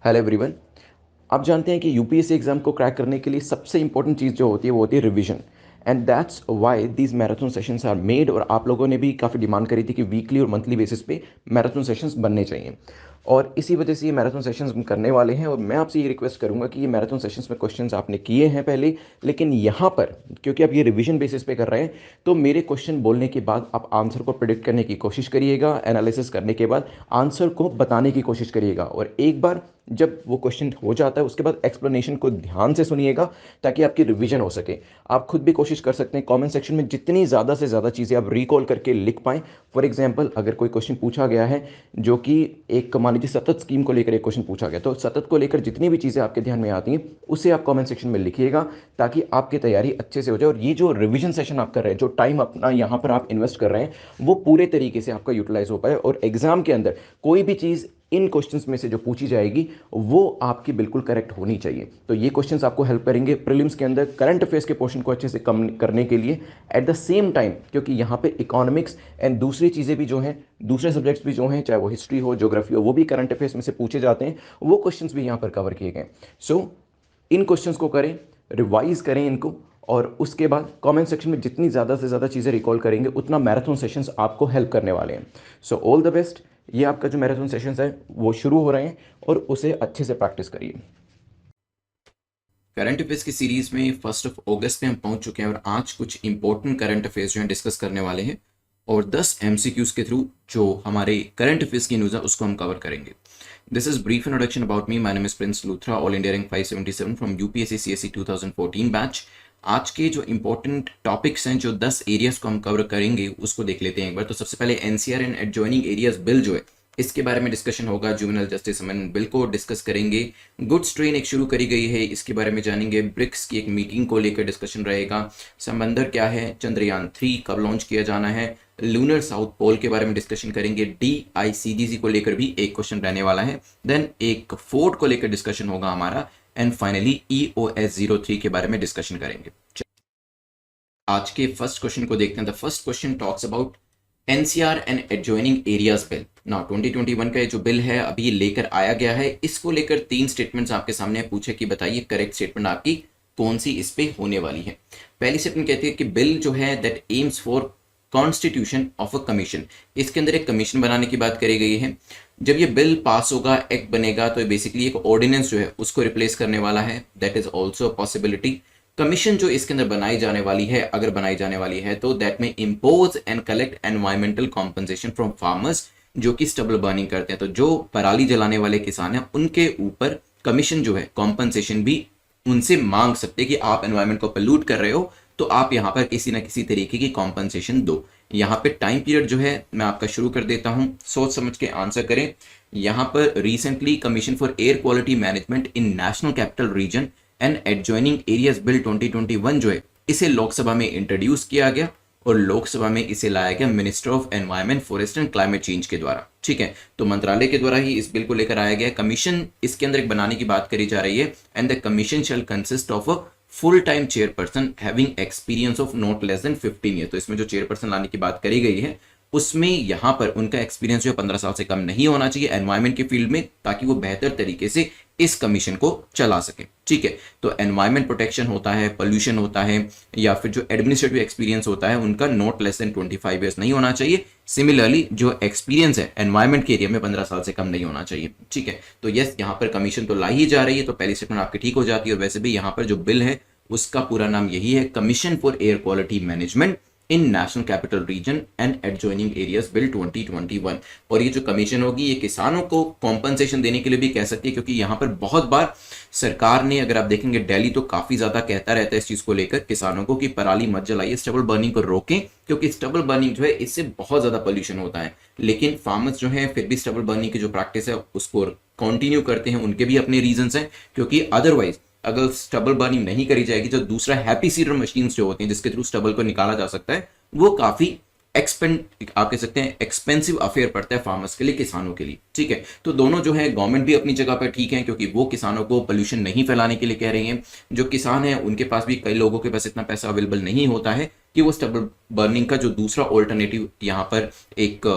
Hello everyone. आप जानते हैं कि यूपीएससी एग्जाम को क्रैक करने के लिए सबसे इंपॉर्टेंट चीज़ जो होती है वो होती है revision. And that's why these marathon sessions are made. और आप लोगों ने भी काफ़ी डिमांड करी थी कि वीकली और मंथली बेसिस पे मैराथन सेशंस बनने चाहिए, और इसी वजह से ये मैराथन सेशंस हम करने वाले हैं। और मैं आपसे ये रिक्वेस्ट करूंगा कि ये मैराथन सेशंस में क्वेश्चंस आपने किए हैं पहले, लेकिन यहाँ पर क्योंकि आप ये रिवीजन बेसिस पे कर रहे हैं, तो मेरे क्वेश्चन बोलने के बाद आप आंसर को प्रिडिक्ट करने की कोशिश करिएगा, एनालिसिस करने के बाद आंसर को बताने की कोशिश करिएगा। और एक बार जब वो क्वेश्चन हो जाता है उसके बाद एक्सप्लेनेशन को ध्यान से सुनिएगा ताकि आपकी रिवीजन हो सके। आप खुद भी कोशिश कर सकते हैं कमेंट सेक्शन में जितनी ज़्यादा से ज़्यादा चीज़ें आप रिकॉल करके लिख पाएँ। फॉर एग्जांपल, अगर कोई क्वेश्चन पूछा गया है जो कि एक मान लीजिए सतत स्कीम को लेकर एक क्वेश्चन पूछा गया, तो सतत को लेकर जितनी भी चीज़ें आपके ध्यान में आती हैं उसे आप कमेंट सेक्शन में लिखिएगा ताकि आपकी तैयारी अच्छे से हो जाए। और ये जो रिवीजन सेशन आप कर रहे हैं, जो टाइम अपना यहाँ पर आप इन्वेस्ट कर रहे हैं, वो पूरे तरीके से आपका यूटिलाइज हो पाए और एग्जाम के अंदर कोई भी चीज़ इन क्वेश्चंस में से जो पूछी जाएगी वो आपकी बिल्कुल करेक्ट होनी चाहिए। तो ये क्वेश्चंस आपको हेल्प करेंगे प्रीलिम्स के अंदर करंट अफेयर्स के पोर्शन को अच्छे से कम करने के लिए। एट द सेम टाइम, क्योंकि यहाँ पे इकोनॉमिक्स एंड दूसरी चीज़ें भी जो हैं, दूसरे सब्जेक्ट्स भी जो हैं, चाहे वो हिस्ट्री हो, ज्योग्राफी हो, वो भी करंट अफेयर्स में से पूछे जाते हैं, वो क्वेश्चंस भी यहाँ पर कवर किए गए। सो इन क्वेश्चंस को करें, रिवाइज करें इनको, और उसके बाद कमेंट सेक्शन में जितनी ज़्यादा से ज़्यादा चीज़ें रिकॉल करेंगे उतना मैराथन सेशंस आपको हेल्प करने वाले हैं। So all the best. ये आपका जो मैराथन सेशंस है वो शुरू हो रहे हैं और उसे अच्छे से प्रैक्टिस करिए। करंट अफेयर्स की सीरीज में 1 अगस्त पे हम पहुंच चुके हैं और आज कुछ इंपॉर्टेंट करंट अफेयर्स जो हैं डिस्कस करने वाले हैं और 10 एमसीक्यूज के थ्रू जो हमारे करंट अफेयर्स की न्यूज़ है उसको हम कवर करेंगे। This is brief introduction about me. My name is Prince Luthra, all India rank 577 from UPSC CSC 2014 batch. आज के जो इंपॉर्टेंट टॉपिक्स हैं, जो 10 एरियाज को हम कवर करेंगे उसको देख लेते हैं एक बार। तो सबसे पहले NCR and adjoining areas bill जो है इसके बारे में डिस्कशन होगा। जुवेनाइल जस्टिस अमेंडमेंट बिल को डिस्कस करेंगे। गुड्स ट्रेन एक शुरू करी गई है, इसके बारे में जानेंगे। ब्रिक्स की एक मीटिंग को लेकर डिस्कशन रहेगा। समंदर क्या है, चंद्रयान 3 कब लॉन्च किया जाना है, लूनर साउथ पोल के बारे में डिस्कशन करेंगे। DICGC को लेकर भी एक क्वेश्चन रहने वाला है। देन एक फोर्ट को लेकर डिस्कशन होगा हमारा। एंड फाइनली EOS-03 के बारे में डिस्कशन करेंगे। आज के फर्स्ट क्वेश्चन को देखते हैं। The first question talks about NCR and adjoining areas bill. Now 2021 का ये जो बिल है अभी लेकर आया गया है, इसको लेकर 3 स्टेटमेंट्स आपके सामने पूछे कि बताइए करेक्ट स्टेटमेंट आपकी कौन सी इस पे होने वाली है। पहली स्टेटमेंट कहती है कि बिल जो है that aims for constitution of a commission. इसके अंदर एक कमीशन बनाने की बात करी गई है। जब ये बिल पास होगा, एक्ट बनेगा, तो बेसिकली एक ऑर्डिनेंस जो है उसको रिप्लेस करने वाला है। That is also a possibility. Commission जो इसके अंदर बनाई जाने वाली है, अगर बनाई जाने वाली है, तो दैट में impose and collect environmental compensation from farmers जो कि स्टबल बर्निंग करते हैं। तो जो पराली जलाने वाले किसान हैं उनके ऊपर कमीशन जो है, कॉम्पनसेशन भी उनसे मांग सकते हैं कि आप एनवायरमेंट को पोल्यूट कर रहे हो तो आप यहां पर किसी ना किसी तरीके की कॉम्पनसेशन दो। यहां पे टाइम पीरियड जो है मैं आपका शुरू कर देता हूं, सोच समझ के आंसर करें। यहां पर recently commission for air quality management in national capital region and adjoining areas bill 2021 जो है इसे लोकसभा में इंट्रोड्यूस किया गया और लोकसभा में इसे लाया गया minister of environment, forest and climate change के द्वारा। ठीक है, तो मंत्रालय के द्वारा ही इस बिल को लेकर आया गया। कमीशन इसके अंदर एक बनाने की बात करी जा रही है। And the commission shell consist of a full time chairperson having experience of not less than 15 year. तो इसमें जो चेयरपर्सन लाने की बात करी गई है उसमें यहां पर उनका एक्सपीरियंस जो 15 साल से कम नहीं होना चाहिए एनवायरमेंट के फील्ड में, ताकि वो बेहतर तरीके से इस कमीशन को चला सके। ठीक है, तो एनवायरमेंट प्रोटेक्शन होता है, पोल्यूशन होता है, या फिर जो एडमिनिस्ट्रेटिव एक्सपीरियंस होता है उनका नॉट लेस देन 25 ईयर्स नहीं होना चाहिए। सिमिलरली जो एक्सपीरियंस है एनवायरमेंट के एरिया में 15 साल से कम नहीं होना चाहिए। ठीक है, तो यस यहाँ पर कमीशन तो लाई ही जा रही है, तो पहली स्टेटमेंट आपकी ठीक हो जाती है। और वैसे भी यहाँ पर जो बिल है उसका पूरा नाम यही है, commission for air quality management in national capital region and adjoining areas bill 2021। और ये जो कमीशन होगी ये किसानों को कॉम्पनसेशन देने के लिए भी कह सकती है, क्योंकि यहाँ पर बहुत बार सरकार ने, अगर आप देखेंगे दिल्ली तो काफी ज्यादा कहता रहता है इस चीज को लेकर किसानों को कि पराली मत जलाइए, स्टबल बर्निंग को रोकें, क्योंकि स्टबल बर्निंग जो है इससे बहुत ज्यादा पोल्यूशन होता है। लेकिन फार्मर्स जो है फिर भी स्टबल बर्निंग की जो प्रैक्टिस है उसको कंटिन्यू करते हैं। उनके भी अपने रीजंस हैं, क्योंकि अदरवाइज अगर स्टबल बर्निंग नहीं करी जाएगी तो दूसरा हैप्पी सीडर मशीन जो होती हैं जिसके थ्रू स्टबल को निकाला जा सकता है, वो काफी आप कह सकते हैं एक्सपेंसिव अफेयर पड़ता है फार्मर्स के लिए, किसानों के लिए। ठीक है, तो दोनों जो है गवर्नमेंट भी अपनी जगह पर ठीक है, क्योंकि वो किसानों को पोल्यूशन नहीं फैलाने के लिए कह रही हैं। जो किसान है उनके पास भी, कई लोगों के पास इतना पैसा अवेलेबल नहीं होता है कि वो स्टबल बर्निंग का जो दूसरा ऑल्टरनेटिव यहाँ पर एक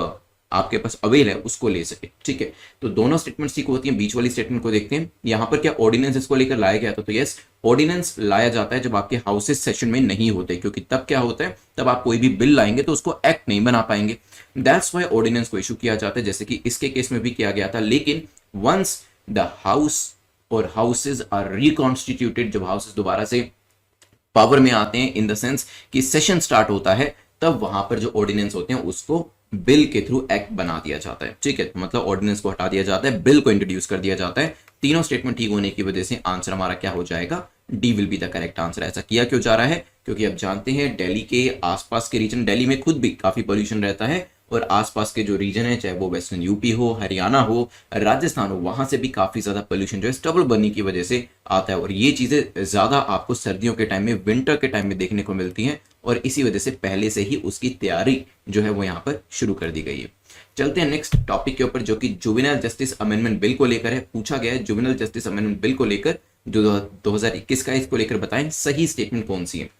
आपके पास अवेल है उसको ले सके। ठीक है, तो दोनों स्टेटमेंट्स ठीक होती हैं। बीच वाली स्टेटमेंट को देखते हैं, यहाँ पर क्या ऑर्डिनेंस इसको लेकर लाया गया था? तो यस, ऑर्डिनेंस लाया जाता है जब आपके हाउसेस सेशन में नहीं होते, क्योंकि तब क्या होता है, तब आप कोई भी बिल लाएंगे तो उसको एक्ट नहीं बना पाएंगे। दैट्स वाई ऑर्डिनेंस को इशू किया जाता है, जैसे कि इसके केस में भी किया गया था। लेकिन वंस द हाउस और हाउसेज आर रिकॉन्स्टिट्यूटेड, जब हाउसेज दोबारा से पावर में आते हैं, इन द सेंस कि सेशन स्टार्ट होता है, तब वहां पर जो ऑर्डिनेंस होते हैं उसको बिल के थ्रू एक्ट बना दिया जाता है। ठीक है, मतलब ऑर्डिनेंस को हटा दिया जाता है, बिल को इंट्रोड्यूस कर दिया जाता है। तीनों स्टेटमेंट ठीक होने की वजह से आंसर हमारा क्या हो जाएगा? D will be the correct answer. ऐसा किया क्यों जा रहा है? क्योंकि आप जानते हैं दिल्ली के आसपास के रीजन, दिल्ली में खुद भी काफी पोल्यूशन रहता है, और आसपास के जो रीजन है, चाहे वो वेस्टर्न यूपी हो, हरियाणा हो, राजस्थान हो, वहां से भी काफी ज्यादा पोल्यूशन जो है स्टबल बर्निंग की वजह से आता है। और ये चीजें ज्यादा आपको सर्दियों के टाइम में, विंटर के टाइम में देखने को मिलती हैं, और इसी वजह से पहले से ही उसकी तैयारी जो है वो यहाँ पर शुरू कर दी गई है। चलते हैं नेक्स्ट टॉपिक के ऊपर, जो कि जुवेनाइल जस्टिस अमेंडमेंट बिल को लेकर है। पूछा गया है जुवेनाइल जस्टिस अमेंडमेंट बिल को लेकर जो 2021 का, इसको लेकर बताएं सही स्टेटमेंट कौन सी है।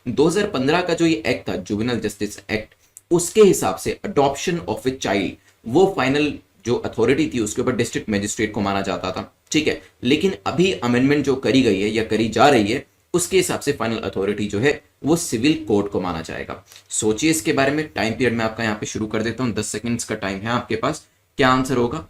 2015 का जो ये एक्ट था, जुवेनाइल जस्टिस एक्ट, उसके हिसाब से अडॉप्शन ऑफ ए चाइल्ड, वो फाइनल जो अथॉरिटी थी उसके ऊपर डिस्ट्रिक्ट मजिस्ट्रेट को माना जाता था। ठीक है, लेकिन अभी अमेंडमेंट जो करी गई है या करी जा रही है, उसके हिसाब से फाइनल अथॉरिटी जो है वो सिविल कोर्ट को माना जाएगा। सोचिए इसके बारे में। टाइम पीरियड में आपका यहाँ पे शुरू कर देता हूं, 10 सेकंड्स का टाइम है आपके पास। क्या आंसर होगा?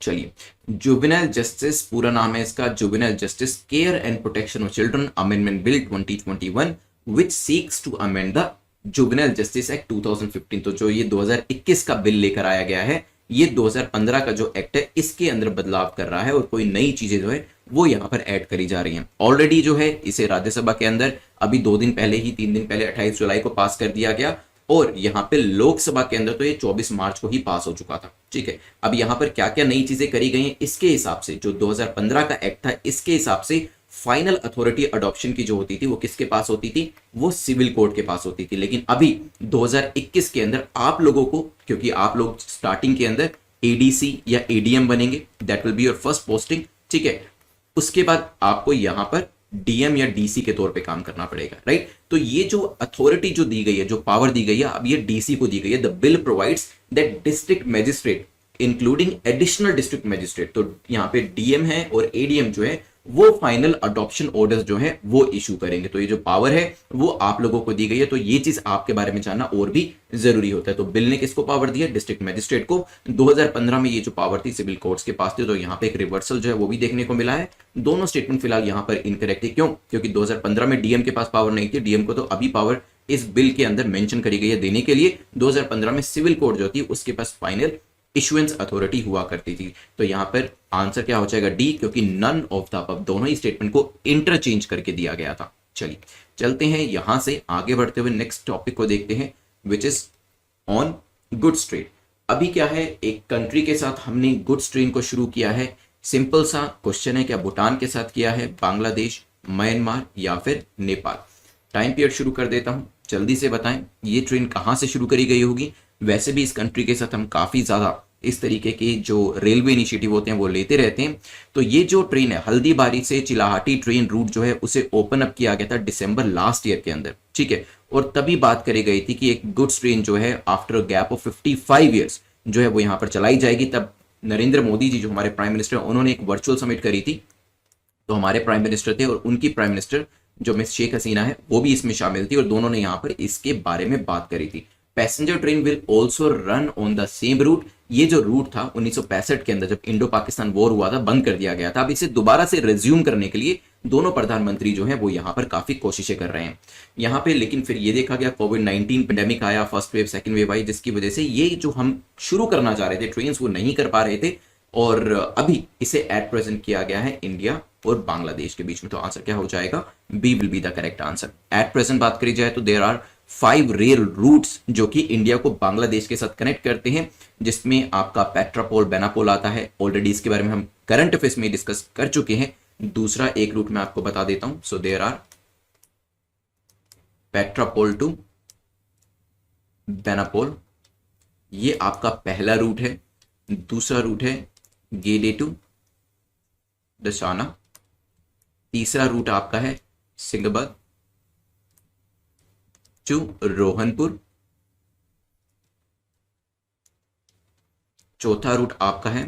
चलिए, जुवेनाइल जस्टिस, पूरा नाम है इसका juvenile justice care and protection of children amendment bill 2021 which seeks to amend the juvenile justice act 2015। तो जो ये 2021 का बिल लेकर आया गया है, ये 2015 का जो एक्ट है इसके अंदर बदलाव कर रहा है, और कोई नई चीजें जो है वो यहाँ पर ऐड करी जा रही हैं। ऑलरेडी जो है इसे राज्यसभा के अंदर अभी 2 दिन पहले ही, 3 दिन पहले 28 जुलाई को पास कर दिया गया, और यहाँ पे लोकसभा के अंदर तो ये 24 मार्च को ही पास हो चुका था। ठीक है, अब यहाँ पर क्या क्या नई चीजें करी गई हैं, इसके हिसाब से जो 2015 का एक्ट था, इसके हिसाब से फाइनल अथॉरिटी अडॉप्शन की जो होती थी वो किसके पास होती थी? वो सिविल कोर्ट के पास होती थी। लेकिन अभी 2021 के अंदर आप लोगों को, क्योंकि आप लोग स्टार्टिंग के अंदर एडीसी या एडीएम बनेंगे, that will be your first posting. ठीक है, उसके बाद आपको यहां पर डीएम या डीसी के तौर पे काम करना पड़ेगा, राइट? तो ये जो अथॉरिटी जो दी गई है, जो पावर दी गई है, अब ये डीसी को दी गई है। The bill provides that district magistrate including additional district magistrate, तो यहाँ पे डीएम है और एडीएम जो है वो फाइनल अडॉप्शन ऑर्डर्स जो है वो इशू करेंगे। तो ये जो पावर है वो आप लोगों को दी गई है, तो ये चीज आपके बारे में जानना और भी जरूरी होता है। तो बिल ने किसको पावर दी है? डिस्ट्रिक्ट मजिस्ट्रेट को। 2015 में ये जो पावर थी सिविल कोर्ट्स के पास थी, तो यहाँ पे एक रिवर्सल जो है वो भी देखने को मिला है। दोनों स्टेटमेंट फिलहाल यहाँ पर इनकरेक्ट है। क्यों? क्योंकि 2015 में डीएम के पास पावर नहीं थी, डीएम को तो अभी पावर इस बिल के अंदर मेंशन करी गई है देने के लिए। 2015 में सिविल कोर्ट जो थी उसके पास फाइनल इशुएंस अथॉरिटी हुआ करती थी। तो यहां पर आंसर क्या हो जाएगा? डी, क्योंकि नन ऑफ द अबव, दोनों ही स्टेटमेंट को इंटरचेंज करके दिया गया था। चलिए चलते हैं यहां से आगे बढ़ते हुए नेक्स्ट टॉपिक को देखते हैं, which is on goods trade. अभी क्या है, एक कंट्री के साथ हमने गुड्स ट्रेड को शुरू किया है। सिंपल सा क्वेश्चन है, क्या भूटान के साथ किया है, बांग्लादेश, म्यांमार या फिर नेपाल? टाइम पीरियड शुरू कर देता हूं, जल्दी से बताएं ये ट्रेन कहां से शुरू करी गई होगी। वैसे भी इस कंट्री के साथ हम काफी ज्यादा इस तरीके के जो रेलवे इनिशिएटिव होते हैं वो लेते रहते हैं। तो ये जो ट्रेन है, हल्दीबारी से चिलाहाटी ट्रेन रूट जो है उसे ओपन अप किया गया था दिसंबर लास्ट ईयर के अंदर। ठीक है, और तभी बात करी गई थी कि एक गुड्स ट्रेन जो है आफ्टर गैप ऑफ 55 ईयर्स जो है वो यहाँ पर चलाई जाएगी। तब नरेंद्र मोदी जी जो हमारे प्राइम मिनिस्टर, उन्होंने एक वर्चुअल समिट करी थी। तो हमारे प्राइम मिनिस्टर थे और उनकी प्राइम मिनिस्टर जो मिस शेख हसीना है वो भी इसमें शामिल थी, और दोनों ने यहाँ पर इसके बारे में बात करी थी। Passenger train will also run on the same route. ये जो रूट था 1965 के अंदर जब इंडो पाकिस्तान वॉर हुआ था, बंद कर दिया गया था। अब इसे दोबारा से रिज्यूम करने के लिए दोनों प्रधानमंत्री जो है वो यहाँ पर काफी कोशिशें कर रहे हैं यहाँ पे। लेकिन फिर ये देखा गया कोविड-19 पेंडेमिक आया, फर्स्ट वेव सेकंड वेव आई, जिसकी वजह से ये जो हम शुरू करना चाह रहे थे ट्रेन वो नहीं कर पा रहे थे, और अभी इसे एट प्रेजेंट किया गया है इंडिया और बांग्लादेश के बीच में। तो आंसर क्या हो जाएगा? B will be the correct answer. At present बात करी जाए तो देयर आर 5 रेल रूट्स जो कि इंडिया को बांग्लादेश के साथ कनेक्ट करते हैं, जिसमें आपका पेट्रापोल, बेनापोल आता है। ऑलरेडी इसके बारे में हम करंट अफेयर्स में डिस्कस कर चुके हैं। दूसरा एक रूट मैं आपको बता देता हूं। So there are Petrapole to Benapole, ये आपका पहला रूट है। दूसरा रूट है गेडे टू दशाना। तीसरा रूट आपका है सिंगबद टू रोहनपुर। चौथा रूट आपका है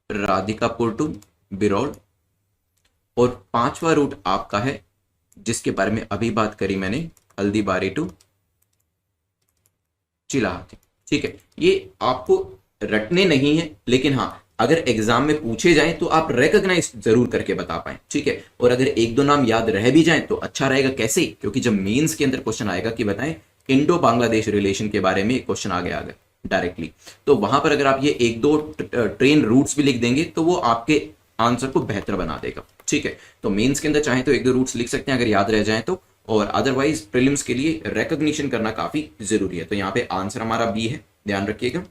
राधिकापुर टू बिरौल, और पांचवा रूट आपका है जिसके बारे में अभी बात करी मैंने, हल्दीबारी टू चिलाहाटी। ठीक है, ये आपको रटने नहीं है, लेकिन हाँ अगर एग्जाम में पूछे जाएं तो आप रिकॉग्नाइज जरूर करके बता पाएं। ठीक है, और अगर एक दो नाम याद रह भी जाएं तो अच्छा रहेगा। कैसे? क्योंकि जब मेंस के अंदर क्वेश्चन आएगा कि बताएं इंडो बांग्लादेश रिलेशन के बारे में क्वेश्चन आ गया डायरेक्टली, तो वहां पर अगर आप ये एक दो ट्रेन रूट्स भी लिख देंगे तो वो आपके आंसर को बेहतर बना देगा। ठीक है, तो मेंस के अंदर चाहे तो एक दो रूट्स लिख सकते हैं अगर याद रह जाए तो, और अदरवाइज प्रीलिम्स के लिए रिकॉग्निशन करना काफी जरूरी है। तो यहाँ पे आंसर हमारा बी है, ध्यान रखिएगा।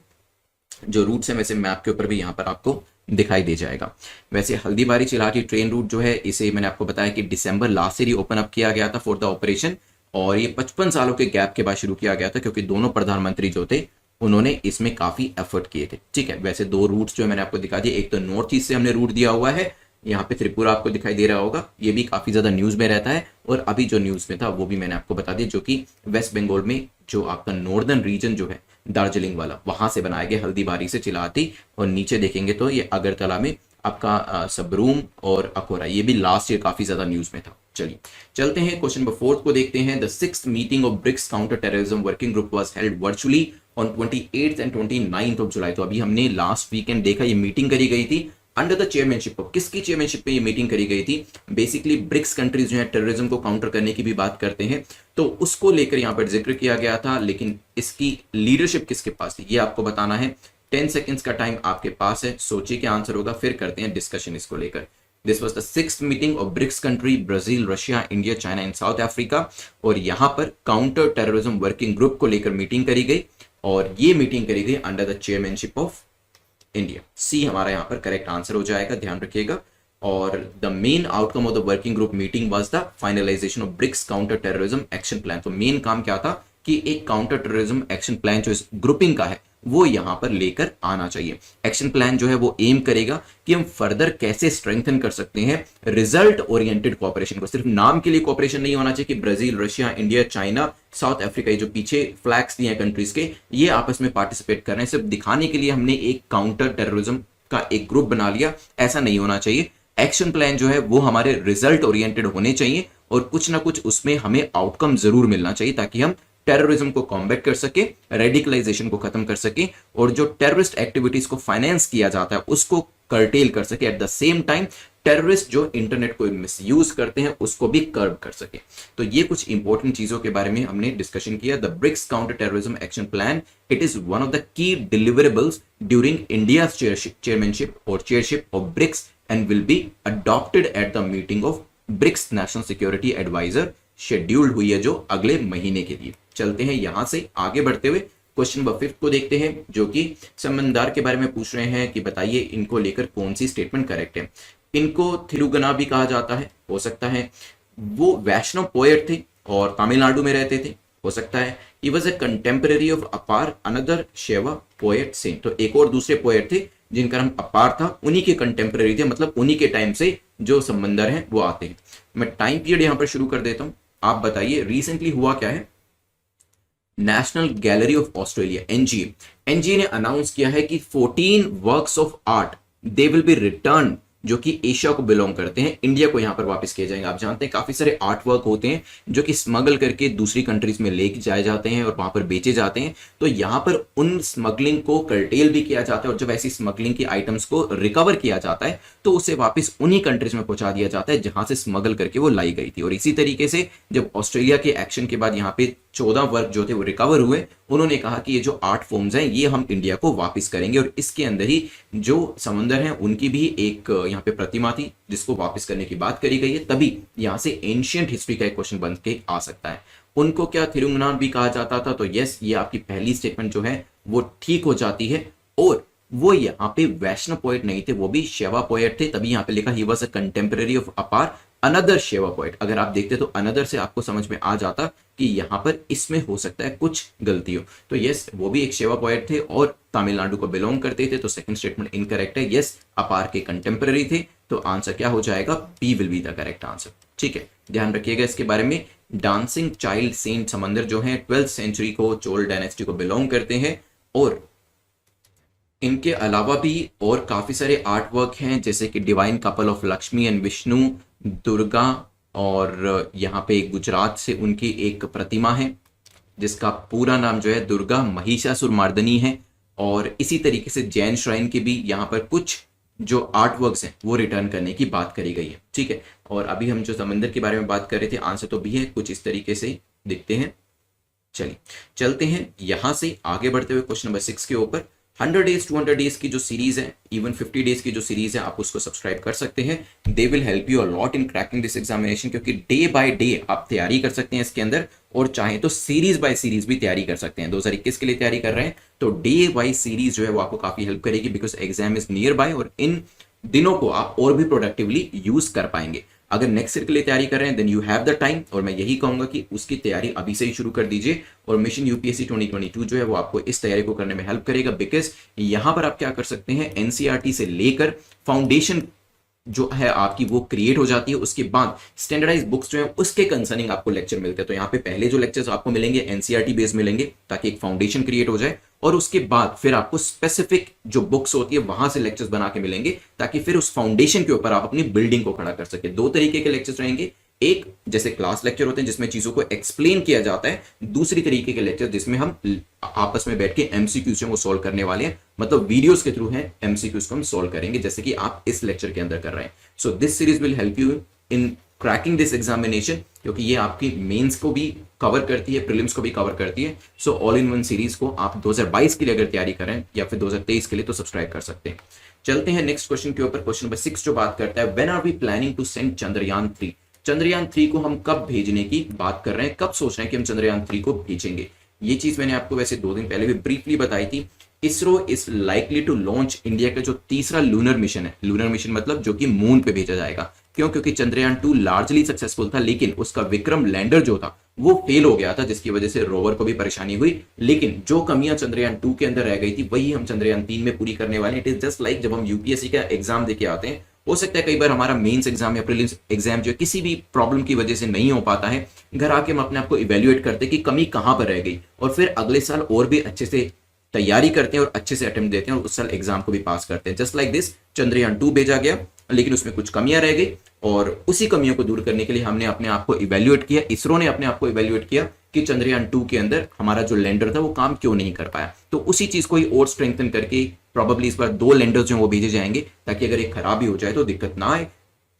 जो रूट्स है वैसे मैप के ऊपर भी यहाँ पर आपको दिखाई दे जाएगा। वैसे हल्दीबारी चिलाहाटी ट्रेन रूट जो है, इसे मैंने आपको बताया कि दिसंबर लास्ट ईयर ओपन अप किया गया था फॉर द ऑपरेशन, और ये 55 सालों के गैप के बाद शुरू किया गया था, क्योंकि दोनों प्रधानमंत्री जो थे उन्होंने इसमें काफी एफर्ट किए थे। ठीक है, वैसे दो रूट्स जो मैंने आपको दिखा दिए, एक तो नॉर्थ ईस्ट से हमने रूट दिया हुआ है, यहाँ पे त्रिपुरा आपको दिखाई दे रहा होगा, ये भी काफी ज्यादा न्यूज में रहता है, और अभी जो न्यूज में था वो भी मैंने आपको बता दिया, जो कि वेस्ट बंगाल में जो आपका नॉर्दर्न रीजन जो है दार्जिलिंग वाला, वहां से बनाए गए हल्दीबारी से चिलाहाटी, और नीचे देखेंगे तो ये अगरतला में आपका सबरूम और अखोरा, ये भी लास्ट ईयर काफी ज्यादा न्यूज में था। चलिए चलते हैं क्वेश्चन नंबर 4 को देखते हैं। The 6th meeting of BRICS counter terrorism working group was held virtually on 28th and 29th of July. तो अभी हमने लास्ट वीकेंड देखा ये मीटिंग करी गई थी अंडर द चेयरमैनशिप ऑफ, किसकी चेयरमैनशिप में ये मीटिंग करी गई थी? बेसिकली ब्रिक्स कंट्रीज जो है टेररिज्म को काउंटर करने की भी बात करते हैं, तो उसको लेकर यहाँ पर जिक्र किया गया था, लेकिन इसकी लीडरशिप किसके पास थी ये आपको बताना है। 10 सेकेंड्स का टाइम आपके पास है, सोचिए क्या आंसर होगा, फिर करते हैं डिस्कशन इसको लेकर। This was the 6th meeting of BRICS country, Brazil, Russia, India, China and south Africa, और यहाँ पर काउंटर टेररिज्म वर्किंग ग्रुप को लेकर मीटिंग करी गई, और ये मीटिंग करी गई under the chairmanship of India. C हमारा यहाँ पर करेक्ट आंसर हो जाएगा, ध्यान रखिएगा। और the main outcome of the working group meeting was the finalisation of BRICS counter terrorism action plan. तो मेन काम क्या था कि एक काउंटर टेररिज्म एक्शन प्लान जो इस ग्रुपिंग का है वो यहां पर लेकर आना चाहिए। एक्शन प्लान जो है वो एम करेगा कि हम फर्दर कैसे स्ट्रेंथन कर सकते हैं रिजल्ट ओरिएंटेड कोऑपरेशन को। सिर्फ नाम के लिए कोऑपरेशन नहीं होना चाहिए कि Brazil, Russia, India, China, south Africa, ये जो पीछे फ्लैग्स दिए हैं कंट्रीज के, ये आपस में पार्टिसिपेट कर रहे हैं, सिर्फ दिखाने के लिए हमने एक काउंटर टेररिज्म का एक ग्रुप बना लिया, ऐसा नहीं होना चाहिए। एक्शन प्लान जो है वो हमारे रिजल्ट ओरिएंटेड होने चाहिए, और कुछ ना कुछ उसमें हमें आउटकम जरूर मिलना चाहिए, ताकि हम टेररिज्म को कॉम्बैट कर सके, रेडिकलाइजेशन को खत्म कर सके, और जो टेररिस्ट एक्टिविटीज को फाइनेंस किया जाता है उसको कर्टेल कर सके। At the same time terrorist जो इंटरनेट को मिसयूज करते हैं उसको भी कर्ब कर सके। तो ये कुछ इंपॉर्टेंट चीजों के बारे में हमने डिस्कशन किया। The BRICS counter terrorism action plan, it is one of the key deliverables during India chairmanship और chairship of BRICS and will be adopted at the meeting of BRICS national security adviser, scheduled हुई है जो अगले महीने के लिए। चलते हैं यहां से आगे बढ़ते हुए क्वेश्चन नंबर 5 को देखते हैं, जो कि समंदर के बारे में पूछ रहे हैं कि बताइए इनको लेकर कौन सी स्टेटमेंट करेक्ट है। इनको थिरुगना भी कहा जाता है, हो सकता है वो वैष्णव पोएट थे और तमिलनाडु में रहते थे, हो सकता है he was a contemporary of अपार, अनदर शैवा पोएट सेंट। तो एक और दूसरे पोएट थे जिनका नाम अपार था, उन्हीं के कंटेम्पररी थे, मतलब उन्हीं के टाइम से जो समंदर हैं वो आते हैं। मैं टाइम पीरियड यहां पर शुरू कर देता हूं, आप बताइए रिसेंटली हुआ क्या है। नेशनल गैलरी ऑफ ऑस्ट्रेलिया, एनजीए ने अनाउंस किया है कि 14 works of art they will be return, जो कि एशिया को बिलोंग करते हैं, इंडिया को यहां पर वापस किए जाएंगे। आप जानते हैं काफी सारे आर्ट वर्क होते हैं जो कि स्मगल करके दूसरी कंट्रीज में लेके जाए जाते हैं और वहां पर बेचे जाते हैं। तो यहां पर उन स्मगलिंग को कर्टेल भी किया जाता है, और जब ऐसी स्मगलिंग की आइटम्स को रिकवर किया जाता है तो उसे वापस उन्हीं कंट्रीज में पहुंचा दिया जाता है जहां से स्मगल करके वो लाई गई थी। और इसी तरीके से जब ऑस्ट्रेलिया के एक्शन के बाद यहाँ पे 14 वर्क जो थे वो रिकवर हुए, उन्होंने कहा कि ये जो आर्ट फॉर्म्स हैं ये हम इंडिया को वापस करेंगे, और इसके अंदर ही जो समंदर हैं उनकी भी एक यहाँ पे प्रतिमा थी जिसको वापस करने की बात करी गई है। तभी यहाँ से एंशियंट हिस्ट्री का एक क्वेश्चन बन के आ सकता है। उनको क्या थिरुंगनाथ भी कहा जाता था? तो यस, ये आपकी पहली स्टेटमेंट जो है वो ठीक हो जाती है, और वो यहाँ पे वैष्णव पोएट नहीं थे, वो भी शैवा पोएट थे, तभी यहाँ पे लिखा he was a contemporary of अपार, अनदर शैवा पोएट। अगर आप देखते तो अनदर से आपको समझ में आ जाता कि यहाँ पर इसमें हो सकता है कुछ गलती हो। तो यस, वो भी एक शैवा पोएट थे और तमिलनाडु को बिलोंग करते थे, तो सेकंड स्टेटमेंट इनकरेक्ट है। यस, अपार के कंटेम्पररी थे, तो आंसर क्या हो जाएगा? B will be the correct answer. ठीक है, ध्यान रखिएगा इसके बारे में डांसिंग चाइल्ड सेंट समंदर जो है 12th सेंचुरी को चोल डायनेस्टी को बिलोंग करते हैं। और इनके अलावा भी और काफी सारे आर्ट वर्क हैं, जैसे कि divine couple of Lakshmi and Vishnu, Durga, और यहाँ पे गुजरात से उनकी एक प्रतिमा है जिसका पूरा नाम जो है दुर्गा महिषासुर मर्दिनी है। और इसी तरीके से जैन श्राइन के भी यहाँ पर कुछ जो आर्ट वर्क्स हैं वो रिटर्न करने की बात करी गई है, ठीक है। और अभी हम जो समंदर के बारे में बात कर रहे थे, आंसर तो भी है, कुछ इस तरीके से दिखते हैं। चलिए चलते हैं यहां से आगे बढ़ते हुए क्वेश्चन नंबर 6 के ऊपर। 100 डेज 200 डेज की जो सीरीज है, इवन 50 डेज की जो सीरीज है, आप उसको सब्सक्राइब कर सकते हैं। They will help you a lot in cracking this examination, क्योंकि डे बाय डे आप तैयारी कर सकते हैं इसके अंदर, और चाहे तो सीरीज बाय सीरीज भी तैयारी कर सकते हैं। 2021 के लिए तैयारी कर रहे हैं तो डे बाय सीरीज जो है वो आपको काफी हेल्प करेगी, because exam is near by, और इन दिनों को आप और भी प्रोडक्टिवली यूज कर पाएंगे। अगर नेक्स्ट ईयर के लिए तैयारी कर रहे हैं then you have the time, और मैं यही कहूंगा कि उसकी तैयारी अभी से ही शुरू कर दीजिए। और मिशन यूपीएससी 2022 जो है वो आपको इस तैयारी को करने में हेल्प करेगा, बिकॉज यहां पर आप क्या कर सकते हैं, एनसीईआरटी से लेकर फाउंडेशन जो है आपकी वो क्रिएट हो जाती है। उसके बाद स्टैंडर्डाइज बुक्स जो है उसके कंसर्निंग आपको लेक्चर मिलते हैं। तो यहाँ पे पहले जो लेक्चर्स आपको मिलेंगे एनसीईआरटी बेस मिलेंगे, ताकि एक फाउंडेशन क्रिएट हो जाए, और उसके बाद फिर आपको स्पेसिफिक जो बुक्स होती है वहां से लेक्चर्स बना के मिलेंगे, ताकि फिर उस फाउंडेशन के ऊपर आप अपनी बिल्डिंग को खड़ा कर सके। दो तरीके के लेक्चर्स रहेंगे, एक जैसे क्लास लेक्चर होते हैं जिसमें चीजों को एक्सप्लेन किया जाता है, दूसरी तरीके के लेक्चर जिसमें हम आपस में बैठ के एमसीक्यूज को सोल्व करने वाले हैं, मतलब वीडियोस के थ्रू हैं एमसीक्यूज को हम सोल्व करेंगे, जैसे कि आप इस लेक्चर के अंदर कर रहे हैं। So this series will help you in cracking this examination, क्योंकि ये आपकी मेंस को भी कवर करती है, प्रीलिम्स को भी कवर करती है। So all in one series को आप 2022 के लिए अगर तैयारी करें या फिर 2023 के लिए तो सब्सक्राइब कर सकते हैं। चलते हैं नेक्स्ट क्वेश्चन के ऊपर। क्वेश्चन नंबर 6 जो बात करता है, when are we planning to send Chandrayaan 3। Chandrayaan 3 को हम कब भेजने की बात कर रहे हैं, कब सोच रहे हैं कि हम चंद्रयान 3 को भेजेंगे। ये चीज मैंने आपको वैसे 2 दिन पहले भी ब्रीफली बताई थी। ISRO is likely to launch India का जो तीसरा लूनर मिशन है, लूनर मिशन मतलब जो कि मून पे भेजा जाएगा। क्यों? क्योंकि चंद्रयान 2 लार्जली सक्सेसफुल था, लेकिन उसका विक्रम लैंडर जो था वो फेल हो गया था, जिसकी वजह से रोवर को भी परेशानी हुई। लेकिन जो कमियां चंद्रयान 2 के अंदर रह गई थी वही हम चंद्रयान 3 में पूरी करने वाले हैं। इट इज जस्ट लाइक जब हम यूपीएससी का एग्जाम देके आते हैं, हो सकता है कई बार हमारा मेंस एग्जाम या प्रीलिम्स एग्जाम जो किसी भी प्रॉब्लम की वजह से नहीं हो पाता है, घर आके हम अपने आप को इवेल्युएट करते हैं कि कमी कहां पर रह गई, और फिर अगले साल और भी अच्छे से तैयारी करते हैं और अच्छे से अटेम्प्ट देते हैं, और उस साल एग्जाम को भी पास करते हैं। जस्ट लाइक दिस चंद्रयान 2 भेजा गया, लेकिन उसमें कुछ कमियां रह गई, और उसी कमियों को दूर करने के लिए हमने अपने आप को इवेल्युएट किया, इसरो ने अपने आप को इवेल्युएट किया कि चंद्रयान 2 के अंदर हमारा जो लैंडर था वो काम क्यों नहीं कर पाया। तो उसी चीज को ही और स्ट्रेंथन करके प्रोबेबली इस बार 2 लैंडर्स जो वो भेजे जाएंगे, ताकि अगर एक खराब भी हो जाए तो दिक्कत ना आए।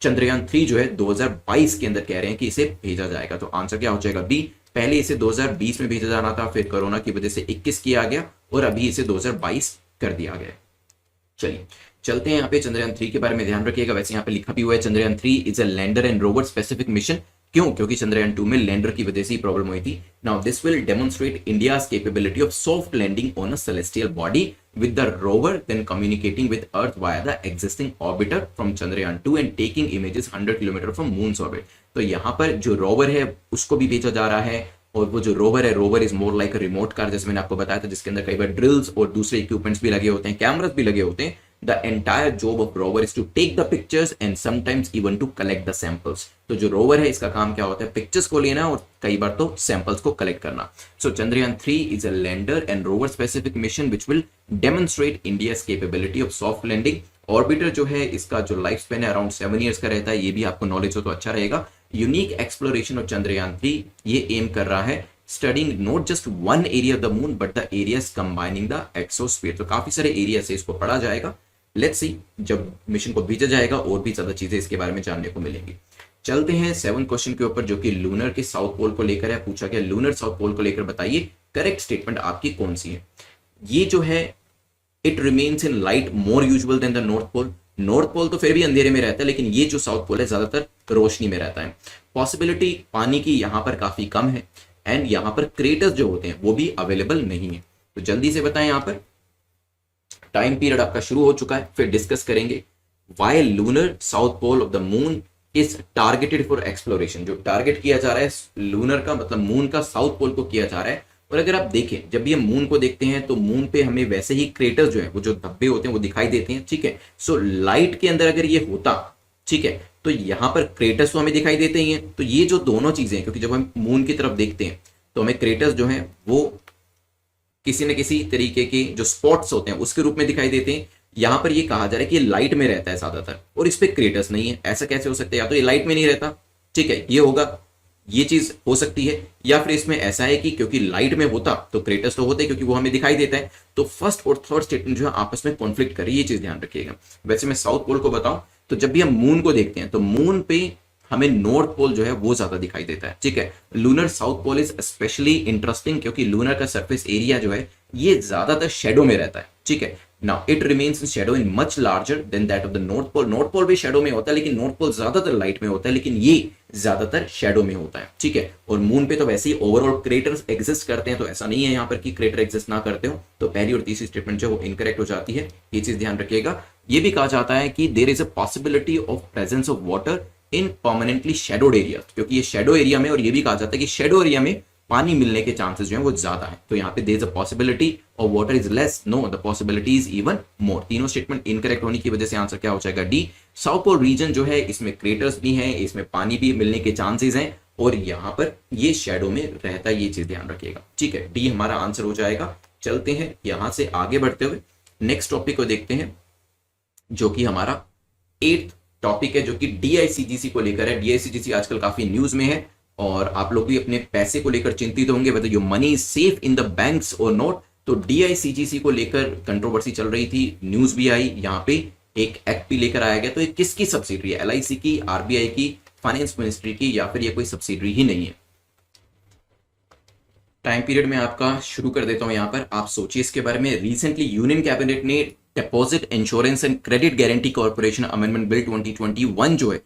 चंद्रयान 3 जो है 2022 के अंदर कह रहे हैं कि इसे भेजा जाएगा। तो आंसर क्या हो जाएगा? बी। पहले इसे 2020 में भेजा जाना था, फिर कोरोना की वजह से 21 किया गया, और अभी इसे 2022 कर दिया गया। चलिए चलते हैं यहाँ पे चंद्रयान 3 के बारे में ध्यान रखिएगा। वैसे यहाँ पे लिखा भी हुआ है Chandrayaan 3 is a lander and rover specific mission. क्यों? क्योंकि चंद्रयान 2 में लैंडर की वजह से ही प्रॉब्लम हुई थी। Now this will demonstrate India's capability of soft landing on a celestial body with the rover then communicating with earth via the existing orbiter from chandrayaan 2 and taking images 100 kilometre from moon's orbit। तो यहाँ पर जो rover है उसको भी भेजा जा रहा है, और वो जो रोवर है, rover is more like a remote car, जैसे मैंने आपको बताया था, जिसके अंदर कई बार ड्रिल्स और दूसरे इक्विपमेंट्स भी लगे होते हैं, कैमरास भी लगे होते हैं। The entire job of rover is to take the pictures and sometimes even to collect the samples। तो जो रोवर है इसका काम क्या होता है? पिक्चर्स को लेना और कई बार तो सैंपल्स को कलेक्ट करना। So Chandrayaan 3 is a lander and rover specific mission which will demonstrate India's capability of soft landing। Orbiter जो है इसका जो लाइफ स्पेन है अराउंड 7 ईयर्स का रहता है, ये भी आपको नॉलेज हो तो अच्छा रहेगा। यूनिक एक्सप्लोरेशन ऑफ चंद्रयान 3 ये एम कर रहा है studying not just one area of the moon but the areas combining the exosphere। तो काफी सारे एरिया से इसको पढ़ा जाएगा। लेट्स सी जब मिशन को भेजा जाएगा और भी ज्यादा चीजें इसके बारे में जानने को मिलेंगी। चलते हैं 7 क्वेश्चन के ऊपर, जो कि लूनर के साउथ पोल को लेकर है। पूछा गया लूनर साउथ पोल को लेकर बताइए करेक्ट स्टेटमेंट आपकी कौन सी है। ये जो है it remains in light more usual than the north pole. North pole तो फिर भी अंधेरे में रहता है, लेकिन ये जो साउथ पोल है ज्यादातर रोशनी में रहता है। पॉसिबिलिटी पानी की यहाँ पर काफी कम है, एंड यहाँ पर क्रेटर्स जो होते हैं वो भी अवेलेबल नहीं है। तो जल्दी से बताएं, यहाँ पर टाइम पीरियड आपका शुरू हो चुका है, फिर डिस्कस करेंगे। Why lunar south pole of the moon is targeted for exploration. जो टारगेट किया जा रहा है लूनर का मतलब मून का साउथ पोल को किया जा रहा है। और अगर आप देखें जब ये मून को देखते हैं तो मून पे हमें वैसे ही क्रेटर्स जो है वो जो धब्बे होते हैं वो दिखाई देते हैं, ठीक है। सो लाइट के अंदर अगर ये होता, ठीक है, तो यहाँ पर क्रेटर्स तो हमें दिखाई देते ही हैं। तो ये जो दोनों चीजें हैं, क्योंकि जब हम मून की तरफ देखते हैं तो हमें क्रेटर्स जो हैं वो किसी न किसी तरीके के जो स्पॉट्स होते हैं उसके रूप में दिखाई देते हैं। यहां पर ये कहा जा रहा है कि ये लाइट में रहता है ज्यादातर और इस पे क्रेटर्स नहीं है। ऐसा कैसे हो सकता है? या तो ये लाइट में नहीं रहता, ठीक है, ये होगा, ये चीज हो सकती है, या फिर इसमें ऐसा है कि क्योंकि लाइट में होता तो क्रेटर्स तो होते क्योंकि वो हमें दिखाई देता है। तो फर्स्ट और थर्ड स्टेटमेंट जो है आपस में कॉन्फ्लिक्ट करे, ये चीज ध्यान रखिएगा। वैसे मैं साउथ पोल को बताऊं तो जब भी हम मून को देखते हैं तो मून पे हमें नॉर्थ पोल जो है वो ज्यादा दिखाई देता है, ठीक है। Lunar south pole is specially interesting क्योंकि लूनर का सरफेस एरिया जो है ये ज्यादातर शेडो में रहता है, ठीक है। Now it remains in shadow in much larger than that of the north pole. North pole भी शेडो में होता है लेकिन नॉर्थ पोल ज्यादातर लाइट में होता है, लेकिन ये ज्यादातर शेडो में होता है, ठीक है। और मून पे तो वैसे ही ओवरऑल क्रेटर्स एग्जिस्ट करते हैं, तो ऐसा नहीं है यहाँ पर कि क्रेटर एग्जिस्ट ना करते हो। तो पहली और तीसरी स्टेटमेंट जो वो इनकरेक्ट हो जाती है, ये चीज ध्यान रखिएगा। ये भी कहा जाता है कि there is a possibility of presence of water in permanently shadowed area, क्योंकि ये शेडो एरिया में, और ये भी कहा जाता है कि शेडो एरिया में पानी मिलने के चांसेस जो है वो ज्यादा है। तो यहाँ पे देयर इज अ पॉसिबिलिटी और water is less, know the possibility is even more. तीनों स्टेटमेंट इनकरेक्ट होने की वजह से आंसर क्या हो जाएगा? डी। साउथ पोल रीजन जो है इसमें क्रेटर्स भी हैं, इसमें पानी भी मिलने के चांसेस हैं और यहाँ पर ये शेडो में रहता है, ये चीज ध्यान रखिएगा, ठीक है। डी हमारा आंसर हो जाएगा। चलते हैं यहां से आगे बढ़ते हुए नेक्स्ट टॉपिक को देखते हैं, जो कि हमारा 8th टॉपिक है, जो कि डीआईसीजीसी को लेकर है। डीआईसीजीसी आजकल काफी न्यूज में है और आप लोग भी अपने पैसे को लेकर चिंतित होंगे, whether your money is safe in the banks और नॉट। तो डीआईसीजीसी को लेकर कंट्रोवर्सी चल रही थी, न्यूज भी आई, यहाँ पे एक एक्ट भी लेकर आया गया। तो ये किसकी सब्सिडरी है? एलआईसी की, आरबीआई की, फाइनेंस मिनिस्ट्री की, या फिर ये कोई सब्सिडरी ही नहीं है? टाइम पीरियड में आपका शुरू कर देता हूं। यहां पर आप सोचिए इसके बारे में। रिसेंटली यूनियन कैबिनेट ने deposit insurance and credit guarantee corporation amendment bill 2021 जो है,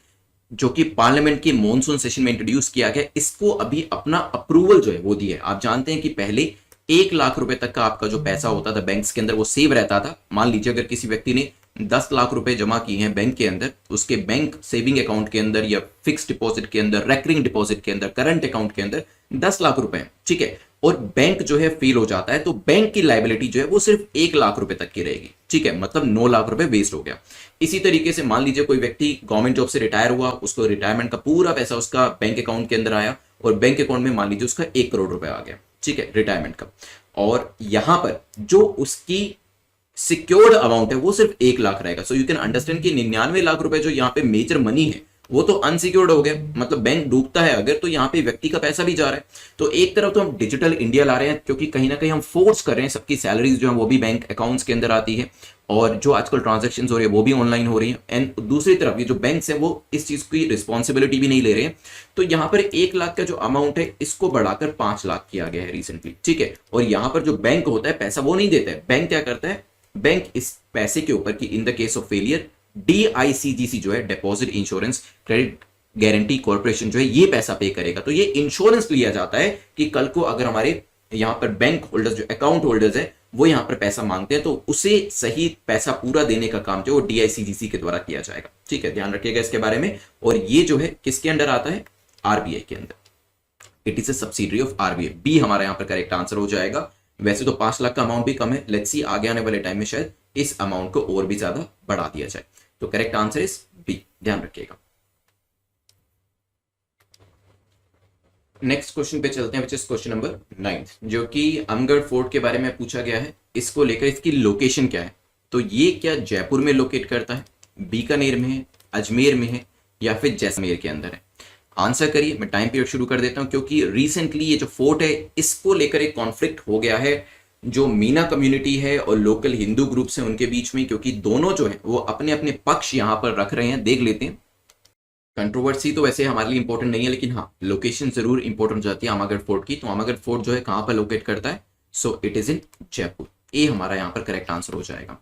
जो कि पार्लियामेंट के मॉनसून सेशन में इंट्रोड्यूस किया गया, इसको अभी अपना अप्रूवल जो है वो दिया है। आप जानते हैं कि पहले 1 लाख रुपए तक का आपका जो पैसा होता था बैंक्स के अंदर वो सेव रहता था। मान लीजिए अगर किसी व्यक्ति ने 10 लाख रुपए जमा किए हैं बैंक के अंदर, उसके बैंक सेविंग अकाउंट के अंदर या फिक्स डिपॉजिट के अंदर, रेकरिंग डिपॉजिट के अंदर, करंट अकाउंट के अंदर 10 लाख रुपए, ठीक है, और बैंक जो है फेल हो जाता है तो बैंक की लायबिलिटी जो है वो सिर्फ 1 लाख रुपए तक की रहेगी, ठीक है, मतलब 9 लाख रुपए वेस्ट हो गया। इसी तरीके से मान लीजिए कोई व्यक्ति गवर्नमेंट जॉब से रिटायर हुआ, उसको रिटायरमेंट का पूरा पैसा उसका बैंक अकाउंट के अंदर आया और बैंक अकाउंट में मान लीजिए उसका 1 करोड़ रुपए आ गया, ठीक है, रिटायरमेंट का, और यहां पर जो उसकी सिक्योर्ड अमाउंट है वो सिर्फ 1 लाख रहेगा। सो यू कैन अंडरस्टैंड कि 99 लाख रुपए जो यहाँ पे मेजर मनी है वो तो अनसिक्योर्ड हो गया, मतलब बैंक डूबता है अगर तो यहाँ पे व्यक्ति का पैसा भी जा रहा है। तो एक तरफ तो हम डिजिटल इंडिया ला रहे हैं क्योंकि कहीं ना कहीं हम फोर्स कर रहे हैं सबकी सैलरीज जो है वो भी बैंक अकाउंट्स के अंदर आती है और जो आजकल ट्रांजेक्शन हो रही है वो भी ऑनलाइन हो रही है, एंड दूसरी तरफ ये जो बैंक्स हैं वो इस चीज की रिस्पॉन्सिबिलिटी भी नहीं ले रहे हैं। तो यहाँ पर 1 लाख का जो अमाउंट है इसको बढ़ाकर 5 लाख किया गया है रिसेंटली, ठीक है। और यहाँ पर जो बैंक होता है पैसा वो नहीं देता है, बैंक क्या करता है, बैंक इस पैसे के ऊपर कि इन the case of failure DICGC जो है, deposit insurance credit guarantee corporation जो है ये पैसा पे करेगा। तो ये इंश्योरेंस लिया जाता है कि कल को अगर हमारे यहां पर बैंक होल्डर्स जो अकाउंट होल्डर्स है वो यहां पर पैसा मांगते हैं तो उसे सही पैसा पूरा देने का काम जो डीआईसीजीसी के द्वारा किया जाएगा, ठीक है, ध्यान रखिएगा इसके बारे में। और ये जो है किसके अंडर आता है? आरबीआई के अंदर। It is a subsidiary of RBI. B हमारा यहां पर करेक्ट आंसर हो जाएगा। वैसे तो 5 लाख का अमाउंट भी कम है, लेट्स सी आगे आने वाले टाइम में शायद इस अमाउंट को और भी ज्यादा बढ़ा दिया जाए। तो करेक्ट आंसर इज बी, ध्यान रखिएगा। नेक्स्ट क्वेश्चन पे चलते हैं, विच इज क्वेश्चन नंबर 9, जो कि अमगढ़ फोर्ट के बारे में पूछा गया है। इसको लेकर इसकी लोकेशन क्या है? तो ये क्या जयपुर में लोकेट करता है, बीकानेर में है, अजमेर में है, या फिर जैसलमेर के अंदर है? आंसर करिए। मैं टाइम पीरियड शुरू कर देता हूं क्योंकि रिसेंटली ये जो फोर्ट है इसको लेकर एक कॉन्फ्लिक्ट हो गया है जो मीना कम्युनिटी है और लोकल हिंदू ग्रुप्स हैं उनके बीच में, क्योंकि दोनों जो है वो अपने अपने पक्ष यहां पर रख रहे हैं। देख लेते हैं। कंट्रोवर्सी तो वैसे हमारे लिए इंपॉर्टेंट नहीं है, लेकिन हाँ लोकेशन जरूर इंपॉर्टेंट हो जाती है आमागढ़ फोर्ट की। तो आमागढ़ फोर्ट जो है कहां पर लोकेट करता है? So it is in Jaipur. A हमारा यहाँ पर करेक्ट आंसर हो जाएगा।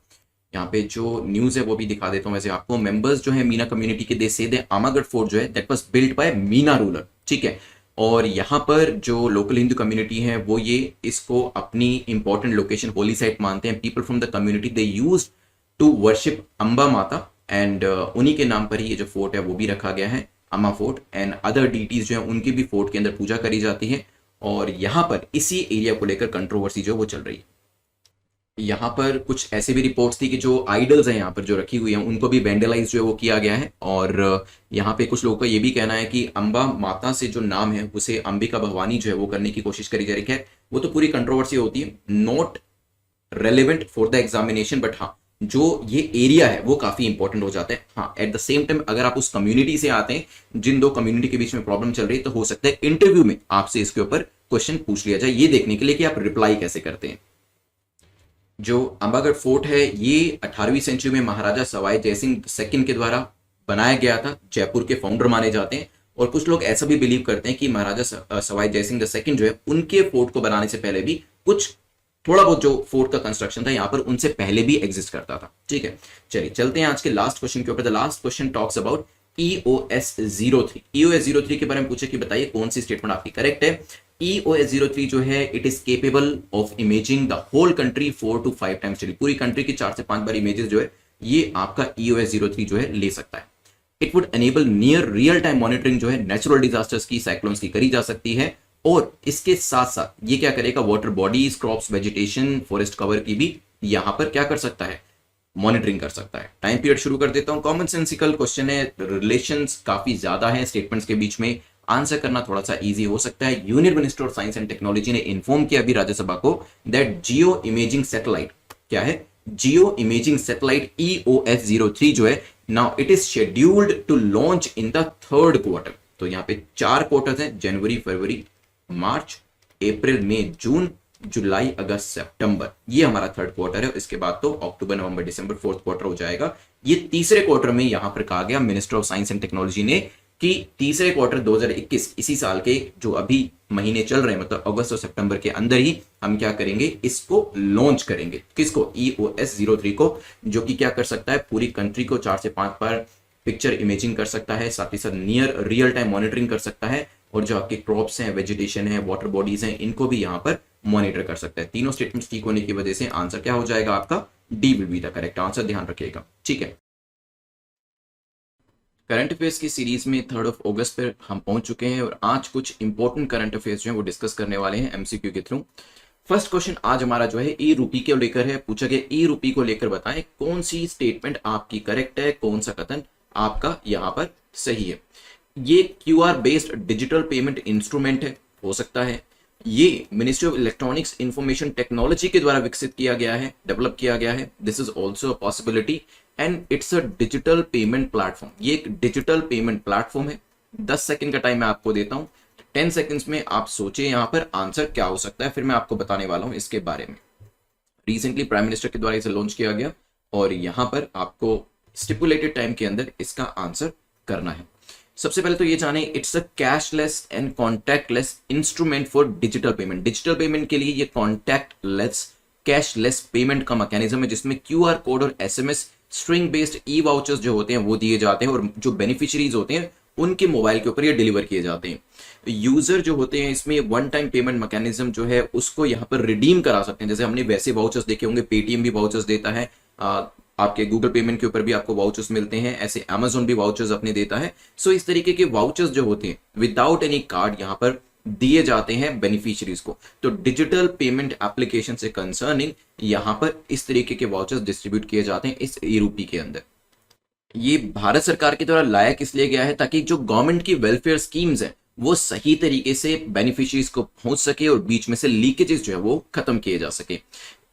यहाँ पे जो न्यूज है वो भी दिखा देता हूँ वैसे आपको। मेंबर्स जो है मीना कम्युनिटी के, दे से दे आमागढ़ फोर्ट जो है that was built by Meena ruler, ठीक है। और यहाँ पर जो लोकल हिंदू कम्युनिटी है वो ये इसको अपनी इंपॉर्टेंट लोकेशन होली साइट मानते हैं। People from the community they used to worship Amba Mata and उन्हीं के नाम पर ही ये जो फोर्ट है वो भी रखा गया है, अम्मा फोर्ट। एंड अदर डीटीज जो है उनकी भी फोर्ट के अंदर पूजा करी जाती है और यहाँ पर इसी एरिया को लेकर कंट्रोवर्सी जो है वो चल रही है। यहाँ पर कुछ ऐसी भी रिपोर्ट्स थी कि जो आइडल्स हैं यहाँ पर जो रखी हुई हैं उनको भी वेंडलाइज जो है वो किया गया है। और यहाँ पे कुछ लोगों का ये भी कहना है कि अंबा माता से जो नाम है उसे अंबिका भवानी जो है वो करने की कोशिश करी जा रही है। वो तो पूरी कंट्रोवर्सी होती है, not relevant for the examination, but हाँ जो ये एरिया है वो काफी इंपॉर्टेंट हो जाता है। हाँ एट द सेम टाइम अगर आप उस कम्युनिटी से आते हैं जिन दो कम्युनिटी के बीच में प्रॉब्लम चल रही है, तो हो सकता है इंटरव्यू में आपसे इसके ऊपर क्वेश्चन पूछ लिया जाए, ये देखने के लिए कि आप रिप्लाई कैसे करते हैं। जो अंबागढ़ फोर्ट है ये 18वीं सेंचुरी में महाराजा सवाई जयसिंह सेकंड के द्वारा बनाया गया था, जयपुर के फाउंडर माने जाते हैं। और कुछ लोग ऐसा भी बिलीव करते हैं कि महाराजा सवाई जयसिंह सेकंड जो है उनके फोर्ट को बनाने से पहले भी कुछ थोड़ा बहुत जो फोर्ट का कंस्ट्रक्शन था यहाँ पर उनसे पहले भी एग्जिस्ट करता था। ठीक है, चलिए चलते हैं आज के लास्ट क्वेश्चन के ऊपर। The last question talks about EOS 03। EOS 03 के बारे में पूछे कि बताइए कौन सी स्टेटमेंट आपकी करेक्ट है। EOS 03 जो है it is capable of imaging the whole country 4 to 5 times daily. पूरी कंट्री की 4 से 5 बार इमेजेस जो है ये आपका EOS 03 जो है ले सकता है। It would enable near real time monitoring जो है नेचुरल डिजास्टर्स की, साइक्लोन्स की करी जा सकती है। और इसके साथ साथ ये क्या करेगा, water bodies, crops, vegetation, forest cover की भी यहां पर क्या कर सकता है, मॉनिटरिंग कर सकता है। टाइम पीरियड शुरू कर देता हूं। कॉमन सेंसिकल क्वेश्चन है, रिलेशंस काफी ज्यादा है स्टेटमेंट्स के बीच में, आंसर करना थोड़ा सा इजी हो सकता है। Union minister of science and technology ने इन्फॉर्म किया अभी राज्यसभा को दैट जियो इमेजिंग सैटेलाइट, क्या है, जियो इमेजिंग सैटेलाइट EOS 03 जो है now it is scheduled to launch in the 3rd quarter. तो यहाँ पे 4 क्वार्टर्स हैं, जनवरी, फरवरी, मार्च, अप्रैल, मई, जून, जुलाई, अगस्त, सितंबर, ये हमारा 3rd क्वार्टर है। इसके बाद तो अक्टूबर, नवंबर, दिसंबर 4th क्वार्टर हो जाएगा। ये तीसरे क्वार्टर में यहां पर कहा गया minister of science and technology ने कि तीसरे क्वार्टर 2021 इसी साल के जो अभी महीने चल रहे हैं, मतलब अगस्त और सितंबर के अंदर ही हम क्या करेंगे, इसको लॉन्च करेंगे। किसको, EOS 03 को, जो कि क्या कर सकता है, पूरी कंट्री को 4 से 5 बार पिक्चर इमेजिंग कर सकता है, साथ ही साथ नियर रियल टाइम मॉनिटरिंग कर सकता है, और जो आपके क्रॉप्स हैं, वेजिटेशन है, वाटर बॉडीज हैं, इनको भी यहां पर मॉनिटर कर सकता है। तीनों स्टेटमेंट्स ठीक होने की वजह से आंसर क्या हो जाएगा आपका, D will be the correct answer, ध्यान रखिएगा। ठीक है, करंट अफेयर्स की सीरीज में 3rd अगस्त पर हम पहुंच चुके हैं और आज कुछ इंपॉर्टेंट करंट अफेयर्स जो है वो डिस्कस करने वाले हैं MCQ के थ्रू। फर्स्ट क्वेश्चन आज हमारा जो है ई रूपी को लेकर है। पूछा गया ई रूपी को लेकर बताएं कौन सी स्टेटमेंट आपकी करेक्ट है, कौन सा कथन आपका यहां पर सही है। ये QR based digital payment instrument है, हो सकता है ये ministry of electronics information technology के द्वारा विकसित किया गया है, डेवलप किया गया है। This is also a possibility and it's a digital payment platform. ये एक डिजिटल पेमेंट प्लेटफॉर्म है। 10 सेकंड का टाइम मैं आपको देता हूं, 10 सेकंड्स में आप सोचिए यहां पर आंसर क्या हो सकता है, फिर मैं आपको बताने वाला हूं इसके बारे में। रिसेंटली प्राइम मिनिस्टर के द्वारा इसे लॉन्च किया गया और यहां पर आपको स्टिपुलेटेड टाइम के अंदर इसका आंसर करना है। सबसे पहले तो ये जाने, it's a cashless and contactless instrument for digital payment. Digital payment के लिए ये कॉन्टैक्टलेस कैशलेस पेमेंट का मैकेनिज्म है जिसमें QR कोड और SMS स्ट्रिंग बेस्ड ई वाउचर्स जो होते हैं वो दिए जाते हैं और जो बेनिफिशियरीज होते हैं उनके मोबाइल के ऊपर ये डिलीवर किए जाते हैं। यूजर जो होते हैं इसमें वन टाइम पेमेंट मैकेनिज्म जो है उसको यहाँ पर रिडीम करा सकते हैं। जैसे हमने वैसे वाउचर्स देखे होंगे, पेटीएम भी वाउचर्स देता है, आपके गूगल पेमेंट के ऊपर भी आपको वाउचर्स मिलते हैं, ऐसे Amazon भी वाउचर्स अपने देता है। सो इस तरीके के वाउचर्स जो होते हैं विदाउट एनी कार्ड यहाँ पर दिए जाते हैं बेनिफिशियरीज को। तो डिजिटल पेमेंट एप्लीकेशन से कंसर्निंग यहां पर इस तरीके के वाउचर्स डिस्ट्रीब्यूट किए जाते हैं इस ई-रूपी के अंदर। ये भारत सरकार के द्वारा लाया किस लिए गया है, ताकि जो गवर्नमेंट की वेलफेयर स्कीम्स हैं वो सही तरीके से बेनिफिशियरीज को पहुंच सके और बीच में से लीकेजेस जो है वो खत्म किए जा सके।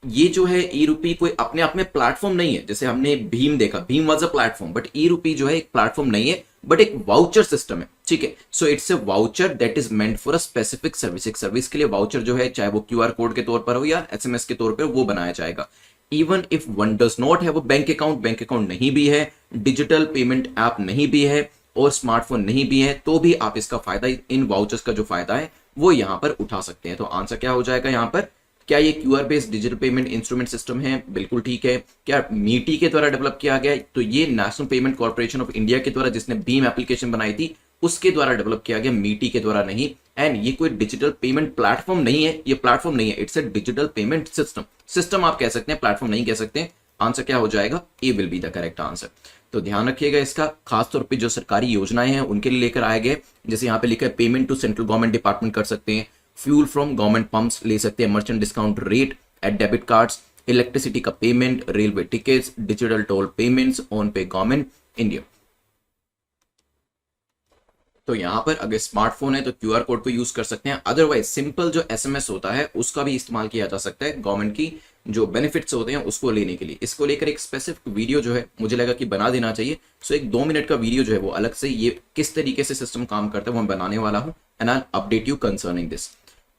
ये जो है ई-रूपी कोई अपने आप में प्लेटफॉर्म नहीं है। जैसे हमने भीम देखा, Bhim was a platform, but e-rupee जो है एक प्लेटफॉर्म नहीं है बट एक वाउचर सिस्टम है। ठीक है, so it's a voucher that is meant for a specific service. एक सर्विस के लिए वाउचर जो है, चाहे वो QR कोड के तौर पर हो या SMS के तौर पर, वो बनाया जाएगा। Even if one does not have a bank account नहीं भी है, डिजिटल पेमेंट ऐप नहीं भी है और स्मार्टफोन नहीं भी है, तो भी आप इसका फायदा, इन वाउचर्स का जो फायदा है वो यहां पर उठा सकते हैं। तो आंसर क्या हो जाएगा यहां पर, क्या ये QR based digital payment instrument system है? बिल्कुल ठीक है। क्या मीटी के द्वारा डेवलप किया गया? तो ये national payment corporation of India के द्वारा, जिसने भीम एप्लीकेशन बनाई थी, उसके द्वारा डेवलप किया गया, मीटी के द्वारा नहीं। एंड ये कोई डिजिटल पेमेंट प्लेटफॉर्म नहीं है, ये प्लेटफॉर्म नहीं है, it's a digital payment system. System आप कह सकते हैं, प्लेटफॉर्म नहीं कह सकते। आंसर क्या हो जाएगा, A will be the correct answer. तो ध्यान रखिएगा इसका, खासतौर पे जो सरकारी योजनाएं हैं उनके लिए लेकर आए गए। जैसे यहाँ पे लिखा है payment to central government department कर सकते हैं, फ्यूल फ्रॉम गवर्नमेंट पंप्स ले सकते हैं, merchant discount rate at debit cards, electricity का payment, railway tickets, digital toll payments, on pay government India. तो यहाँ पर अगर स्मार्टफोन है तो क्यूआर कोड को यूज कर सकते हैं, अदरवाइज सिंपल जो एसएमएस होता है उसका भी इस्तेमाल किया जा सकता है गवर्नमेंट की जो बेनिफिट्स होते हैं उसको लेने के लिए। इसको लेकर एक स्पेसिफिक वीडियो जो है मुझे लगा कि बना देना चाहिए। सो एक 2 मिनट का वीडियो जो है वो अलग से ये किस तरीके से सिस्टम काम करता है वो मैं बनाने वाला हूँ, and I update you concerning this.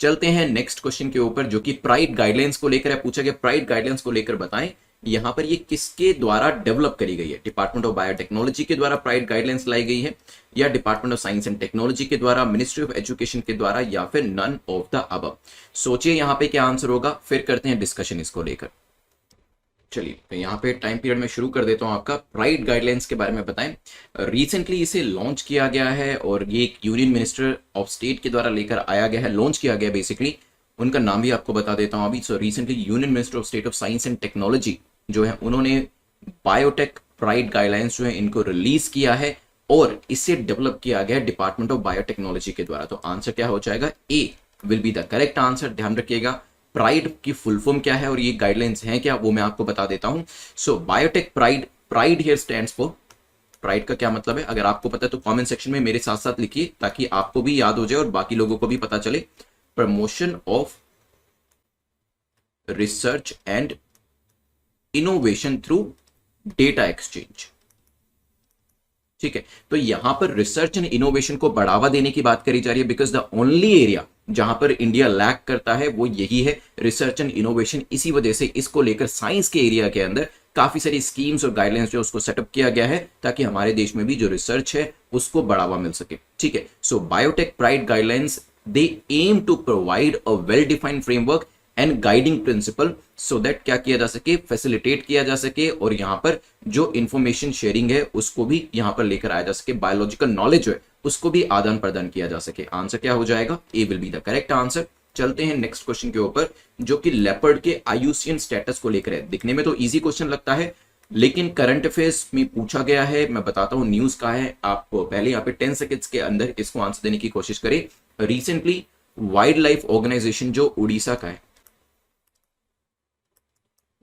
चलते हैं नेक्स्ट क्वेश्चन के ऊपर जो कि प्राइड गाइडलाइंस को लेकर है, पूछा गया प्राइड गाइडलाइंस को लेकर बताएं यहाँ पर ये किसके द्वारा डेवलप करी गई है। डिपार्टमेंट ऑफ बायोटेक्नोलॉजी के द्वारा प्राइड गाइडलाइंस लाई गई है, या department of science and technology के द्वारा, मिनिस्ट्री ऑफ एजुकेशन के द्वारा, या फिर नन ऑफ द अबव। सोचिए यहाँ पे क्या आंसर होगा, फिर करते हैं डिस्कशन इसको लेकर। चलिए तो यहाँ पे टाइम पीरियड में शुरू कर देता हूँ आपका। प्राइड गाइडलाइंस के बारे में बताएं। रिसेंटली इसे लॉन्च किया गया है और ये एक यूनियन मिनिस्टर ऑफ स्टेट के द्वारा लेकर आया गया है, लॉन्च किया गया बेसिकली। उनका नाम भी आपको बता देता हूँ अभी। So recently union minister of state of science and technology जो है उन्होंने बायोटेक प्राइड गाइडलाइंस जो है इनको रिलीज किया है और इसे डेवलप किया गया डिपार्टमेंट ऑफ बायोटेक्नोलॉजी के द्वारा। तो आंसर क्या हो जाएगा, A will be the correct answer. ध्यान रखिएगा प्राइड की फुल फॉर्म क्या है और ये गाइडलाइंस हैं क्या वो मैं आपको बता देता हूं। So biotech pride, pride here stands for, pride का क्या मतलब है अगर आपको पता है तो कमेंट सेक्शन में मेरे साथ साथ लिखिए ताकि आपको भी याद हो जाए और बाकी लोगों को भी पता चले। Promotion of research and innovation through data exchange. ठीक है, तो यहां पर रिसर्च एंड इनोवेशन को बढ़ावा देने की बात करी जा रही है, बिकॉज द ओनली एरिया जहां पर इंडिया लैक करता है वो यही है, रिसर्च एंड इनोवेशन। इसी वजह से इसको लेकर साइंस के एरिया के अंदर काफी सारी स्कीम्स और गाइडलाइंस जो उसको सेटअप किया गया है ताकि हमारे देश में भी जो रिसर्च है उसको बढ़ावा मिल सके। ठीक है, so biotech pride guidelines they aim to provide a well defined framework and guiding principle so that क्या किया जा सके, फैसिलिटेट किया जा सके और यहां पर जो इंफॉर्मेशन शेयरिंग है उसको भी यहां पर लेकर आया जा सके, बायोलॉजिकल नॉलेज जो है उसको भी आदान प्रदान किया जा सके। आंसर क्या हो जाएगा, A will be the correct answer. चलते हैं नेक्स्ट क्वेश्चन के ऊपर जो कि लेपर्ड के आयुसियन स्टेटस को लेकर है। दिखने में तो इजी क्वेश्चन लगता है लेकिन करंट अफेयर्स में पूछा गया है। मैं बताता हूं न्यूज का है, आप पहले यहाँ पे 10 सेकेंड्स के अंदर इसको आंसर देने की कोशिश करें। रिसेंटली वाइल्ड लाइफ ऑर्गेनाइजेशन जो उड़ीसा का है,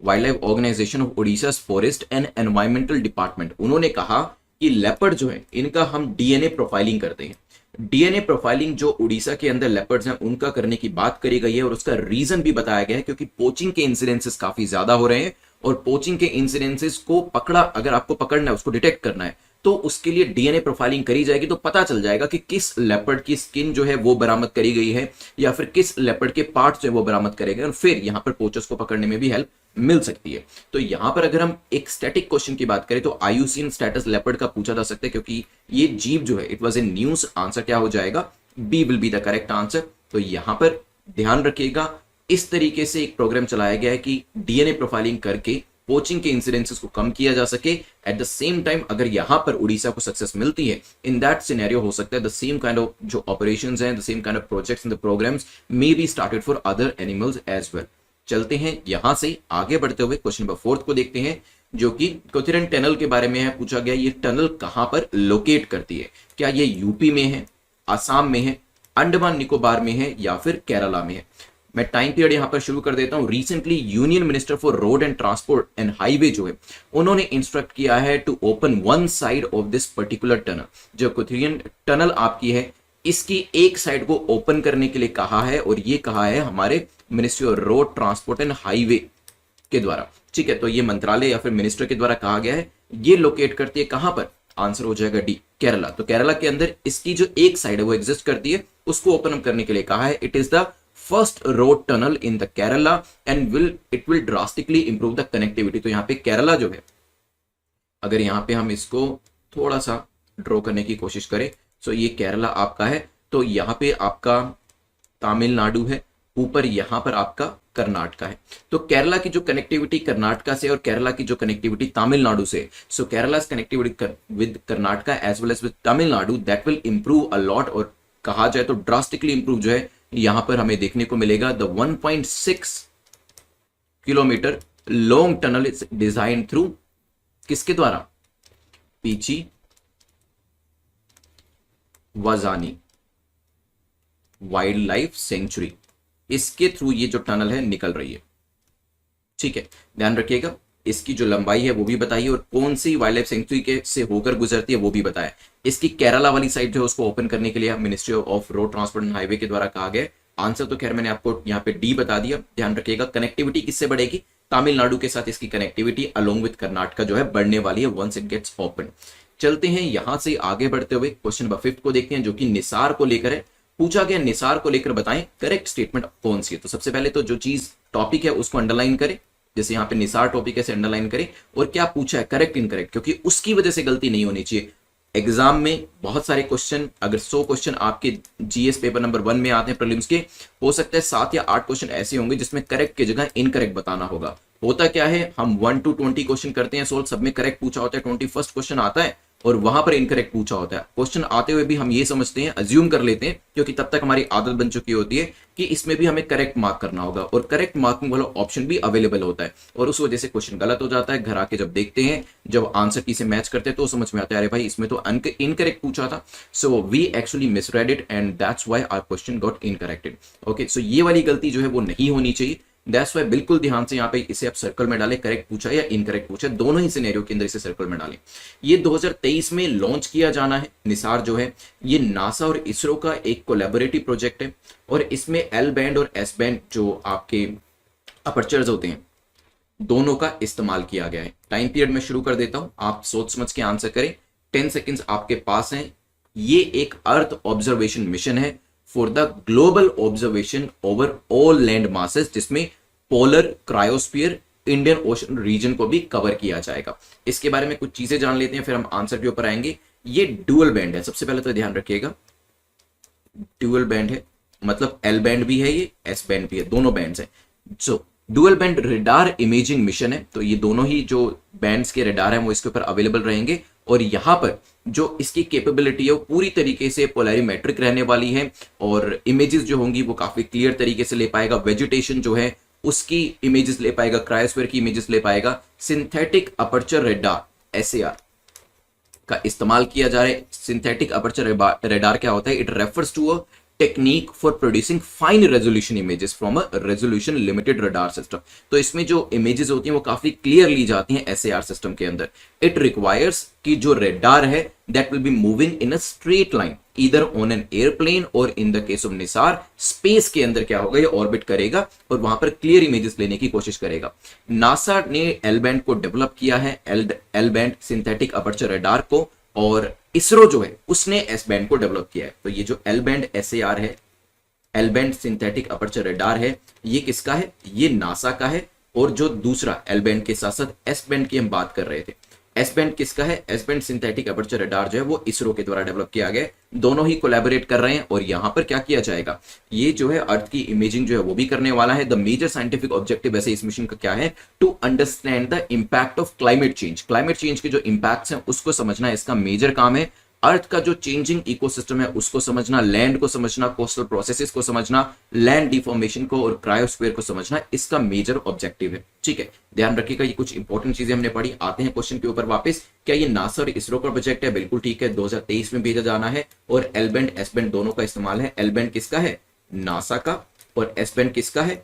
wild life organisation of Orissa forest and environmental department, उन्होंने कहा कि लेपर्ड जो है इनका हम डीएनए प्रोफाइलिंग करते हैं। डीएनए प्रोफाइलिंग जो उड़ीसा के अंदर लेपर्ड्स हैं उनका करने की बात करी गई है और उसका रीजन भी बताया गया है क्योंकि पोचिंग के इंसिडेंसेस काफी ज्यादा हो रहे हैं और पोचिंग के इंसिडेंसेस को पकड़ा, अगर आपको पकड़ना है उसको डिटेक्ट करना है तो उसके लिए डीएनए प्रोफाइलिंग करी जाएगी तो पता चल जाएगा कि किस लेपर्ड की स्किन जो है वो बरामद करी गई है या फिर किस लेपर्ड के पार्ट्स जो है वो बरामद करे गए और फिर यहां पर पोचर्स को पकड़ने में भी हेल्प मिल सकती है। तो यहां पर अगर हम एक स्टैटिक क्वेश्चन की बात करें तो आयुसियन स्टेटस लेपर्ड का पूछा जा सकता है क्योंकि ये जीव जो है it was in news. Answer क्या हो जाएगा, B will be the correct answer. तो यहां पर ध्यान रखिएगा इस तरीके से एक प्रोग्राम चलाया गया है कि डीएनए प्रोफाइलिंग करके पोचिंग के इंसिडेंसेस को कम किया जा सके। एट द सेम टाइम अगर यहां पर उड़ीसा को सक्सेस मिलती है इन दैट सिनेरियो हो सकता है द सेम काइंड ऑफ जो ऑपरेशंस हैं, the same kind of projects and the programmes may be started for other animals as well. चलते हैं यहां से आगे बढ़ते हुए क्वेश्चन नंबर 4 को देखते हैं जो कि कोथिरन टनल के बारे में है। पूछा गया ये टनल कहां पर लोकेट करती है, क्या ये यूपी में है, आसाम में है, अंडमान निकोबार में है या फिर केरला में है। मैं टाइम पीरियड यहां पर शुरू कर देता हूं। Recently union minister for road and transport and highway जो है उन्होंने इंस्ट्रक्ट किया है to open one side of this particular tunnel. जो कोथिरियन टनल आपकी है इसकी एक साइड को ओपन करने के लिए कहा है और ये कहा है हमारे ministry of road transport and highway के द्वारा। ठीक है, तो ये मंत्रालय या फिर मिनिस्टर के द्वारा कहा गया है। ये लोकेट करती है कहां पर, आंसर हो जाएगा डी, केरला। तो केरला के अंदर इसकी जो एक साइड है वो एग्जिस्ट करती है, उसको ओपन अप करने के लिए कहा है। It is the first road tunnel in the Kerala and it will drastically improve the connectivity. तो यहाँ पे केरला जो है, अगर यहाँ पे हम इसको थोड़ा सा ड्रॉ करने की कोशिश करें, सो ये केरला आपका है, तो यहाँ पे आपका तमिलनाडु है, ऊपर यहाँ पर आपका कर्नाटका है। तो केरला की जो कनेक्टिविटी कर्नाटका से और केरला की जो कनेक्टिविटी तमिलनाडु से, so Kerala connectivity with Karnataka as well as with Tamil Nadu that will improve a lot. और कहा जाए तो ड्रास्टिकली इंप्रूव जो है यहां पर हमें देखने को मिलेगा। The 1.6 kilometre long tunnel is design through किसके द्वारा, पीची वाजानी वाइल्ड लाइफ सेंचुरी, इसके थ्रू ये जो टनल है निकल रही है। ठीक है, ध्यान रखिएगा। इसकी जो लंबाई है वो भी बताइए और कौन सी वाइल्ड लाइफ सेंचुरी के से होकर गुजरती है वो भी बताया। इसकी केरला वाली साइड जो है उसको ओपन करने के लिए ministry of road transport and highway के द्वारा कहा गया। आंसर तो खैर मैंने आपको यहाँ पे डी बता दिया। ध्यान रखिएगा, कनेक्टिविटी किससे बढ़ेगी, तमिलनाडु के साथ इसकी कनेक्टिविटी अलोंग विद कर्नाटका जो है बढ़ने वाली है वंस इट गेट्स ओपन। चलते हैं यहां से आगे बढ़ते हुए क्वेश्चन नंबर 5 को देखते हैं, जो कि निसार को लेकर है। पूछा गया निसार को लेकर बताएं करेक्ट स्टेटमेंट कौन सी है। तो सबसे पहले तो जो चीज टॉपिक है उसको अंडरलाइन करें, जैसे यहाँ पे निसार टॉपिक ऐसे अंडरलाइन करें, और क्या पूछा है करेक्ट इनकरेक्ट, क्योंकि उसकी वजह से गलती नहीं होनी चाहिए। एग्जाम में बहुत सारे क्वेश्चन, अगर 100 क्वेश्चन आपके जीएस पेपर नंबर 1 में आते हैं प्रीलिम्स के, हो सकता है 7 या 8 क्वेश्चन ऐसे होंगे जिसमें करेक्ट की जगह इनकरेक्ट बताना होगा। होता क्या है, हम 1 to 20 क्वेश्चन करते हैं सोल्व, सब में करेक्ट पूछा होता है, 21st क्वेश्चन आता है और वहां पर इनकरेक्ट पूछा होता है। क्वेश्चन आते हुए भी हम ये समझते हैं, अज्यूम कर लेते हैं, क्योंकि तब तक हमारी आदत बन चुकी होती है कि इसमें भी हमें करेक्ट मार्क करना होगा और करेक्ट मार्किंग वाला ऑप्शन भी अवेलेबल होता है, और उस वजह से क्वेश्चन गलत हो जाता है। घर आके जब देखते हैं, जब आंसर की से मैच करते हैं तो समझ में आता है अरे भाई इसमें तो इनकरेक्ट पूछा था। So we actually misread it and that's why our question got incorrected. Okay, so ये वाली गलती जो है वो नहीं होनी चाहिए। दैट्स वाई बिल्कुल ध्यान से यहाँ पे इसे आप सर्कल में डालें, करेक्ट पूछा या इनकरेक्ट पूछा, दोनों ही सिनेरियो के अंदर इसे सर्कल में डालें। ये 2023 में लॉन्च किया जाना है। निसार जो है ये नासा और इसरो का एक कोलैबोरेटिव प्रोजेक्ट है, और इसमें एल बैंड और एस बैंड जो आपके अपर्चर्स होते हैं दोनों का इस्तेमाल किया गया है। टाइम पीरियड में शुरू कर देता हूं, आप सोच समझ के आंसर करें। 10 सेकेंड्स आपके पास हैं। ये एक अर्थ ऑब्जर्वेशन मिशन है for the global observation over all land masses, जिसमें polar, cryosphere, Indian ocean region को भी कवर किया जाएगा। इसके बारे में कुछ चीजें जान लेते हैं, फिर हम आंसर के ऊपर आएंगे। ये डुअल बैंड है, सबसे पहले तो ध्यान रखिएगा डुअल बैंड है, मतलब एल बैंड भी है, ये एस बैंड भी है, दोनों बैंड्स हैं। So dual band radar imaging mission है, तो ये दोनों ही जो बैंड्स के रेडार हैं वो इसके ऊपर अवेलेबल रहेंगे, और यहां पर जो इसकी कैपेबिलिटी है वो पूरी तरीके से पोलैरिमेट्रिक रहने वाली है, और इमेजेस जो होंगी वो काफी क्लियर तरीके से ले पाएगा। वेजिटेशन जो है उसकी इमेजेस ले पाएगा, क्रायोस्फीयर की इमेजेस ले पाएगा। सिंथेटिक अपर्चर रेडार एसएआर का इस्तेमाल किया जा रहा है। सिंथेटिक अपर्चर रेडार क्या होता है, it refers to a technique for producing fine resolution images from a resolution limited radar system. तो इसमें जो इमेजेस होती हैं वो काफी क्लियर ली जाती हैं एसएआर सिस्टम के अंदर। इट रिक्वायर्स कि जो रेडार है that will be moving in a straight line either on an airplane or in the case of NISAR space के अंदर क्या होगा, ये ऑर्बिट करेगा और वहां पर क्लियर इमेजेस लेने की कोशिश करेगा। नासा ने एल बैंड को डेवलप किया है, L band synthetic aperture radar को, और इसरो जो है उसने एस बैंड को डेवलप किया है। तो ये जो एल बैंड एसएआर है, L band synthetic aperture radar है, ये किसका है, ये नासा का है। और जो दूसरा एल बैंड के साथ साथ एस बैंड की हम बात कर रहे थे, एस बैंड किसका है, S band synthetic aperture radar जो है वो इसरो के द्वारा डेवलप किया गया है। दोनों ही कोलैबोरेट कर रहे हैं, और यहां पर क्या किया जाएगा, ये जो है अर्थ की इमेजिंग जो है वो भी करने वाला है। द मेजर साइंटिफिक ऑब्जेक्टिव वैसे इस मिशन का क्या है, to understand the impact of climate change. Climate change के जो इंपैक्ट्स हैं उसको समझना इसका मेजर काम है। अर्थ का जो चेंजिंग इकोसिस्टम है उसको समझना, लैंड को समझना, कोस्टल प्रोसेसेस को समझना, लैंड डिफॉर्मेशन को और क्रायोस्फीयर को समझना, इसका मेजर ऑब्जेक्टिव है। ठीक है, ध्यान रखिएगा, ये कुछ इंपॉर्टेंट चीजें हमने पढ़ी। आते हैं क्वेश्चन के ऊपर वापस। क्या ये नासा और इसरो का प्रोजेक्ट है? बिल्कुल ठीक है, 2023 में भेजा जाना है, और एल बैंड एस बैंड दोनों का इस्तेमाल है। एल बैंड किसका है, नासा का, और एस बैंड किसका है,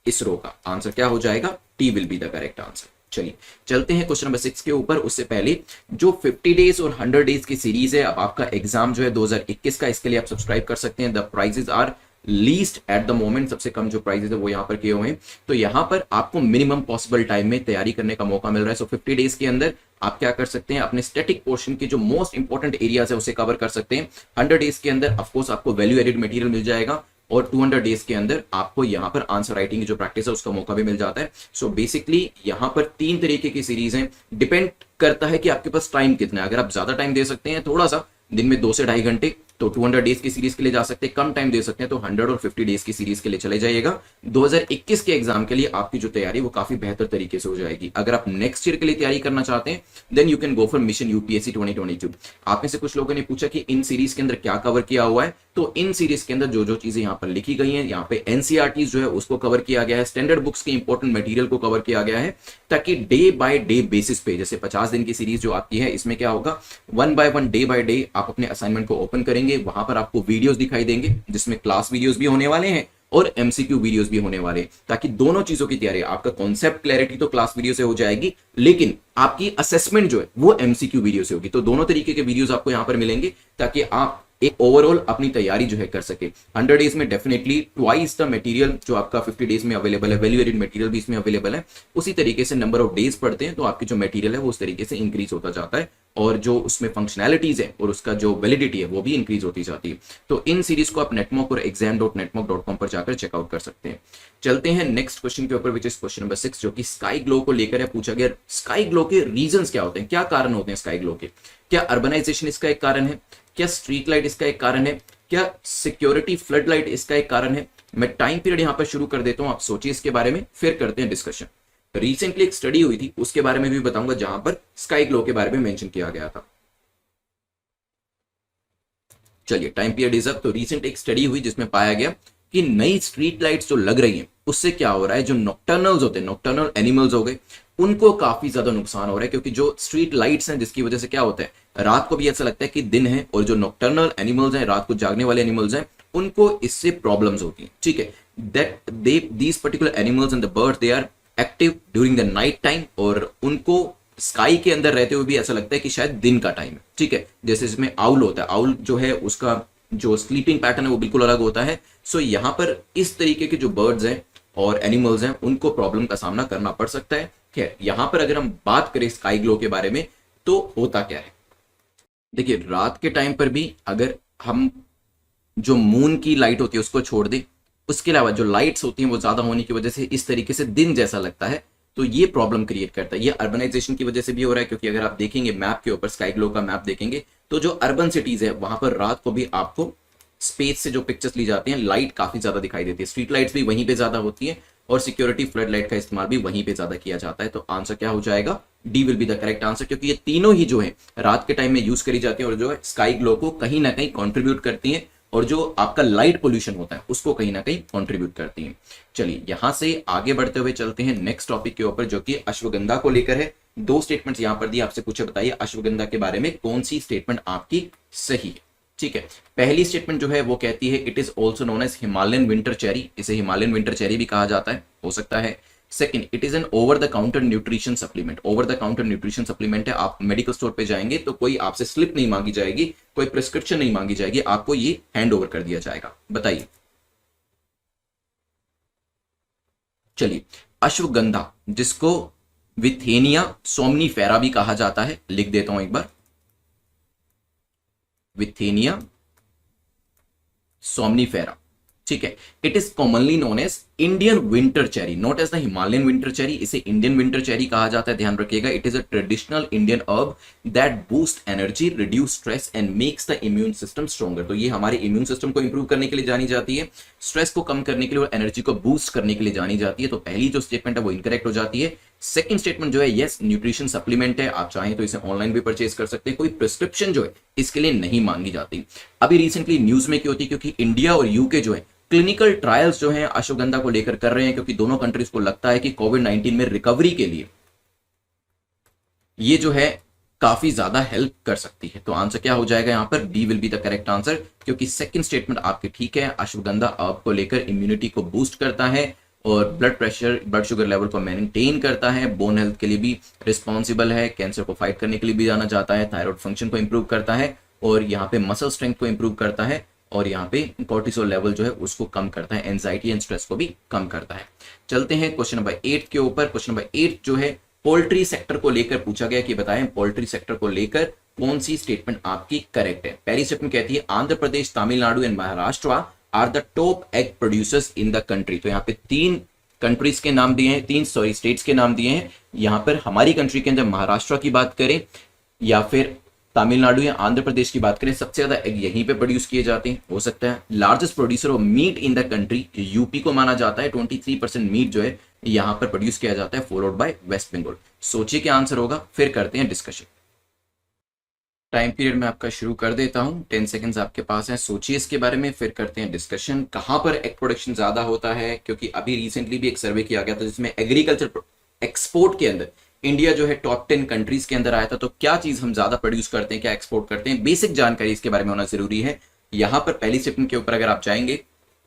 इसरो का। आंसर क्या हो जाएगा, T will be the correct answer. चलिए चलते हैं क्वेश्चन नंबर 6 के ऊपर। उससे पहले जो 50 डेज और 100 डेज की सीरीज है, अब आपका एग्जाम जो है 2021 का, इसके लिए आप सब्सक्राइब कर सकते हैं। The prices are least at the moment, सबसे कम जो प्राइजेस है वो यहाँ पर किए हुए हैं। तो यहाँ पर आपको मिनिमम पॉसिबल टाइम में तैयारी करने का मौका मिल रहा है। सो 50 डेज के अंदर आप क्या कर सकते हैं, अपने स्टैटिक पोर्शन के जो मोस्ट इंपॉर्टेंट एरियाज है उसे कवर कर सकते हैं। 100 डेज के अंदर ऑफकोर्स आपको वैल्यू एडेड मटेरियल मिल जाएगा, और 200 डेज के अंदर आपको यहां पर आंसर राइटिंग की जो प्रैक्टिस है उसका मौका भी मिल जाता है। सो बेसिकली यहां पर 3 तरीके की सीरीज हैं, डिपेंड करता है कि आपके पास टाइम कितना है। अगर आप ज्यादा टाइम दे सकते हैं, थोड़ा सा दिन में 2 से 2.5 घंटे, तो 200 डेज की सीरीज के लिए जा सकते हैं। कम टाइम दे सकते हैं तो 100 और 50 डेज की सीरीज के लिए चले जाइएगा। 2021 के एग्जाम के लिए आपकी जो तैयारी वो काफी बेहतर तरीके से हो जाएगी। अगर आप नेक्स्ट ईयर के लिए तैयारी करना चाहते हैं, then you can go for mission UPSC 2022। आप में से कुछ लोगों ने पूछा कि इन सीरीज के अंदर क्या कवर किया हुआ है, तो इन सीरीज के अंदर जो जो चीजें यहाँ पर लिखी गई हैं, यहाँ पे एनसीईआरटी जो है उसको कवर किया गया है, स्टैंडर्ड बुक्स के इंपॉर्टेंट मटेरियल को कवर किया गया है, ताकि डे बाय डे बेसिस पे, जैसे 50 दिन की सीरीज जो आपकी है, इसमें क्या होगा, 1 बाय 1 डे बाय डे आप अपने असाइनमेंट को ओपन करेंगे, वहां पर आपको वीडियोस दिखाई देंगे जिसमें क्लास वीडियोस भी होने वाले हैं, और एमसीक्यू वीडियोस भी होने वाले, ताकि दोनों चीजों की तैयारी, आपका कॉन्सेप्ट क्लैरिटी तो क्लास वीडियो से हो जाएगी, लेकिन आपकी असेसमेंट जो है वो एमसीक्यू वीडियो से होगी। तो दोनों तरीके के वीडियोस आपको यहां पर मिलेंगे ताकि आप एक ओवरऑल अपनी तैयारी जो है कर सके। 100 डेज में डेफिनेटली ट्वाइस द मटेरियल जो आपका 50 डेज में अवेलेबल है, वैल्यू एडेड मटेरियल भी इसमें अवेलेबल है। उसी तरीके से नंबर ऑफ डेज पढ़ते हैं तो आपकी जो मटेरियल है वो उस तरीके से इंक्रीज होता जाता है, और जो उसमें फंक्शनैलिटीज है और उसका जो वैलिडिटी है वो भी इंक्रीज होती जाती है। तो इन सीरीज को आप नेटमॉक और exam.netmok.com पर जाकर चेकआउट कर सकते हैं। चलते हैं नेक्स्ट क्वेश्चन के ऊपर, विच इज क्वेश्चन नंबर 6, जो कि स्काई ग्लो को लेकर है। पूछा गया स्काई ग्लो के रीजंस क्या होते हैं, क्या कारण होते हैं स्काई ग्लो के। क्या अर्बनाइजेशन इसका एक कारण है, क्या स्ट्रीट लाइट इसका एक कारण है, क्या सिक्योरिटी फ्लड लाइट इसका एक कारण है। मैं टाइम पीरियड यहां पर शुरू कर देता हूं, आप सोचिए इसके बारे में, फिर करते हैं डिस्कशन। रिसेंटली एक स्टडी हुई थी, उसके बारे में भी बताऊंगा जहां पर स्काई ग्लो के बारे में मेंशन किया गया था। चलिए टाइम पीरियड इज अप। तो रिसेंट एक स्टडी हुई जिसमें पाया गया कि नई स्ट्रीट लाइट्स जो लग रही हैं उससे क्या हो रहा है, जो नॉक्टर्नल्स होते हैं, नॉक्टर्नल एनिमल्स हो गए, उनको काफी ज्यादा नुकसान हो रहा है। क्योंकि जो स्ट्रीट लाइट्स हैं जिसकी वजह से क्या होता है, रात को भी ऐसा लगता है कि दिन है, और जो नॉक्टर्नल एनिमल्स हैं, रात को जागने वाले एनिमल्स हैं, उनको इससे प्रॉब्लम्स होती हैं। ठीक है, that these particular animals and the birds they are active during the night time, और उनको स्काई के अंदर रहते हुए भी ऐसा लगता है कि शायद दिन का टाइम है। ठीक है, जैसे इसमें आउल होता है, आउल जो है उसका जो स्लीपिंग पैटर्न है वो बिल्कुल अलग होता है। सो यहां पर इस तरीके के जो बर्ड्स हैं और एनिमल्स हैं उनको प्रॉब्लम का सामना करना पड़ सकता है। खैर, यहां पर अगर हम बात करें स्काई ग्लो के बारे में तो होता क्या है, देखिए रात के टाइम पर भी अगर हम जो मून की लाइट होती है उसको छोड़ दें, उसके अलावा जो लाइट्स होती हैं वो ज्यादा होने की वजह से इस तरीके से दिन जैसा लगता है, तो ये प्रॉब्लम क्रिएट करता है। ये अर्बनाइजेशन की वजह से भी हो रहा है, क्योंकि अगर आप देखेंगे मैप के ऊपर, स्काई ग्लो का मैप देखेंगे, तो जो अर्बन सिटीज है वहां पर रात को भी आपको स्पेस से जो पिक्चर्स ली जाती हैं, लाइट काफी ज्यादा दिखाई देती है। स्ट्रीट लाइट्स भी वहीं पे ज्यादा होती है, और सिक्योरिटी फ्लड लाइट का इस्तेमाल भी वहीं पे ज्यादा किया जाता है। तो आंसर क्या हो जाएगा, D will be the correct answer, क्योंकि ये तीनों ही जो है रात के टाइम में यूज करी जाती है, और जो है स्काई ग्लो को कहीं ना कहीं कॉन्ट्रीब्यूट करती है, और जो आपका लाइट पोल्यूशन होता है उसको कहीं ना कहीं कंट्रीब्यूट करती हैं। चलिए यहां से आगे बढ़ते हुए चलते हैं नेक्स्ट टॉपिक के ऊपर, जो कि अश्वगंधा को लेकर है। दो स्टेटमेंट्स यहां पर दी, आपसे पूछे बताइए अश्वगंधा के बारे में कौन सी स्टेटमेंट आपकी सही है। ठीक है, पहली स्टेटमेंट जो है वो कहती है it is also known as Himalayan winter cherry, इसे हिमालयन विंटर चेरी भी कहा जाता है, हो सकता है। Second, it is an over the counter nutrition supplement, over the counter nutrition supplement है। आप मेडिकल स्टोर पे जाएंगे तो कोई आपसे स्लिप नहीं मांगी जाएगी, कोई प्रिस्क्रिप्शन नहीं मांगी जाएगी, आपको ये हैंड ओवर कर दिया जाएगा। बताइए। चलिए, अश्वगंधा जिसको विथेनिया सोमनीफेरा भी कहा जाता है, लिख देता हूं एक बार, विथेनिया सोमनीफेरा। ठीक है, it is commonly known as Indian winter cherry, not as the Himalayan winter cherry, इसे इंडियन विंटर चेरी कहा जाता है, ध्यान रखिएगा। It is a traditional Indian herb that boost energy, reduce stress and makes the immune system stronger. तो ये हमारे immune system को इंप्रूव करने के लिए जानी जाती है, स्ट्रेस को कम करने के लिए और एनर्जी को बूस्ट करने के लिए जानी जाती है। तो पहली जो स्टेटमेंट है वो इनकरेक्ट हो जाती है। सेकंड स्टेटमेंट जो है यस न्यूट्रिशन सप्लीमेंट है, आप चाहें तो इसे ऑनलाइन भी परचेज कर सकते हैं, कोई प्रिस्क्रिप्शन जो है इसके लिए नहीं मांगी जाती। अभी रिसेंटली न्यूज में क्या होती है, क्योंकि इंडिया और यूके जो है क्लिनिकल ट्रायल्स जो हैं अश्वगंधा को लेकर कर रहे हैं, क्योंकि दोनों कंट्रीज को लगता है कि कोविड-19 में रिकवरी के लिए ये जो है काफी ज्यादा हेल्प कर सकती है। तो आंसर क्या हो जाएगा यहां पर, D will be the correct answer, क्योंकि सेकंड स्टेटमेंट आपकी ठीक है। अश्वगंधा आपको लेकर इम्यूनिटी को बूस्ट करता है और blood pressure, blood sugar level को मेंटेन करता है, बोन हेल्थ के लिए भी रिस्पॉन्सिबल है, कैंसर को फाइट करने के लिए भी जाना जाता है, थायराइड फंक्शन को इंप्रूव करता है, और यहाँ पे मसल स्ट्रेंथ को इंप्रूव करता है, और यहाँ पे कोर्टिसोल लेवल जो है उसको कम करता है, एंजाइटी एंड स्ट्रेस को भी कम करता है। चलते हैं क्वेश्चन नंबर 8 के ऊपर। क्वेश्चन नंबर 8 जो है पोल्ट्री सेक्टर को लेकर पूछा गया कि बताएं पोल्ट्री सेक्टर को लेकर कौन सी स्टेटमेंट आपकी करेक्ट है। पहली स्टेटमेंट कहती है Andhra Pradesh, Tamil Nadu and Maharashtra are the top egg producers in the country. तो यहाँ पे तीन कंट्रीज के नाम दिए हैं, तीन स्टेट्स के नाम दिए हैं। यहाँ पर हमारी कंट्री के अंदर महाराष्ट्र की बात करें या फिर तमिलनाडु या आंध्र प्रदेश की बात करें, सबसे ज्यादा एग यहीं पे प्रोड्यूस किए जाते हैं, हो सकता है। Largest producer of meat in the country UP को माना जाता है, 23% मीट जो है यहां पर प्रोड्यूस किया जाता है, फॉलोड बाय वेस्ट बंगाल। सोचिए क्या आंसर होगा, फिर करते हैं डिस्कशन। टाइम पीरियड में आपका शुरू कर देता हूं, 10 सेकंड्स आपके पास हैं, सोचिए इसके बारे में, फिर करते हैं डिस्कशन। कहां पर एग प्रोडक्शन ज्यादा होता है, क्योंकि अभी रिसेंटली भी एक सर्वे किया गया था जिसमें एग्रीकल्चर एक्सपोर्ट के अंदर इंडिया जो है टॉप 10 कंट्रीज के अंदर आया था। तो क्या चीज हम ज्यादा प्रोड्यूस करते हैं, क्या एक्सपोर्ट करते हैं, बेसिक जानकारी इसके बारे में होना जरूरी है। यहां पर पहली स्टेटमेंट के ऊपर अगर आप जाएंगे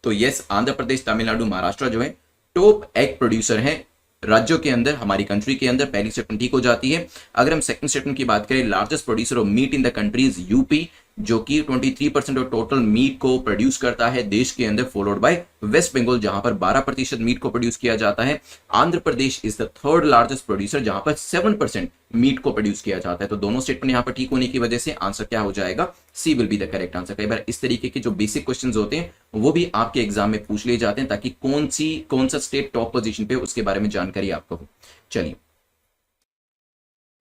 तो यस, आंध्र प्रदेश, तमिलनाडु, महाराष्ट्र जो है टॉप एग प्रोड्यूसर हैं राज्यों के अंदर, हमारी कंट्री के अंदर। पहली स्टेटमेंट ठीक हो जाती है। अगर हम सेकंड स्टेटमेंट की बात करें, largest producer of meat in the country is UP, जो कि 23% ऑफ टोटल मीट को प्रोड्यूस करता है देश के अंदर, फॉलोड बाय वेस्ट बंगाल जहां पर 12% मीट को प्रोड्यूस किया जाता है। Andhra Pradesh is the third largest producer जहां पर 7% मीट को प्रोड्यूस किया जाता है। तो दोनों स्टेटमेंट यहां पर ठीक होने की वजह से आंसर क्या हो जाएगा, C will be the correct answer. कई बार इस तरीके के जो बेसिक क्वेश्चंस होते हैं वो भी आपके एग्जाम में पूछ लिए जाते हैं ताकि कौन सा स्टेट टॉप पोजीशन पे उसके बारे में जानकारी आपको हो। चलिए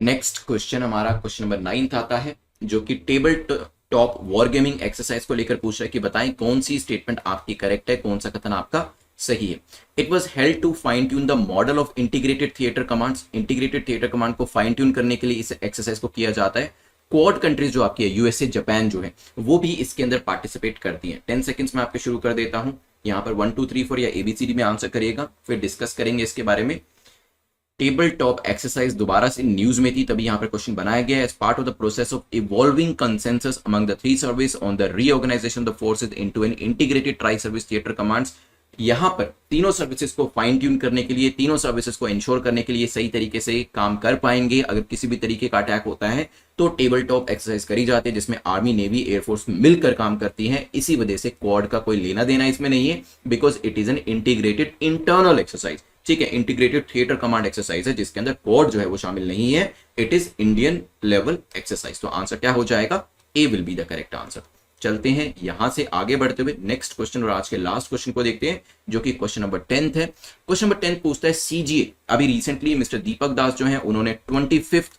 नेक्स्ट क्वेश्चन हमारा क्वेश्चन नंबर 9 आता है, जो कि table top war gaming exercise को लेकर पूछ रहा है कि बताएं कौन सी स्टेटमेंट आपकी करेक्ट है, कौन सा कथन आपका सही है। It was held to fine tune the model of integrated theatre commands. Integrated theatre command को फाइन ट्यून करने के लिए इस एक्सरसाइज को किया जाता है। क्वाड कंट्रीज जो आपकी है, यूएसए, जापान जो है, वो भी इसके अंदर पार्टिसिपेट करती हैं। 10 सेकंड्स में आपके शुरू कर देता हूं। यहाँ पर 1 2 3 4 या एबीसीडी में आंसर करिएगा, फिर डिस्कस करेंगे इसके बारे में। टेबल टॉप एक्सरसाइज दोबारा से न्यूज में थी, तभी यहां पर क्वेश्चन बनाया गया। As part of the process of evolving consensus among the three service on the reorganisation of the forces into an integrated tri service theatre commands. यहां पर तीनों सर्विसेज को फाइन ट्यून करने के लिए, तीनों सर्विसेज को इंश्योर करने के लिए सही तरीके से काम कर पाएंगे अगर किसी भी तरीके का अटैक होता है, तो टेबल टॉप एक्सरसाइज करी जाती है जिसमें आर्मी, नेवी, एयरफोर्स मिलकर काम करती है। इसी वजह से क्वाड का कोई लेना देना इसमें नहीं है, because it is an integrated internal exercise. ठीक है, इंटीग्रेटेड थिएटर कमांड एक्सरसाइज है जिसके अंदर क्वाड जो है वो शामिल नहीं है। It is Indian level exercise. तो आंसर क्या हो जाएगा, A will be the correct answer. चलते हैं यहां से आगे बढ़ते हुए नेक्स्ट क्वेश्चन और आज के लास्ट क्वेश्चन को देखते हैं, जो कि क्वेश्चन नंबर 10 है। क्वेश्चन नंबर 10 पूछता है सीजीए। अभी रिसेंटली मिस्टर दीपक दास जो है उन्होंने 25th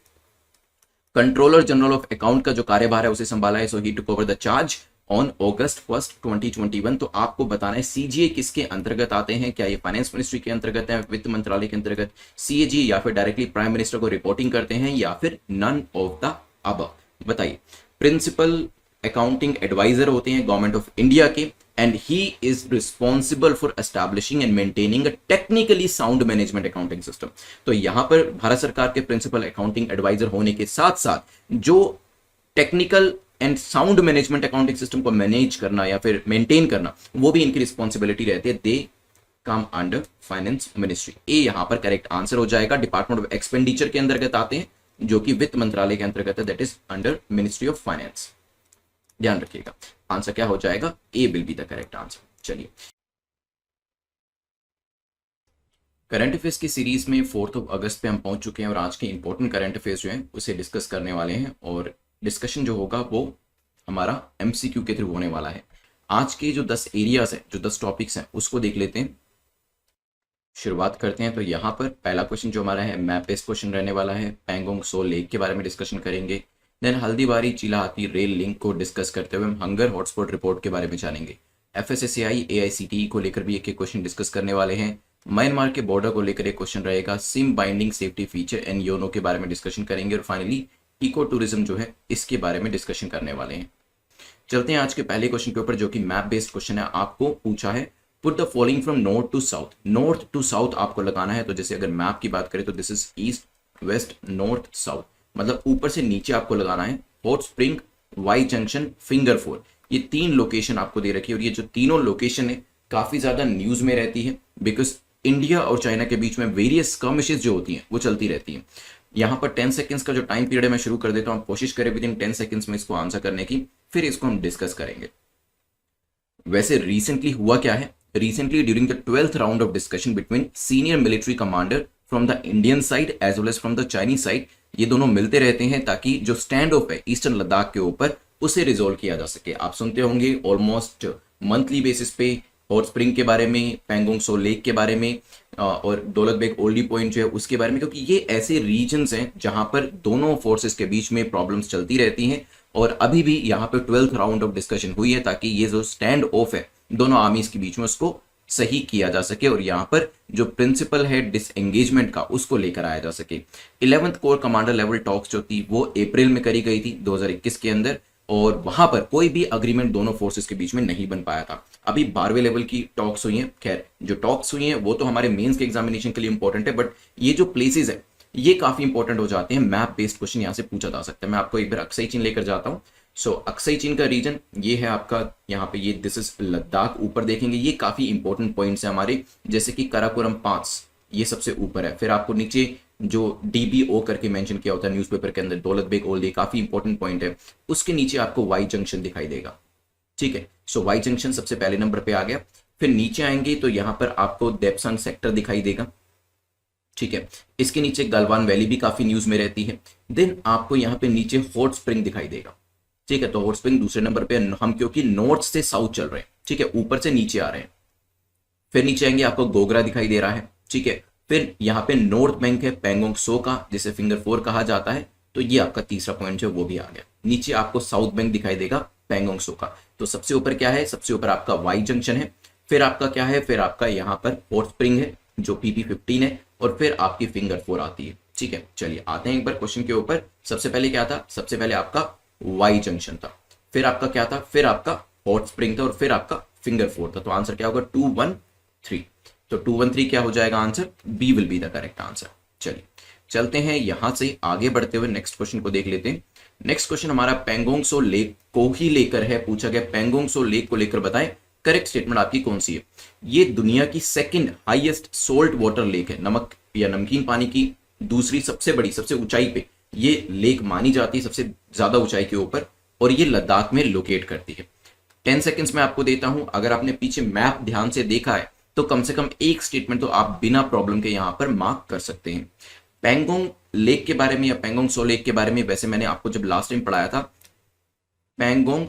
controller general of account का जो कार्यभार है उसे संभाला है। So he took over the charge on August 1, 2021। तो आपको बताना है सीजीए किसके अंतर्गत आते हैं, क्या ये फाइनेंस मिनिस्ट्री के अंतर्गत है, वित्त मंत्रालय के अंतर्गत, सीएजी, या फिर डायरेक्टली प्राइम मिनिस्टर को रिपोर्टिंग करते हैं, या फिर नन ऑफ द अबव। बताइए। प्रिंसिपल अकाउंटिंग एडवाइजर होते हैं गवर्नमेंट ऑफ इंडिया के, and he is responsible for establishing and maintaining a technically sound management accounting system. तो यहां पर भारत सरकार के प्रिंसिपल अकाउंटिंग एडवाइजर होने के साथ साथ जो technical and sound management accounting system को मैनेज करना या फिर मेंटेन करना, वो भी इनकी रिस्पॉन्सिबिलिटी रहती है। दे कम अंडर फाइनेंस मिनिस्ट्री। ए यहां पर करेक्ट आंसर हो जाएगा। डिपार्टमेंट ऑफ एक्सपेंडिचर के अंतर्गत आते हैं, जो कि वित्त मंत्रालय के अंतर्गत है, that is under ministry of finance. ध्यान रखिएगा, आंसर क्या हो जाएगा, A will be the correct answer. चलिए, करंट अफेयर्स की सीरीज में 4 अगस्त पे हम पहुंच चुके हैं और आज के इंपॉर्टेंट करंट अफेयर्स जो हैं उसे डिस्कस करने वाले हैं, और डिस्कशन जो होगा वो हमारा एमसीक्यू के थ्रू होने वाला है। आज के जो 10 एरियाज हैं, जो 10 टॉपिक्स हैं, उसको देख लेते हैं। शुरुआत करते हैं। तो यहाँ पर पहला क्वेश्चन जो हमारा है मैप बेस्ड क्वेश्चन रहने वाला है। पैंगोंग सो लेक के बारे में डिस्कशन करेंगे। देन हल्दीबारी चिलाहाती रेल लिंक को डिस्कस करते हुए हम हंगर हॉटस्पॉट रिपोर्ट के बारे में जानेंगे। एफएसएसएआई एआईसीटीई को लेकर भी एक क्वेश्चन डिस्कस करने वाले हैं। म्यांमार के बॉर्डर को लेकर एक क्वेश्चन रहेगा। SIM binding safety feature and YONO के बारे में डिस्कशन करेंगे, और फाइनली इको टूरिज्म जो है इसके बारे में डिस्कशन करने वाले हैं। चलते हैं आज के पहले क्वेश्चन के ऊपर, जो कि मैप बेस्ड क्वेश्चन है। आपको पूछा है put the following from north to south. North to south आपको लगाना है। तो जैसे अगर मैप की बात करें तो this is east, west, north, south, मतलब ऊपर से नीचे आपको लगाना है। Hot spring, Y junction, finger four, ये 3 लोकेशन आपको दे रखी है, और ये जो तीनों लोकेशन है काफी ज्यादा न्यूज में रहती है, बिकॉज इंडिया और चाइना के बीच में वेरियस स्कर्मिशेस जो होती हैं वो चलती रहती हैं। यहाँ पर 10 सेकंड्स का जो टाइम पीरियड है मैं शुरू कर देता हूँ। कोशिश करें विद इन 10 सेकंड्स में इसको आंसर करने की, फिर इसको हम डिस्कस करेंगे। वैसे रिसेंटली हुआ क्या है, recently during the 12th round of discussion between senior military commander from the Indian side as well as from the Chinese side, ये दोनों मिलते रहते हैं ताकि जो स्टैंड ऑफ है ईस्टर्न लद्दाख के ऊपर उसे रिजोल्व किया जा सके। आप सुनते होंगे ऑलमोस्ट मंथली बेसिस पे हॉट स्प्रिंग के बारे में, पैंगोंग सो लेक के बारे में, और दौलत बेग ओल्डी पॉइंट जो है उसके बारे में, क्योंकि ये ऐसे रीजन्स हैं जहां पर दोनों फोर्सेस के बीच में प्रॉब्लम्स चलती रहती हैं। और अभी भी यहाँ पे 12th राउंड ऑफ डिस्कशन हुई है ताकि ये जो स्टैंड ऑफ है दोनों आर्मीज के बीच में उसको सही किया जा सके, और यहाँ पर जो प्रिंसिपल है डिसएंगेजमेंट का उसको लेकर आया जा सके। 11th core commander level talks जो थी वो अप्रैल में करी गई थी 2021 के अंदर, और वहां पर कोई भी अग्रीमेंट दोनों फोर्सेस के बीच में नहीं बन पाया था। अभी 12वें लेवल की टॉक्स हुई हैं। खैर जो टॉक्स हुई हैं वो तो हमारे मेंस के एग्जामिनेशन के लिए इंपॉर्टेंट है, बट ये जो प्लेसेस है ये काफी इंपॉर्टेंट हो जाते हैं। मैप बेस्ड क्वेश्चन यहाँ से पूछा जा सकता है। मैं आपको एक बार अक्सर चीन लेकर जाता हूँ। सो अक्साई चीन का रीजन ये है आपका, यहाँ पे ये दिस इज लद्दाख। ऊपर देखेंगे ये काफी इंपॉर्टेंट पॉइंट्स है हमारे, जैसे कि कराकोरम पास ये सबसे ऊपर है। फिर आपको नीचे जो डीबीओ करके मेंशन किया होता है न्यूज़पेपर के अंदर, दौलत बेग ओल्डी, काफी इंपॉर्टेंट पॉइंट है। उसके नीचे आपको वाई जंक्शन दिखाई देगा, ठीक है। सो वाई जंक्शन सबसे पहले नंबर पे आ गया। फिर नीचे आएंगे तो यहाँ पर आपको देपसांग सेक्टर दिखाई देगा, ठीक है। इसके नीचे गलवान वैली भी काफी न्यूज में रहती है। देन आपको यहाँ पे नीचे हॉट स्प्रिंग दिखाई देगा, ठीक है। तो हॉट स्प्रिंग दूसरे नंबर पे हम क्योंकि नॉर्थ से साउथ चल रहे हैं, ठीक है, ऊपर से नीचे आ रहे हैं। फिर नीचे आएंगे आपको गोगरा दिखाई दे रहा है, ठीक है। फिर यहाँ पे नॉर्थ बैंक है पेंगोंग सो का, जिसे फिंगर 4 कहा जाता है, तो ये आपका तीसरा पॉइंट जो वो भी आ गया। नीचे आपको साउथ बैंक दिखाई देगा पेंगोंग सो का। तो सबसे ऊपर क्या है, सबसे ऊपर आपका वाई जंक्शन है। फिर आपका क्या है, फिर आपका यहाँ पर हॉट स्प्रिंग है जो PP15 है, और फिर आपकी फिंगर 4 आती है, ठीक है। चलिए आते हैं एक बार क्वेश्चन के ऊपर। सबसे पहले क्या था, सबसे पहले आपका वाई जंक्शन था, फिर आपका क्या था, फिर आपका हॉट स्प्रिंग था, और फिर आपका फिंगर 4 था। तो आंसर क्या होगा, 213। तो 213 क्या हो जाएगा answer, B will be the correct answer. चलिए चलते हैं यहां से आगे बढ़ते हुए नेक्स्ट क्वेश्चन को देख लेते हैं। नेक्स्ट क्वेश्चन हमारा पेंगोंग सो लेक को ही लेकर है, पूछा गया पेंगोंग सो लेक को लेकर बताएं करेक्ट स्टेटमेंट आपकी कौन सी है। ये दुनिया की second highest salt water lake है, नमक या नमकीन पानी की दूसरी सबसे बड़ी, सबसे ऊंचाई पे ये लेक मानी जाती है, सबसे ज्यादा ऊंचाई के ऊपर, और ये लद्दाख में लोकेट करती है। 10 सेकंड्स में आपको देता हूं, अगर आपने पीछे मैप ध्यान से देखा है तो कम से कम एक स्टेटमेंट तो आप बिना प्रॉब्लम के यहां पर मार्क कर सकते हैं। पेंगोंग लेक के बारे में या पेंगोंग सो लेक के बारे में वैसे मैंने आपको जब लास्ट टाइम पढ़ाया था, पेंगोंग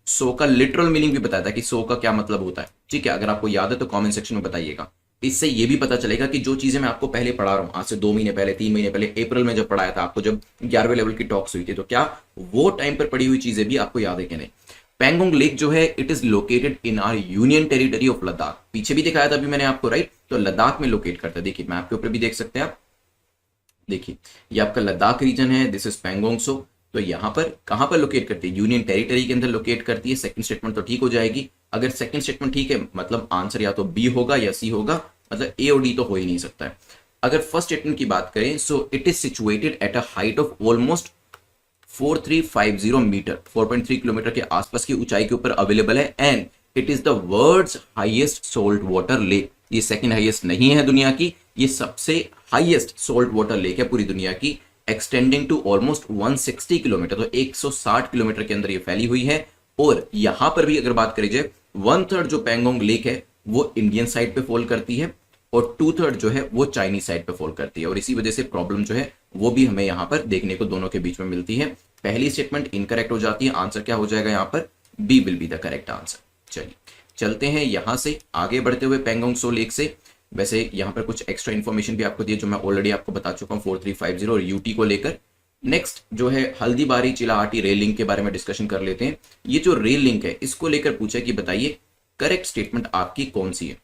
सो का लिटरल मीनिंग भी बताया था कि सो का क्या मतलब होता है, ठीक है। अगर आपको याद है तो कमेंट सेक्शन में बताइएगा। इससे ये भी पता चलेगा कि जो चीजें मैं आपको पहले पढ़ा रहा हूं, आज से 2 महीने पहले, 3 महीने पहले, अप्रैल में जब पढ़ाया था आपको, जब 11वें लेवल की टॉक्स हुई थी, तो क्या वो टाइम पर पढ़ी हुई चीजें भी आपको याद है कि नहीं। पेंगोंग लेक जो है it is located in are union territory of Ladakh. पीछे भी दिखाया था अभी मैंने आपको, राइट। तो लद्दाख में लोकेट करता है, देखिए मैप के ऊपर भी देख सकते हैं आप, देखिए ये आपका लद्दाख रीजन है, दिस इज पेंगोंग सो। तो यहाँ पर कहां पर लोकेट करती है, यूनियन टेरिटरी के अंदर लोकेट करती है। सेकंड स्टेटमेंट तो ठीक हो जाएगी। अगर सेकंड स्टेटमेंट ठीक है मतलब आंसर या तो बी होगा या सी होगा, मतलब ए और डी तो हो ही नहीं सकता है। अगर फर्स्ट स्टेटमेंट की बात करें, so it is situated at a height of almost 4350 metre, 4.3 kilometre के आसपास की ऊंचाई के ऊपर अवेलेबल है, and it is the world's highest salt water lake. ये सेकंड हाईएस्ट नहीं है दुनिया की, ये सबसे हाईएस्ट सोल्ट वाटर लेक है पूरी दुनिया की, एक्सटेंडिंग टू ऑलमोस्ट 160 किलोमीटर, तो 160 किलोमीटर के अंदर ये फैली हुई है। और यहां पर भी अगर बात करी जाए, 1/3 जो पेंगोंग लेक है वो इंडियन साइड पे फॉल करती है, और 2/3 जो है वो चाइनीज साइड पे फॉल करती है, और इसी वजह से प्रॉब्लम जो है वो भी हमें यहाँ पर देखने को दोनों के बीच में मिलती है। पहली स्टेटमेंट इनकरेक्ट हो जाती है, आंसर क्या हो जाएगा यहाँ पर, B will be the correct answer. चलिए चलते हैं यहां से आगे बढ़ते हुए पेंगोंग सो लेक से। वैसे यहाँ पर कुछ एक्स्ट्रा इन्फॉर्मेशन भी आपको दी जो मैं ऑलरेडी आपको बता चुका हूँ 4350 और यूटी को लेकर। नेक्स्ट जो है हल्दीबारी चिलाहाटी रेल लिंक के बारे में डिस्कशन कर लेते हैं। ये जो रेल लिंक है इसको लेकर पूछा कि बताइए करेक्ट स्टेटमेंट आपकी कौन सी है।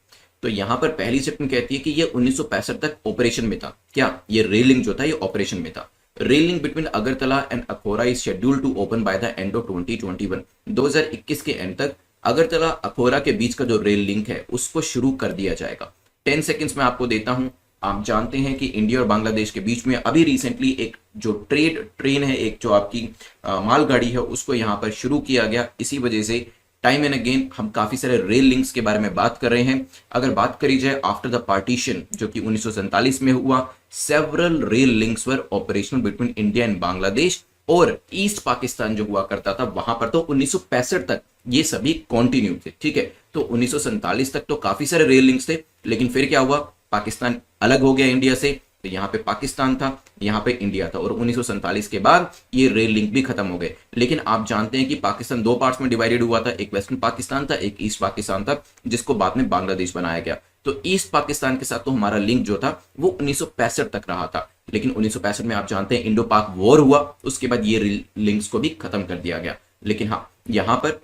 तो यहां पर पहली स्टेटमेंट कहती है कि ये 1965 तक ऑपरेशन में था। क्या ये रेल लिंक जो था ये ऑपरेशन में था। Rail link between Agartala and Akhaura is schedule to open by the end of 2021। 2021 के एंड तक अगरतला अखौरा के बीच का जो रेल लिंक है उसको शुरू कर दिया जाएगा। 10 सेकंड्स में आपको देता हूं। आप जानते हैं कि इंडिया और बांग्लादेश के बीच में अभी रिसेंटली एक जो ट्रेन है, एक जो आपकी मालगाड़ी है, उसको यहां पर शुरू किया गया। इसी वजह से टाइम एंड अगेन हम काफी सारे रेल लिंक्स के बारे में बात कर रहे हैं। अगर बात करी जाए आफ्टर द पार्टीशन जो कि 1947 में हुआ, several rail links were operational between India and Bangladesh, और ईस्ट पाकिस्तान जो हुआ करता था वहां पर तो 1965 तक ये सभी कॉन्टिन्यू थे। ठीक है, तो 1947 तक तो काफी सारे रेल लिंक्स थे, लेकिन फिर क्या हुआ, पाकिस्तान अलग हो गया इंडिया से, तो यहाँ पे पाकिस्तान था, यहाँ पे इंडिया था, और 1947 के बाद ये रेल लिंक भी खत्म हो गए। लेकिन आप जानते हैं कि पाकिस्तान दो पार्ट्स में डिवाइडेड हुआ था, एक वेस्टर्न पाकिस्तान था, एक ईस्ट पाकिस्तान था, जिसको बाद में बांग्लादेश बनाया गया। तो ईस्ट पाकिस्तान के साथ तो हमारा लिंक जो था वो 1965 तक रहा था, लेकिन 1965 में आप जानते हैं इंडो पाक वॉर हुआ, उसके बाद ये लिंक्स को भी खत्म कर दिया गया। लेकिन हाँ, यहाँ पर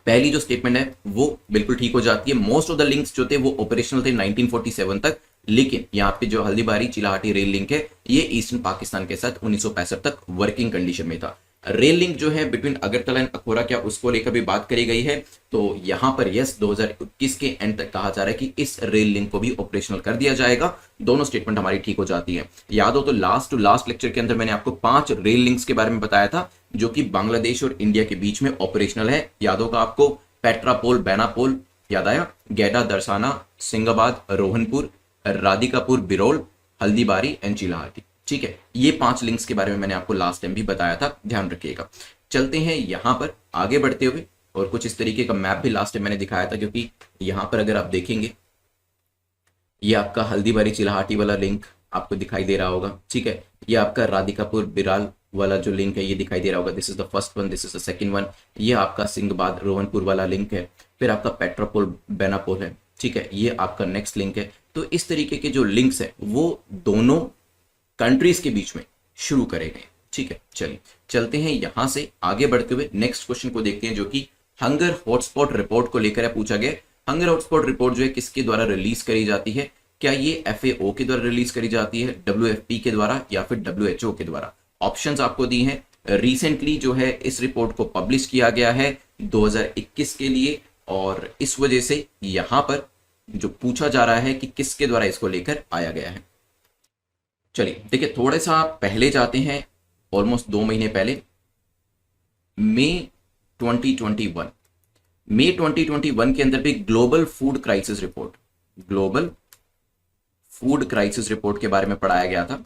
पहली जो स्टेटमेंट है वो बिल्कुल ठीक हो जाती है। मोस्ट ऑफ द लिंक्स जो थे वो ऑपरेशनल थे 1947 तक, लेकिन यहाँ पे जो हल्दीबारी चिलाहाटी रेल लिंक है ये ईस्टर्न पाकिस्तान के साथ 1965 तक वर्किंग कंडीशन में था। रेल लिंक जो है बिटवीन अगरतला एंड अखोरा, क्या उसको लेकर भी बात करी गई है? तो यहां पर यस 2021 के एंड तक कहा जा रहा है कि इस रेल लिंक को भी ऑपरेशनल कर दिया जाएगा। दोनों स्टेटमेंट हमारी ठीक हो जाती है। याद हो तो लास्ट टू लास्ट लेक्चर के अंदर मैंने आपको 5 रेल लिंक्स के बारे में बताया था जो कि बांग्लादेश और इंडिया के बीच में ऑपरेशनल है। याद होगा आपको, पेट्रापोल बेनापोल, याद आया, गैडा दरसाना, सिंगाबाद, रोहनपुर, राधिकापुर बिरोल, हल्दीबारी एंड चिलाहाटी। ठीक है, ये 5 लिंक्स के बारे में मैंने आपको लास्ट टाइम भी बताया था, ध्यान रखिएगा। चलते हैं यहां पर आगे बढ़ते हुए, और कुछ इस तरीके का मैप भी लास्ट टाइम मैंने दिखाया था, क्योंकि यहां पर अगर आप देखेंगे ये आपका हल्दीबारी चिलाहाटी वाला लिंक आपको दिखाई दे रहा होगा। ठीक है, ये आपका राधिकापुर बिराल वाला जो लिंक है ये दिखाई दे रहा होगा, this is the first one, this is the second one. ये आपका सिंगबाद रोहनपुर वाला लिंक है। फिर आपका पेट्रापोल बेनापोल है। ठीक है, ये आपका नेक्स्ट लिंक है। तो इस तरीके के जो लिंक्स है वो दोनों कंट्रीज के बीच में शुरू करे गए। ठीक है, चलिए चलते हैं यहां से आगे बढ़ते हुए नेक्स्ट क्वेश्चन को देखते हैं, जो कि हंगर हॉटस्पॉट रिपोर्ट को लेकर पूछा गया। हंगर हॉटस्पॉट रिपोर्ट जो है किसके द्वारा रिलीज करी जाती है? क्या ये FAO के द्वारा रिलीज करी जाती है, WFP के द्वारा, या फिर WHO के द्वारा? ऑप्शंस आपको दी हैं। रिसेंटली जो है इस रिपोर्ट को पब्लिश किया गया है 2021 के लिए, और इस वजह से यहां पर जो पूछा जा रहा है कि किसके द्वारा इसको लेकर आया गया है। चलिए देखिए, थोड़ा सा पहले जाते हैं, ऑलमोस्ट 2 महीने पहले, मई 2021 के अंदर भी ग्लोबल फूड क्राइसिस रिपोर्ट के बारे में पढ़ाया गया था।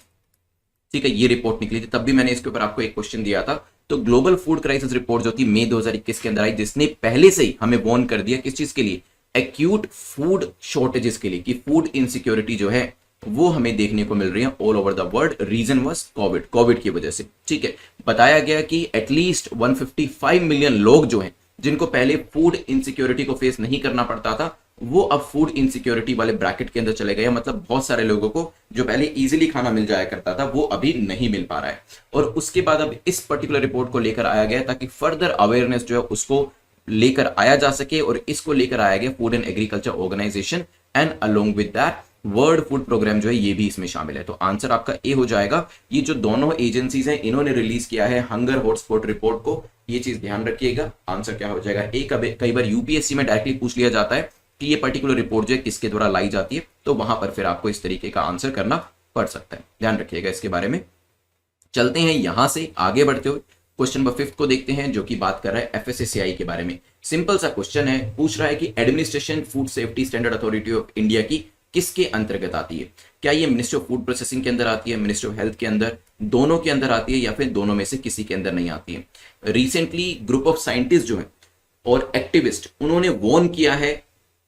ठीक है, ये रिपोर्ट निकली थी, तब भी मैंने इसके ऊपर आपको एक क्वेश्चन दिया था। तो ग्लोबल फूड क्राइसिस रिपोर्ट जो थी मई 2021 के अंदर आई, जिसने पहले से ही हमें वार्न कर दिया किस चीज के लिए? एक्यूट फूड शॉर्टेजेस के लिए, कि फूड इनसिक्योरिटी जो है वो हमें देखने को मिल रही है all over the world. Reason was Covid की वजह से। ठीक है, बताया गया कि एटलीस्ट 155 मिलियन लोग जो हैं, जिनको पहले फूड इनसिक्योरिटी को फेस नहीं करना पड़ता था, वो अब फूड इनसिक्योरिटी वाले ब्रैकेट के अंदर चले गए। मतलब बहुत सारे लोगों को जो पहले इजीली खाना मिल जाया करता था वो अभी नहीं मिल पा रहा है। और उसके बाद अब इस पर्टिकुलर रिपोर्ट को लेकर आया गया ताकि फर्दर अवेयरनेस जो है उसको लेकर आया जा सके, और इसको लेकर आया गया food and agriculture organisation, and along with that world food programme जो है ये भी इसमें शामिल है। तो आंसर आपका ए हो जाएगा। ये जो दोनों एजेंसीज हैं इन्होंने रिलीज किया है हंगर हॉटस्पॉट रिपोर्ट को, ये चीज ध्यान रखिएगा। आंसर क्या हो जाएगा ए। कई बार यूपीएससी में डायरेक्टली पूछ लिया जाता है कि ये पर्टिकुलर रिपोर्ट जो है किसके द्वारा लाई जाती है, तो वहां पर फिर आपको इस तरीके का आंसर करना पड़ सकता है, ध्यान रखिएगा इसके बारे में। चलते हैं यहां से आगे बढ़ते हुए क्वेश्चन नंबर 5 को देखते हैं, जो कि बात कर रहा है FSSAI के बारे में। सिंपल सा क्वेश्चन है, पूछ रहा है कि administration food safety standard authority of India की किसके अंतर्गत आती है? क्या ये मिनिस्ट्री ऑफ फूड प्रोसेसिंग के अंदर आती है, मिनिस्ट्री ऑफ हेल्थ के अंदर, दोनों के अंदर आती है, या फिर दोनों में से किसी के अंदर नहीं आती है? रिसेंटली ग्रुप ऑफ साइंटिस्ट जो है और एक्टिविस्ट, उन्होंने वॉर्न किया है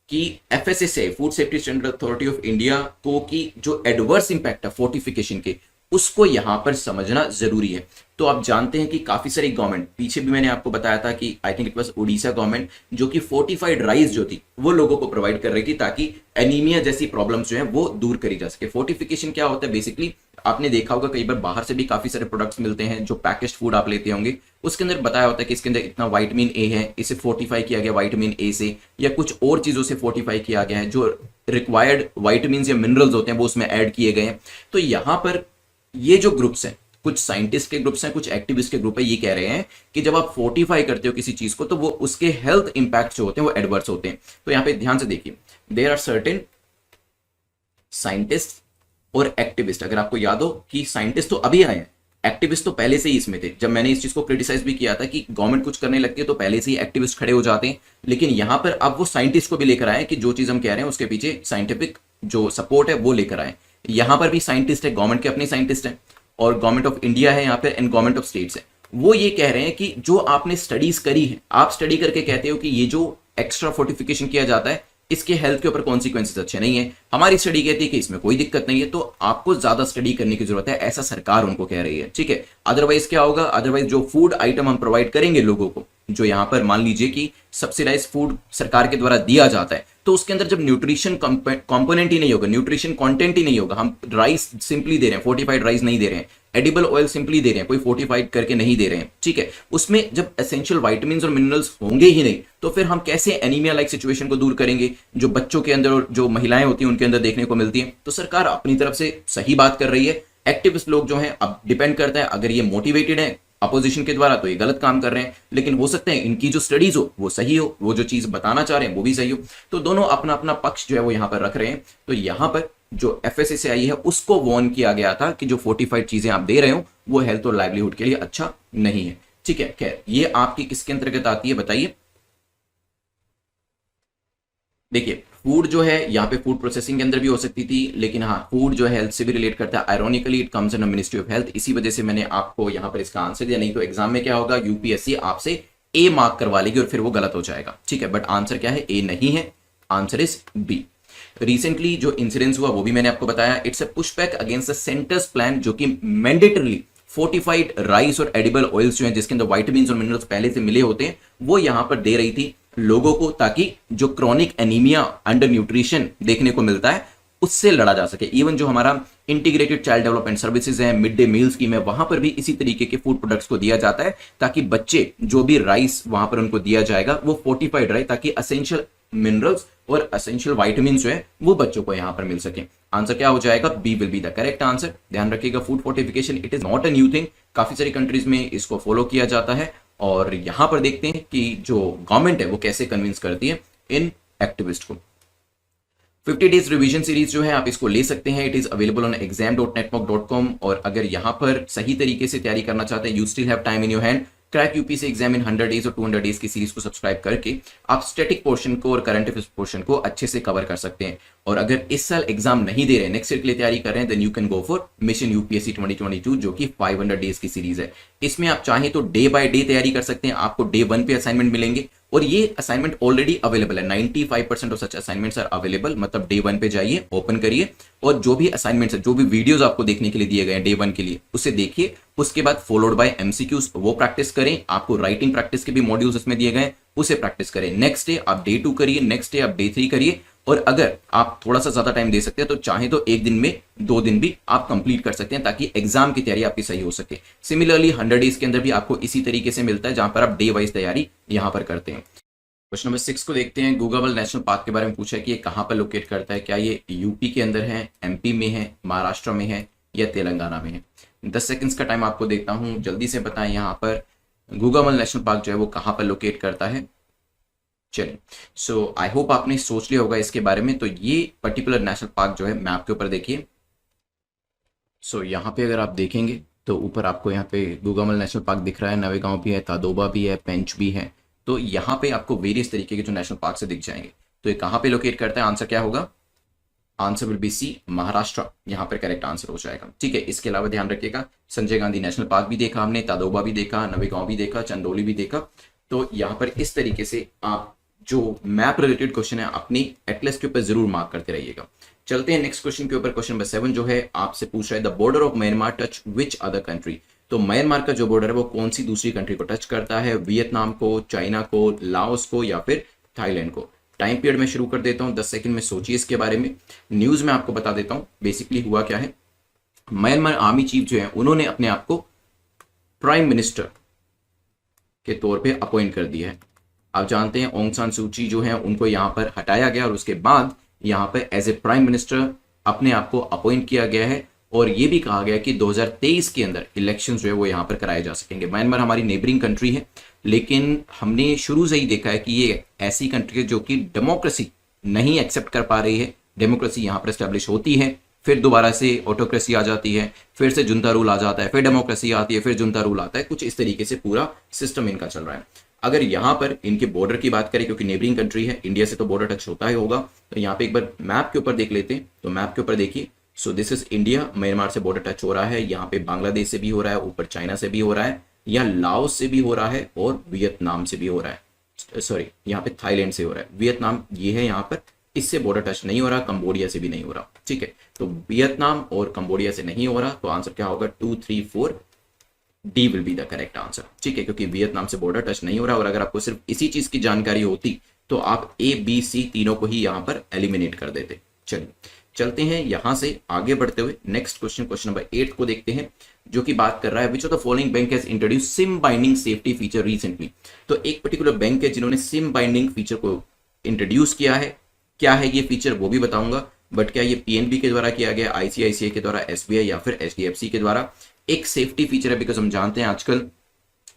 कि FSSAI food safety standard authority of India को की जो एडवर्स इंपैक्ट है फोर्टिफिकेशन के, उसको यहां पर समझना जरूरी है। तो आप जानते हैं कि काफी सारी गवर्नमेंट, पीछे भी मैंने आपको बताया था कि I think it was Orissa government, जो कि फोर्टिफाइड राइस जो थी वो लोगों को प्रोवाइड कर रही थी ताकि एनीमिया जैसी प्रॉब्लम्स जो है वो दूर करी जा सके। फोर्टिफिकेशन क्या होता है? बेसिकली आपने देखा होगा कई बार बाहर से भी काफी सारे प्रोडक्ट्स मिलते हैं, जो पैकेज्ड फूड आप लेते होंगे, उसके अंदर बताया होता है कि इसके अंदर इतना विटामिन ए है, इसे फोर्टिफाई किया गया विटामिन ए से, या कुछ और चीजों से फोर्टिफाई किया गया है, जो रिक्वायर्ड विटामिन या मिनरल्स होते हैं वो उसमें ऐड किए गए हैं। तो यहां पर ये जो ग्रुप्स हैं, कुछ साइंटिस्ट के ग्रुप्स हैं, कुछ एक्टिविस्ट के ग्रुप है, ये कह रहे हैं कि जब आप फोर्टिफाई करते हो किसी चीज को तो वो उसके हेल्थ इंपैक्ट जो होते हैं वो एडवर्स होते हैं। तो यहां पे ध्यान से देखिए, देयर आर सर्टेन साइंटिस्ट और एक्टिविस्ट। अगर आपको याद हो कि साइंटिस्ट तो अभी आए हैं, एक्टिविस्ट तो पहले से ही इसमें थे। जब मैंने इस चीज को क्रिटिसाइज भी किया था कि गवर्नमेंट कुछ करने लगती है तो पहले से ही एक्टिविस्ट खड़े हो जाते हैं, लेकिन यहां पर अब वो साइंटिस्ट को भी लेकर आए कि जो चीज हम कह रहे हैं उसके पीछे साइंटिफिक जो सपोर्ट है वो लेकर आए। यहां पर भी साइंटिस्ट है, गवर्नमेंट के अपने साइंटिस्ट हैं, और गवर्नमेंट ऑफ इंडिया है यहाँ पे, एंड गवर्नमेंट ऑफ स्टेट्स है। वो ये कह रहे हैं कि जो आपने स्टडीज करी है, आप स्टडी करके कहते हो कि ये जो एक्स्ट्रा फोर्टिफिकेशन किया जाता है इसके हेल्थ के ऊपर कॉन्सिक्वेंसेस अच्छे नहीं है, हमारी स्टडी कहती है कि इसमें कोई दिक्कत नहीं है, तो आपको ज्यादा स्टडी करने की जरूरत है, ऐसा सरकार उनको कह रही है। ठीक है, अदरवाइज क्या होगा? अदरवाइज जो फूड आइटम हम प्रोवाइड करेंगे लोगों को, जो यहाँ पर मान लीजिए कि सब्सिडाइज फूड सरकार के द्वारा दिया जाता है, तो उसके अंदर जब न्यूट्रिशन कंपोनेंट ही नहीं होगा, न्यूट्रिशन कंटेंट ही नहीं होगा, हम राइस सिंपली दे रहे हैं, फोर्टिफाइड राइस नहीं दे रहे हैं, एडिबल ऑयल सिंपली दे रहे हैं, कोई फोर्टिफाइड करके नहीं दे रहे हैं, ठीक है, उसमें जब एसेंशियल विटामिन्स और मिनरल्स होंगे ही नहीं, तो फिर हम कैसे एनीमिया लाइक सिचुएशन को दूर करेंगे, जो बच्चों के अंदर और जो महिलाएं होती हैं उनके अंदर देखने को मिलती है। तो सरकार अपनी तरफ से सही बात कर रही है, एक्टिविस्ट लोग जो हैं, अब डिपेंड करता है, अगर ये मोटिवेटेड है अपोजिशन के द्वारा तो ये गलत काम कर रहे हैं, लेकिन हो सकता है इनकी जो स्टडीज हो वो सही हो, वो जो चीज बताना चाह रहे हैं वो भी सही हो, तो दोनों अपना अपना पक्ष जो है वो यहां पर रख रहे हैं। तो यहां पर जो FSSAI है उसको वार्न किया गया था कि जो फोर्टिफाइड चीजें आप दे रहे हो वो हेल्थ और लाइवलीहुड के लिए अच्छा नहीं है। ठीक है, खैर ये आपकी किसके अंतर्गत आती है बताइए। देखिए फूड जो है यहाँ पे फूड प्रोसेसिंग के अंदर भी हो सकती थी, लेकिन हाँ फूड जो है हेल्थ से भी रिलेट करता है। Ironically it comes in ministry of health, इसी वजह से मैंने आपको यहाँ पर इसका आंसर दिया। नहीं तो एग्जाम में क्या होगा, यूपीएससी आपसे ए मार्क करवा लेगी और फिर वो गलत हो जाएगा। ठीक है, बट आंसर क्या है, ए नहीं है, आंसर इज बी। रिसेंटली जो इंसिडेंस हुआ वो भी मैंने आपको बताया। It's a pushback against the centres plan जो कि मैंडेटरली फोर्टिफाइड राइस और एडिबल ऑयल्स जो हैं जिसके अंदर विटामिन्स और मिनरल्स पहले से मिले होते हैं वो यहां पर दे रही थी लोगों को, ताकि जो क्रॉनिक एनीमिया, अंडर न्यूट्रिशन देखने को मिलता है उससे लड़ा जा सके। इवन जो हमारा इंटीग्रेटेड चाइल्ड डेवलपमेंट सर्विसेज है, मिड डे मील स्कीम है, वहां पर भी इसी तरीके के फूड प्रोडक्ट्स को दिया जाता है ताकि बच्चे जो भी राइस वहां पर उनको दिया जाएगा वो फोर्टिफाइड रहे, ताकि असेंशियल मिनरल्स और असेंशियल वाइटामिन जो है वो बच्चों को यहां पर मिल सके। आंसर क्या हो जाएगा, B will be the correct answer. ध्यान रखिएगा food fortification it is not a new thing, काफी सारी कंट्रीज में इसको फॉलो किया जाता है। और यहां पर देखते हैं कि जो गवर्नमेंट है वो कैसे कन्विंस करती है इन एक्टिविस्ट को। 50 डेज रिवीजन सीरीज जो है आप इसको ले सकते हैं, it is available on exam.network.com। और अगर यहां पर सही तरीके से तैयारी करना चाहते हैं, you still have time in your hand, crack UPSC exam in 100 days और 200 डेज की सीरीज को सब्सक्राइब करके आप स्टैटिक पोर्शन को और करंट अफेयर्स पोर्शन को अच्छे से कवर कर सकते हैं। और अगर इस साल एग्जाम नहीं दे रहे, नेक्स्ट ईयर के लिए तैयारी कर रहे हैं, then you can go for mission UPSC 2022 जो कि 500 डेज की सीरीज है। इसमें आप चाहें तो डे बाय डे तैयारी कर सकते हैं, आपको डे 1 पे असाइनमेंट मिलेंगे और ये असाइनमेंट ऑलरेडी अवेलेबल है। 95% of such assignments are available, मतलब डे 1 पे जाइए, ओपन करिए और जो भी असाइनमेंट्स है, जो भी वीडियोस आपको देखने के लिए दिए गए हैं डे 1 के लिए, उसे देखिए। उसके बाद फॉलोड बाय एमसीक्यूज, वो प्रैक्टिस करें। आपको राइटिंग प्रैक्टिस के भी मॉड्यूल्स इसमें दिए गए हैं, उसे प्रैक्टिस करें। नेक्स्ट डे आप डे 2 करिए, नेक्स्ट डे आप डे 3 करिए। और अगर आप थोड़ा सा ज्यादा टाइम दे सकते हैं तो चाहे तो एक दिन में 2 दिन भी आप कंप्लीट कर सकते हैं, ताकि एग्जाम की तैयारी आपकी सही हो सके। सिमिलरली 100 डेज के अंदर भी आपको इसी तरीके से मिलता है, जहां पर आप डे वाइज तैयारी यहां पर करते हैं। क्वेश्चन नंबर 6 को देखते हैं। गूगाबल नेशनल पार्क के बारे में पूछा है कि ये कहां पर लोकेट करता है, क्या ये यूपी के अंदर है, एमपी में है, महाराष्ट्र में है या तेलंगाना में है। 10 सेकंड्स का टाइम आपको देता हूं, जल्दी से बताएं यहाँ पर गूगाबल नेशनल पार्क जो है वो कहां पर लोकेट करता है। चलिए, सो आई होप आपने सोच लिया होगा इसके बारे में। तो ये पर्टिकुलर नेशनल पार्क जो है मैप के ऊपर देखिए। सो यहाँ पे अगर आप देखेंगे तो ऊपर आपको यहाँ पे गूगाबल नेशनल पार्क दिख रहा है, नवेगांव भी है, तादोबा भी है, पेंच भी है। तो यहाँ पे आपको वेरियस तरीके के जो नेशनल पार्क से दिख जाएंगे। तो ये कहाँ पे लोकेट करता है, आंसर क्या होगा, answer will be C, Maharashtra यहाँ पर करेक्ट आंसर हो जाएगा। ठीक है, इसके अलावा ध्यान रखिएगा संजय गांधी नेशनल पार्क भी देखा हमने, तादोबा भी देखा, नवेगांव भी देखा, चंदौली भी देखा। तो यहाँ पर इस तरीके से आप जो मैप रिलेटेड क्वेश्चन है अपनी एटलस के ऊपर जरूर मार्क करते रहिएगा। चलते हैं नेक्स्ट क्वेश्चन के ऊपर। क्वेश्चन नंबर 7 जो है आपसे पूछ रहा है the border of Myanmar touch which other country. तो म्यांमार का जो बॉर्डर है वो कौन सी दूसरी कंट्री को टच करता है, वियतनाम को, चाइना को, लाओस को या फिर थाईलैंड को। टाइम पीरियड में शुरू कर देता हूँ, 10 सेकंड में सोचिए इसके बारे में। न्यूज में आपको बता देता हूँ बेसिकली हुआ क्या है। म्यांमार आर्मी चीफ जो है उन्होंने अपने आप को प्राइम मिनिस्टर के तौर पे अपॉइंट कर दिया है। आप जानते हैं ऑंग सान सूची जो है उनको यहाँ पर हटाया गया और उसके बाद यहाँ पर एज ए प्राइम मिनिस्टर अपने आप को अपॉइंट किया गया है। और ये भी कहा गया कि 2023 के अंदर इलेक्शन जो है वो यहाँ पर कराए जा सकेंगे। म्यांमार हमारी नेबरिंग कंट्री है, लेकिन हमने शुरू से ही देखा है कि ये ऐसी कंट्री है जो कि डेमोक्रेसी नहीं एक्सेप्ट कर पा रही है। डेमोक्रेसी यहाँ पर एस्टेब्लिश होती है, फिर दोबारा से ऑटोक्रेसी आ जाती है, फिर से जुंता रूल आ जाता है, फिर डेमोक्रेसी आती है, फिर जुंता रूल आता है। कुछ इस तरीके से पूरा सिस्टम इनका चल रहा है। अगर यहाँ पर इनके बॉर्डर की बात करें, क्योंकि नेबरिंग कंट्री है, इंडिया से तो बॉर्डर टच होता ही होगा, तो यहाँ पे एक बार मैप के ऊपर देख लेते हैं। तो मैप के ऊपर देखिए, so this is India, Myanmar से बॉर्डर टच हो रहा है, यहाँ पे बांग्लादेश से भी हो रहा है, ऊपर चाइना से भी हो रहा है, या लाओस से भी हो रहा है और वियतनाम से भी हो रहा है। सॉरी, यहाँ पे थाईलैंड से हो रहा है, वियतनाम ये है यहाँ पर, इससे बॉर्डर टच नहीं हो रहा, कंबोडिया से भी नहीं हो रहा। ठीक है, तो वियतनाम और कंबोडिया से नहीं हो रहा, तो आंसर क्या होगा, 2, 3, 4 D will be the correct answer. ठीक है, क्योंकि वियतनाम से बॉर्डर टच नहीं हो रहा। और अगर आपको सिर्फ इसी चीज की जानकारी होती तो आप ए बी सी तीनों को ही यहाँ पर एलिमिनेट कर देते। चलिए चलते हैं यहां से आगे बढ़ते हुए नेक्स्ट क्वेश्चन, क्वेश्चन नंबर 8 को देखते हैं, जो कि बात कर रहा है विच of the following bank has introduce SIM binding safety feature recently. तो एक पर्टिकुलर बैंक है जिन्होंने सिम बाइंडिंग फीचर को इंट्रोड्यूस किया है। क्या है ये फीचर वो भी बताऊंगा, बट क्या ये पीएनबी के द्वारा किया गया, आईसीआईसीआई के द्वारा, एसबीआई या फिर एचडीएफसी के द्वारा। एक सेफ्टी फीचर है, बिकॉज हम जानते हैं आजकल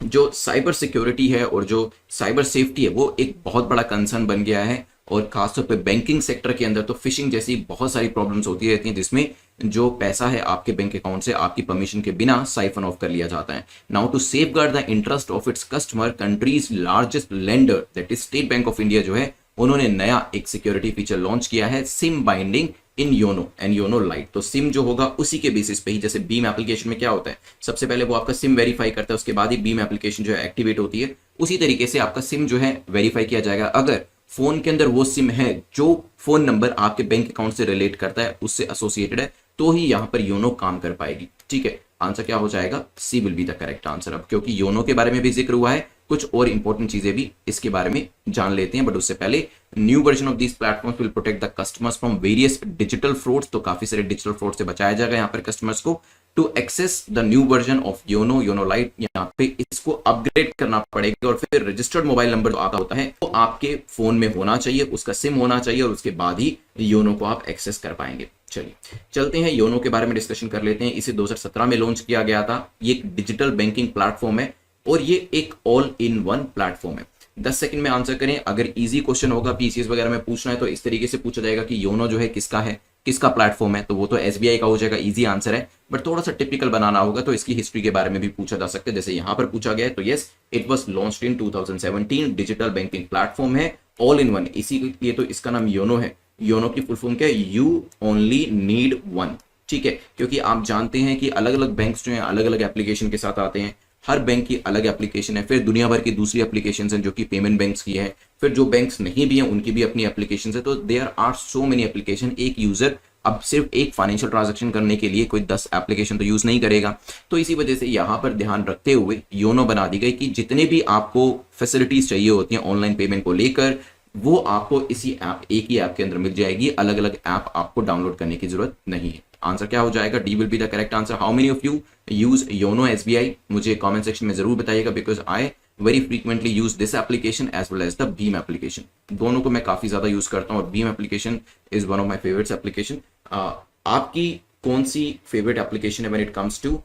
जो साइबर सिक्योरिटी है और जो साइबर सेफ्टी है वो एक बहुत बड़ा कंसर्न बन गया है, और खासतौर पे बैंकिंग सेक्टर के अंदर तो फिशिंग जैसी बहुत सारी प्रॉब्लम्स होती रहती हैं, जिसमें जो पैसा है आपके बैंक अकाउंट से आपकी परमिशन के बिना साइफन ऑफ कर लिया जाता है। Now to safeguard the interest of its customer, country's largest lender that is State Bank of India जो है, उन्होंने नया एक सिक्योरिटी फीचर लॉन्च किया है, SIM binding in YONO and YONO light. तो सिम जो होगा उसी के बेसिस पे ही, जैसे बीम एप्लीकेशन में क्या होता है, सबसे पहले वो आपका सिम वेरीफाई करता है, उसके बाद ही बीम एप्लीकेशन जो है एक्टिवेट होती है, उसी तरीके से आपका सिम जो है वेरीफाई किया जाएगा। अगर फोन के अंदर वो सिम है जो फोन नंबर आपके बैंक अकाउंट से रिलेट करता है, उससे एसोसिएटेड है, तो ही यहां पर योनो काम कर पाएगी। ठीक है, आंसर क्या हो जाएगा, C will be the correct answer. अब क्योंकि योनो के बारे में भी जिक्र हुआ है, कुछ और इंपॉर्टेंट चीजें भी इसके बारे में जान लेते हैं, बट उससे पहले new version of these platforms will protect the customers from various digital frauds. तो काफी सारे डिजिटल फ्रॉड से बचाया जाएगा यहाँ पर कस्टमर्स को। To access the new version of YONO, YONO lite, यहाँ पे इसको अपग्रेड करना पड़ेगा, और फिर रजिस्टर्ड मोबाइल नंबर जो आपका होता है वो आपके फोन में होना चाहिए, उसका सिम होना चाहिए, और उसके बाद ही योनो को आप एक्सेस कर पाएंगे। चलिए चलते हैं योनो के बारे में डिस्कशन कर लेते हैं। इसे 2017 में लॉन्च किया गया था। ये एक डिजिटल बैंकिंग प्लेटफॉर्म है और ये एक ऑल इन वन प्लेटफॉर्म है। 10 सेकंड में आंसर करें। अगर इजी क्वेश्चन होगा, पीसीएस वगैरह में पूछना है, तो इस तरीके से पूछा जाएगा कि योनो जो है किसका है, किसका प्लेटफॉर्म है, तो वो तो एसबीआई का हो जाएगा, इजी आंसर है। बट थोड़ा सा टिपिकल बनाना होगा, तो इसकी हिस्ट्री के बारे में भी पूछा जा सकता है, जैसे यहां पर पूछा गया है। तो yes, it was launched in 2017, digital banking platform है, ऑल इन वन, इसीलिए तो इसका नाम योनो है। योनो की फुल फॉर्म क्या है, यू ओनली नीड वन। ठीक है, क्योंकि आप जानते हैं कि अलग अलग बैंक्स जो हैं अलग अलग एप्लीकेशन के साथ आते हैं, हर बैंक की अलग एप्लीकेशन है, फिर दुनिया भर की दूसरी एप्लीकेशन हैं जो कि पेमेंट बैंक्स की है, फिर जो बैंक्स नहीं भी हैं उनकी भी अपनी एप्लीकेशन है। तो there are so many application. एक यूजर अब सिर्फ एक फाइनेंशियल ट्रांजैक्शन करने के लिए कोई 10 एप्लीकेशन तो यूज नहीं करेगा। तो इसी वजह से यहाँ पर ध्यान रखते हुए योनो बना दी गई कि जितने भी आपको फैसिलिटीज चाहिए होती हैं ऑनलाइन पेमेंट को लेकर, वो आपको इसी ऐप, एक ही ऐप के अंदर मिल जाएगी। अलग अलग ऐप आपको डाउनलोड करने की जरूरत नहीं है। आंसर क्या हो जाएगा, D will be the correct answer. How many of you use YONO SBI, मुझे कमेंट सेक्शन में जरूर बताइएगा, because I very frequently use this application as well as the भीम एप्लीकेशन। दोनों को मैं काफी ज्यादा यूज करता हूँ, और भीम application is one of my favourite application. आपकी कौन सी फेवरेट एप्लीकेशन है when it comes to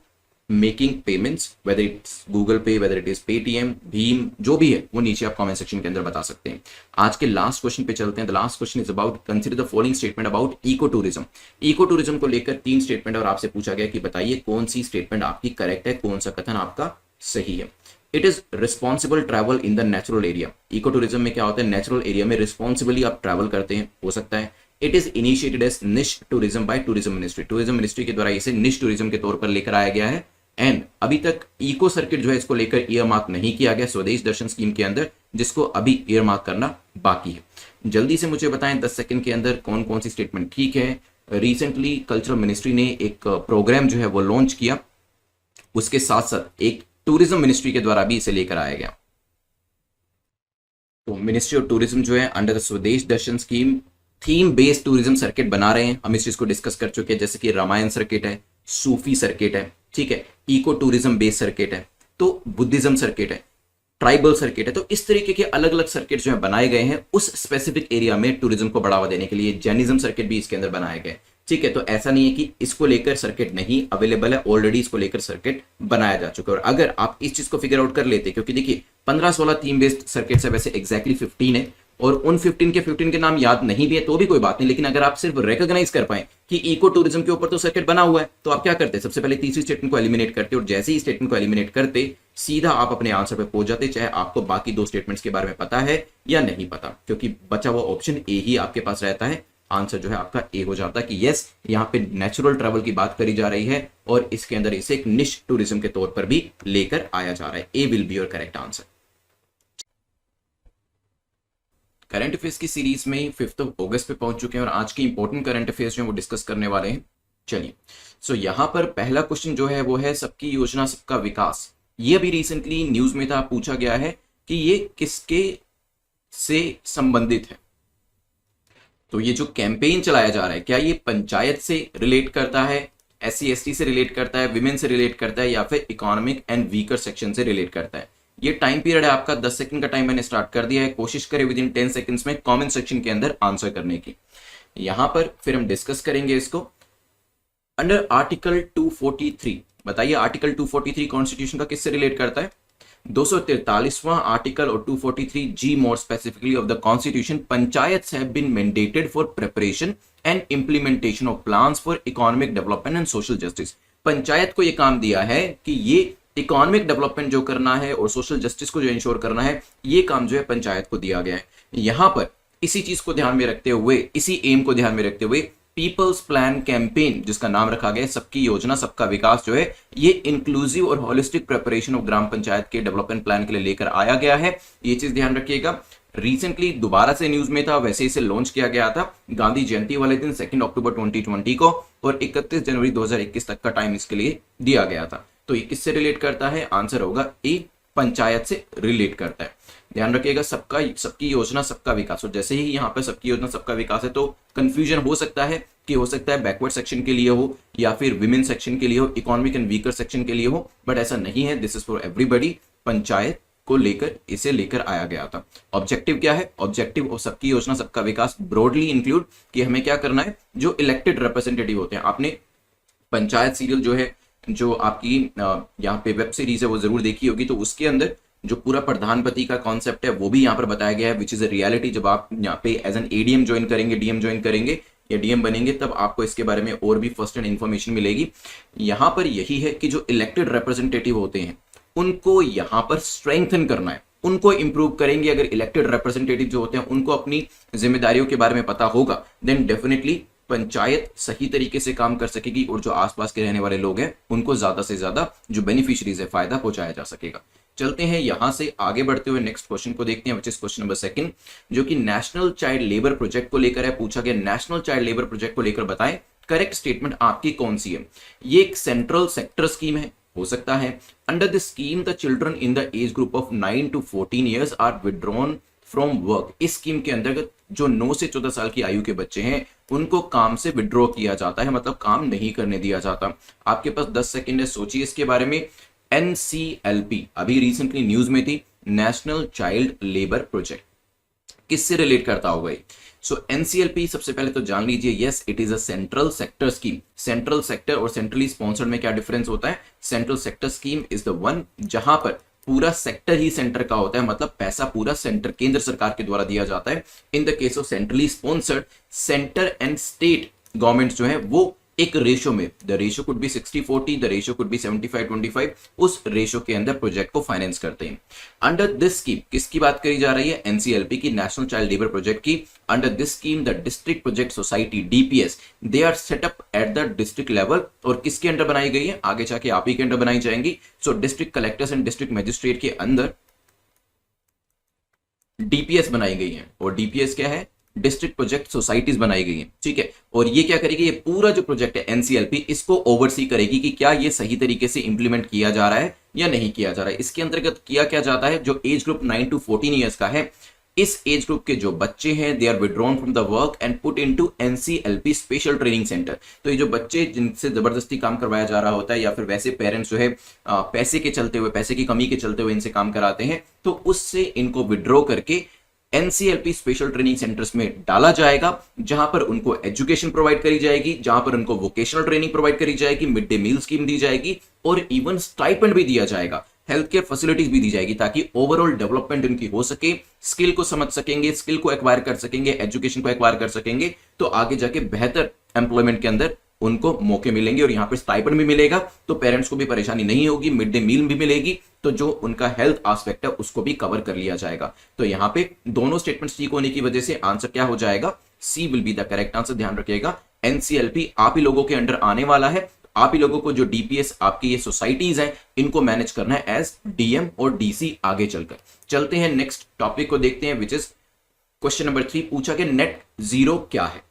making payments, whether it's Google Pay, whether it is Paytm, Bhim, जो भी है वो नीचे आप कमेंट सेक्शन के अंदर बता सकते हैं। आज के लास्ट क्वेश्चन पे चलते हैं। The last question is about consider the following statement about eco tourism. Eco tourism को लेकर 3 स्टेटमेंट, और आपसे पूछा गया कि बताइए कौन सी स्टेटमेंट आपकी करेक्ट है, कौन सा कथन आपका सही है। It is responsible travel in the natural area. Eco tourism में क्या होता है, नेचुरल एरिया में रिस्पॉन्सिबली आप ट्रैवल करते हैं, हो सकता है। It is initiated as niche tourism by tourism ministry. Tourism ministry के द्वारा इसे निश टूरिज्म के तौर पर लेकर आया गया है। एंड अभी तक इको सर्किट जो है इसको लेकर ईयर मार्क नहीं किया गया स्वदेश दर्शन स्कीम के अंदर, जिसको अभी ईयर मार्क करना बाकी है। जल्दी से मुझे बताएं 10 सेकंड के अंदर कौन कौन सी स्टेटमेंट ठीक है। रिसेंटली कल्चरल मिनिस्ट्री ने एक प्रोग्राम जो है वो लॉन्च किया, उसके साथ साथ एक टूरिज्म मिनिस्ट्री के द्वारा भी इसे लेकर आया गया। तो मिनिस्ट्री ऑफ टूरिज्म जो है under the Swadesh Darshan scheme theme based tourism circuit बना रहे हैं। हम इस चीज को डिस्कस कर चुके हैं, जैसे कि रामायण सर्किट है, सूफी सर्किट है, ठीक है, इको टूरिज्म बेस्ड सर्किट है, तो बुद्धिज्म सर्किट है, ट्राइबल सर्किट है। तो इस तरीके के अलग अलग सर्किट जो है बनाए गए हैं उस स्पेसिफिक एरिया में टूरिज्म को बढ़ावा देने के लिए। जैनिज्म सर्किट भी इसके अंदर बनाए गए, ठीक है। तो ऐसा नहीं है कि इसको लेकर सर्किट नहीं अवेलेबल है, ऑलरेडी इसको लेकर सर्किट बनाया जा चुका है। और अगर आप इस चीज को फिगर आउट कर लेते, क्योंकि देखिए 15-16 थीम बेस्ड सर्किट है, वैसे एग्जैक्टली 15 है, और उन 15 के नाम याद नहीं भी है तो भी कोई बात नहीं, लेकिन अगर आप सिर्फ रिकॉग्नाइज कर पाए कि इको टूरिज्म के ऊपर तो सर्किट बना हुआ है, तो आप क्या करते, सबसे पहले तीसरी स्टेटमेंट को एलिमिनेट करते, और जैसे ही स्टेटमेंट को एलिमिनेट करते सीधा आप अपने आंसर पे पहुंच जाते, चाहे आपको बाकी 2 स्टेटमेंट्स के बारे में पता है या नहीं पता, क्योंकि बचा हुआ ऑप्शन ए ही आपके पास रहता है। आंसर जो है आपका ए हो जाता है कि यस, यहाँ पे नेचुरल ट्रैवल की बात करी जा रही है, और इसके अंदर इसे एक निश टूरिज्म के तौर पर भी लेकर आया जा रहा है। A will be your correct answer. Current affairs की सीरीज में 5 अगस्त पे पहुंच चुके हैं, और आज की इंपॉर्टेंट करंट अफेयर्स जो है वो डिस्कस करने वाले हैं। चलिए, सो यहां पर पहला क्वेश्चन जो है वो है सबकी योजना सबका विकास। ये अभी रिसेंटली न्यूज में था, पूछा गया है कि ये किसके से संबंधित है। तो ये जो कैंपेन चलाया जा रहा है, क्या ये पंचायत से रिलेट करता है, SC/ST से रिलेट करता है, विमेन से रिलेट करता है, या फिर इकोनॉमिक एंड वीकर सेक्शन से रिलेट करता है। ये टाइम पीरियड है आपका, 10 सेकंड का टाइम मैंने स्टार्ट कर दिया है। कोशिश करें विद इन 10 सेकंड्स में कमेंट सेक्शन के अंदर आंसर करने की। यहां पर फिर हम डिस्कस करेंगे इसको। अंडर आर्टिकल 243 बताइए, आर्टिकल 243 कॉन्स्टिट्यूशन का किससे रिलेट करता है। 243वां आर्टिकल और 243 G more specifically of the constitution, panchayat have been mandated for preparation and implementation of plans for economic development and social justice. Panchayat को यह काम दिया है कि ये इकोनॉमिक डेवलपमेंट जो करना है और सोशल जस्टिस को जो इंश्योर करना है, ये काम जो है पंचायत को दिया गया है। यहां पर इसी चीज को ध्यान में रखते हुए, इसी एम को ध्यान में रखते हुए पीपल्स प्लान कैंपेन, जिसका नाम रखा गया सबकी योजना सबका विकास, जो है ये इंक्लूसिव और holistic preparation of gram panchayat के डेवलपमेंट प्लान के लिए लेकर आया गया है। ये चीज ध्यान रखिएगा। रिसेंटली दोबारा से न्यूज में था, वैसे इसे लॉन्च किया गया था गांधी जयंती वाले दिन 2 अक्टूबर 2020 को, और 31 जनवरी 2021 तक का टाइम इसके लिए दिया गया था। तो ये किससे रिलेट करता है? आंसर होगा ए, पंचायत से रिलेट करता है। ध्यान रखिएगा, सबकी योजना सबका विकास। और जैसे ही यहाँ पे सबकी योजना सबका विकास है, तो कंफ्यूजन हो सकता है कि हो सकता है बैकवर्ड सेक्शन के लिए हो या फिर विमेन सेक्शन के लिए हो, इकोनॉमिक एंड वीकर सेक्शन के लिए हो, बट ऐसा नहीं है। This is for everybody. Panchayat को लेकर इसे लेकर आया गया था। ऑब्जेक्टिव क्या है? ऑब्जेक्टिव और सबकी योजना सबका विकास ब्रॉडली इंक्लूड कि हमें क्या करना है, जो इलेक्टेड रिप्रेजेंटेटिव होते हैं। आपने पंचायत सीरियल जो है, जो आपकी यहाँ पे वेब सीरीज है, वो जरूर देखी होगी। तो उसके अंदर जो पूरा प्रधानपति का कॉन्सेप्ट है वो भी यहाँ पर बताया गया है, विच इज अ रियलिटी। जब आप यहाँ पे एज एन एडीएम ज्वाइन करेंगे, डीएम ज्वाइन करेंगे या डीएम बनेंगे, तब आपको इसके बारे में और भी फर्स्ट हैंड इंफॉर्मेशन मिलेगी। यहाँ पर यही है कि जो इलेक्टेड रिप्रेजेंटेटिव होते हैं उनको यहाँ पर स्ट्रेंथन करना है, उनको इंप्रूव करेंगे। अगर इलेक्टेड रिप्रेजेंटेटिव जो होते हैं उनको अपनी जिम्मेदारियों के बारे में पता होगा, देन डेफिनेटली पंचायत सही तरीके से काम कर सकेगी और जो आसपास के रहने वाले लोग हैं उनको ज्यादा से ज्यादा जो बेनिफिशियरीज है फायदा पहुंचाया जा सकेगा। चलते हैं यहां से आगे बढ़ते हुए नेक्स्ट क्वेश्चन को देखते हैं, विच इज क्वेश्चन नंबर 2, जो कि नेशनल चाइल्ड लेबर प्रोजेक्ट को लेकर है। पूछा गया नेशनल चाइल्ड लेबर प्रोजेक्ट को लेकर बताएं करेक्ट स्टेटमेंट आपकी कौन सी है। ये एक सेंट्रल सेक्टर स्कीम है, हो सकता है। Under this scheme the children in the age group of 9 to 14 years are withdrawn from work. इस स्कीम के अंतर्गत जो 9 से 14 साल की आयु के बच्चे हैं उनको काम से विड्रॉ किया जाता है, मतलब काम नहीं करने दिया जाता। आपके पास 10 सेकंड है, सोचिए इसके बारे में। एनसीएलपी अभी रिसेंटली न्यूज में थी, नेशनल चाइल्ड लेबर प्रोजेक्ट, किससे रिलेट करता होगा ये? सो एनसीएलपी सबसे पहले तो जान लीजिए, yes it is a central sector scheme. Central sector और सेंट्रली स्पॉन्सर्ड में क्या डिफरेंस होता है? Central sector scheme is the one जहां पर पूरा सेक्टर ही सेंटर का होता है, मतलब पैसा पूरा सेंटर केंद्र सरकार के द्वारा दिया जाता है। इन the case of centrally sponsored, centre and state government जो है वो एक रेशो में, the ratio could be 60-40, the ratio could be 75-25, उस रेशो के अंदर प्रोजेक्ट को फाइनेंस करते हैं। अंडर दिस स्कीम किसकी बात करी जा रही है? एनसीएलपी की, नेशनल चाइल्ड लेबर प्रोजेक्ट की। Under this scheme the district project society DPS they are set up at the district level, और किसके अंडर बनाई गई है? आगे जाके आप ही के अंडर बनाई जाएंगी। So district collectors and district magistrate के अंदर डीपीएस बनाई गई है, और डीपीएस क्या है? डिस्ट्रिक्ट प्रोजेक्ट सोसाइटीज बनाई गई हैं, ठीक है। और ये क्या करेगी? ये पूरा जो प्रोजेक्ट है एनसीएलपी इसको ओवरसी करेगी कि क्या ये सही तरीके से इंप्लीमेंट किया जा रहा है या नहीं किया जा रहा है। इसके अंतर्गत किया क्या जाता है? जो एज ग्रुप 9 to 14 ईयर्स का है, इस एज ग्रुप के जो बच्चे हैं they are withdrawn from the work and put into NCLP special training centre. तो ये जो बच्चे जिनसे जबरदस्ती काम करवाया जा रहा होता है, या फिर वैसे पेरेंट्स जो है पैसे के चलते हुए, पैसे की कमी के चलते हुए इनसे काम कराते हैं, तो उससे इनको विड्रॉ करके एनसीएलपी स्पेशल ट्रेनिंग सेंटर्स में डाला जाएगा, जहां पर उनको एजुकेशन प्रोवाइड करी जाएगी, जहां पर उनको वोकेशनल ट्रेनिंग प्रोवाइड करी जाएगी, मिड डे मील स्कीम दी जाएगी, और इवन स्टाइपेंड भी दिया जाएगा, हेल्थ केयर फैसिलिटीज भी दी जाएगी, ताकि ओवरऑल डेवलपमेंट उनकी हो सके, स्किल को समझ सकेंगे, स्किल को एक्वायर कर सकेंगे, एजुकेशन को एक्वायर कर सकेंगे, तो आगे जाके बेहतर एम्प्लॉयमेंट के अंदर उनको मौके मिलेंगे। और यहाँ पे स्टाइपेंड भी मिलेगा, तो पेरेंट्स को भी परेशानी नहीं होगी, मिड डे मील भी मिलेगी, तो जो उनका हेल्थ एस्पेक्ट है उसको भी कवर कर लिया जाएगा। तो यहाँ पे दोनों स्टेटमेंट्स ठीक होने की वजह से आंसर क्या हो जाएगा? C will be the correct answer. ध्यान रखिएगा, एनसीएलपी आप ही लोगों के अंडर आने वाला है, आप ही लोगों को जो डीपीएस आपकी ये सोसाइटीज हैं इनको मैनेज करना है एज डीएम और डीसी आगे चलकर। चलते हैं नेक्स्ट टॉपिक को देखते हैं, विच इज क्वेश्चन नंबर 3। पूछा गया नेट जीरो क्या है?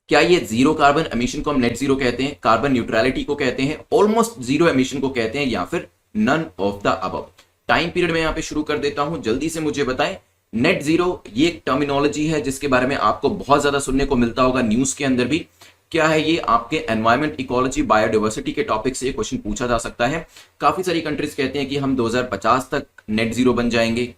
क्या ये जीरो कार्बन एमिशन को हम नेट जीरो कहते हैं, कार्बन न्यूट्रलिटी को कहते हैं, ऑलमोस्ट जीरो एमिशन को कहते हैं, या फिर none of the above? Time period में यहां पे शुरू कर देता हूं, जल्दी से मुझे बताएं। नेट जीरो ये एक टर्मिनोलॉजी है जिसके बारे में आपको बहुत ज्यादा सुनने को मिलता होगा न्यूज के अंदर भी। क्या है ये? आपके एनवायरमेंट, इकोलॉजी, बायोडाइवर्सिटी के टॉपिक से ये क्वेश्चन पूछा जा सकता है। काफी सारी कंट्रीज कहते हैं कि हम 2050 तक नेट जीरो बन जाएंगे,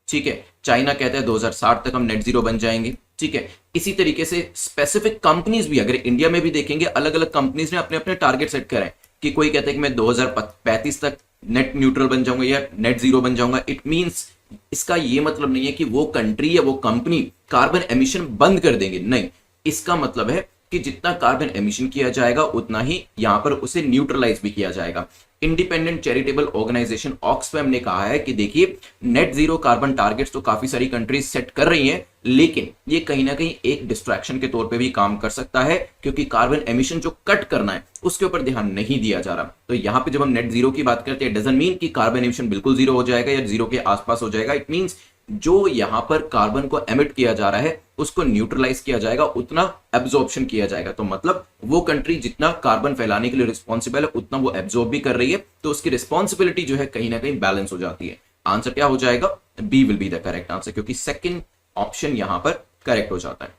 ठीक है। चाइना कहता है 2060 तक हम नेट जीरो बन जाएंगे, ठीक है। इसी तरीके से स्पेसिफिक कंपनीज भी, अगर इंडिया में भी देखेंगे, अलग अलग कंपनीज ने अपने अपने टारगेट सेट करे, कि कोई कहता है कि मैं 2035 तक नेट न्यूट्रल बन जाऊंगा या नेट जीरो बन जाऊंगा, इट मींस इसका ये मतलब नहीं है कि वो कंट्री या वो कंपनी कार्बन एमिशन बंद कर देंगे, नहीं, इसका मतलब है कि जितना कार्बन एमिशन किया जाएगा उतना ही यहां पर उसे न्यूट्रलाइज भी किया जाएगा। इंडिपेंडेंट चैरिटेबल ऑर्गेनाइजेशन ऑक्सफैम ने कहा है कि देखिए नेट जीरो कार्बन टारगेट्स तो काफी सारी कंट्रीज सेट कर रही हैं, लेकिन ये कहीं ना कहीं एक डिस्ट्रैक्शन के तौर पे भी काम कर सकता है, क्योंकि कार्बन एमिशन जो कट करना है उसके ऊपर ध्यान नहीं दिया जा रहा। तो यहां पे जब हम नेट जीरो की बात करते हैं, डजंट मीन कि कार्बन एमिशन बिल्कुल जीरो हो जाएगा या जीरो के आसपास हो जाएगा, इट मींस जो यहां पर कार्बन को एमिट किया जा रहा है उसको न्यूट्रलाइज किया जाएगा, उतना एब्जॉर्प्शन किया जाएगा। तो मतलब वो कंट्री जितना कार्बन फैलाने के लिए रिस्पॉन्सिबल है उतना वो एब्जॉर्ब भी कर रही है, तो उसकी रिस्पॉन्सिबिलिटी जो है कहीं ना कहीं बैलेंस हो जाती है। आंसर क्या हो जाएगा? B will be the correct answer, क्योंकि सेकंड ऑप्शन यहां पर करेक्ट हो जाता है।